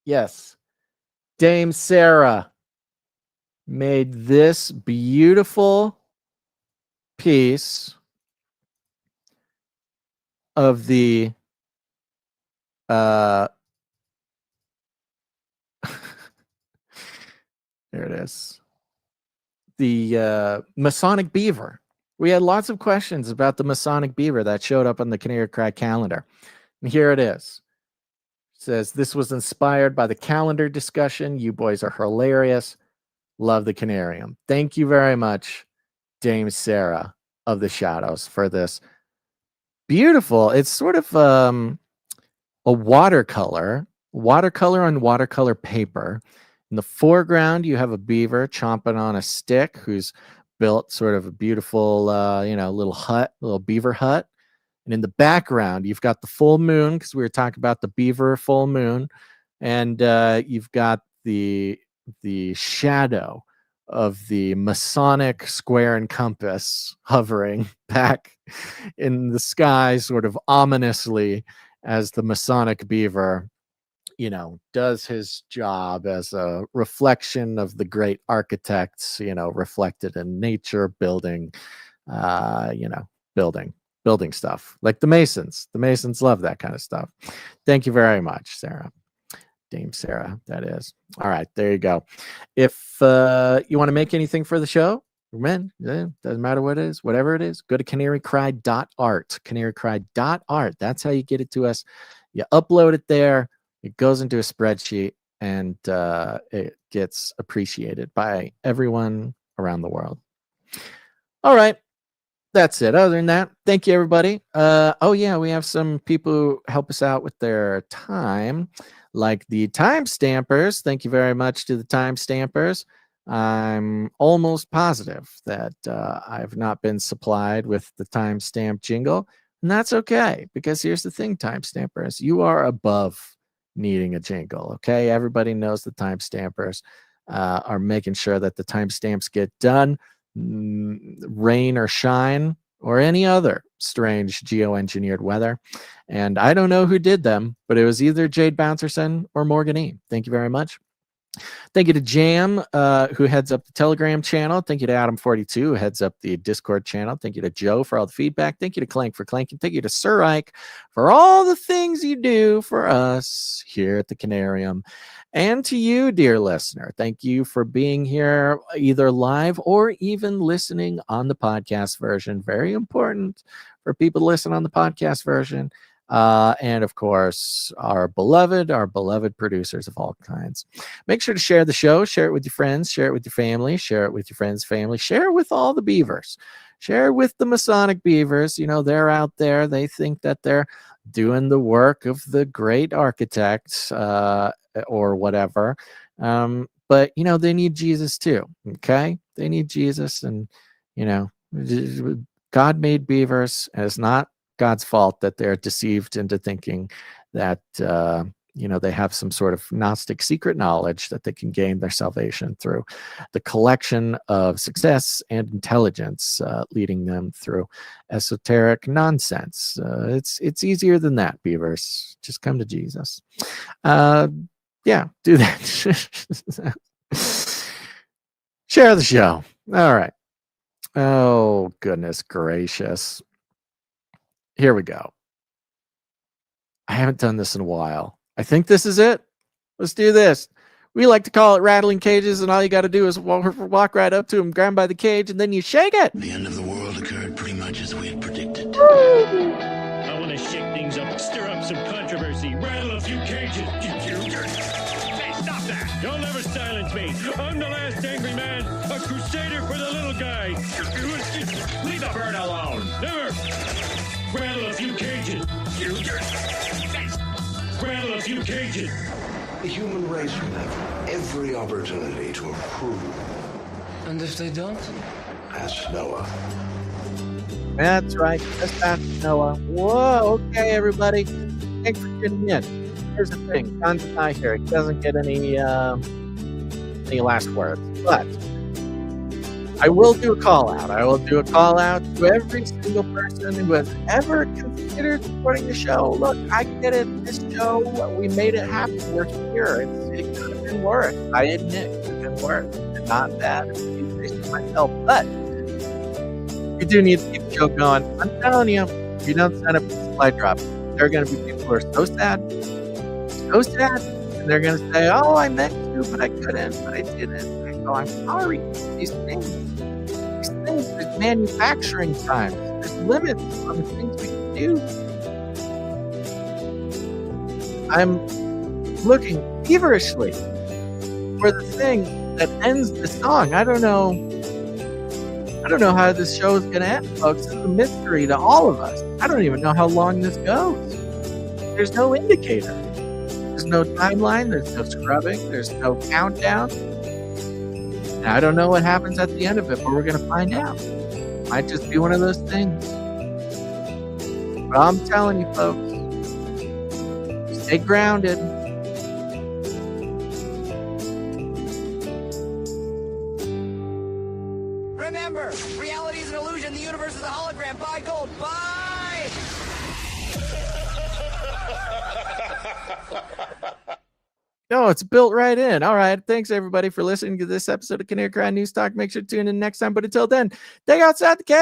Yes. Dame Sarah made this beautiful piece of the there it is. The Masonic beaver. We had lots of questions about the Masonic beaver that showed up on the Canary Cry calendar. And here it is. It says, this was inspired by the calendar discussion. You boys are hilarious. Love the Canarium. Thank you very much, Dame Sarah of the Shadows, for this beautiful. It's sort of a watercolor on watercolor paper. In the foreground, you have a beaver chomping on a stick who's built sort of a beautiful, little hut, little beaver hut. And in the background, you've got the full moon, because we were talking about the beaver full moon. And you've got the shadow of the Masonic square and compass hovering back in the sky, sort of ominously, as the Masonic beaver, does his job as a reflection of the great architects, reflected in nature, building stuff like the Masons. The Masons love that kind of stuff. Thank you very much, Sarah. Dame Sarah, that is. All right, there you go. If you want to make anything for the show, man, doesn't matter what it is, whatever it is, go to canarycry.art. Canarycry.art. That's how you get it to us. You upload it there. It goes into a spreadsheet, and it gets appreciated by everyone around the world. All right. That's it. Other than that, thank you, everybody. We have some people who help us out with their time, like the time stampers. Thank you very much to the time stampers. I'm almost positive that I've not been supplied with the timestamp jingle, and that's okay, because here's the thing, time stampers, you are above needing a jingle. Okay, everybody knows the time stampers are making sure that the timestamps get done, rain or shine or any other strange geoengineered weather. And I don't know who did them, but it was either Jade Bouncerson or Morgan E. Thank you very much. Thank you to Jam, who heads up the Telegram channel. Thank you to Adam42, who heads up the Discord channel. Thank you to Joe for all the feedback. Thank you to Clank for clanking. Thank you to Sir Ike for all the things you do for us here at the Canarium. And to you, dear listener, thank you for being here either live or even listening on the podcast version. Very important for people to listen on the podcast version. And of course, our beloved producers of all kinds. Make sure to share the show, share it with your friends, share it with your family, share it with your friends' family, share it with all the beavers, share it with the Masonic beavers. They're out there. They think that they're doing the work of the great architects, or whatever. But they need Jesus too. Okay. They need Jesus, and God made beavers, and it's not God's fault that they're deceived into thinking that they have some sort of Gnostic secret knowledge that they can gain their salvation through the collection of success and intelligence, leading them through esoteric nonsense. It's easier than that, beavers. Just come to Jesus. Yeah, do that. Share the show. All right. Oh, goodness gracious. Here we go. I haven't done this in a while. I think this is it. Let's do this. We like to call it rattling cages, and all you got to do is walk right up to him, grab him by the cage, and then you shake it. The end of the world occurred pretty much as we had predicted. I want to shake things up, stir up some controversy, rattle a few cages. Hey, stop that! You'll never silence me. I'm the last angry man, a crusader for the little guy. Leave the bird alone. Never. Rattle a few cages. Rattle a few cages. The human race will have every opportunity to improve. And if they don't? Ask Noah. That's right. That's ask Noah. Whoa, okay, everybody. Thanks for tuning in. Here's the thing. John's not here. He doesn't get any last words. But I will do a call out. I will do a call out to every single person who has ever considered supporting the show. Look, I get it. This show, we made it happen. We're here. It could have been worse. I admit it could have been worse. It's not bad. It's myself. But you do need to keep the show going. I'm telling you, if you don't sign up for Supply Drop, there are going to be people who are so sad, and they're going to say, "Oh, I meant to, but I couldn't, but I didn't." And I go, "I'm sorry. These things, there's manufacturing times, there's limits on the things we can do." I'm looking feverishly for the thing that ends the song. I don't know how this show is going to end, folks. It's a mystery to all of us. I don't even know how long this goes. There's no indicator. There's no timeline. There's no scrubbing. There's no countdown. And I don't know what happens at the end of it, but we're going to find out. Might just be one of those things. But I'm telling you, folks, stay grounded. Remember, reality is an illusion. The universe is a hologram. Buy gold. Buy! No, it's built right in. All right. Thanks, everybody, for listening to this episode of Canary Cry News Talk. Make sure to tune in next time. But until then, take outside the cave.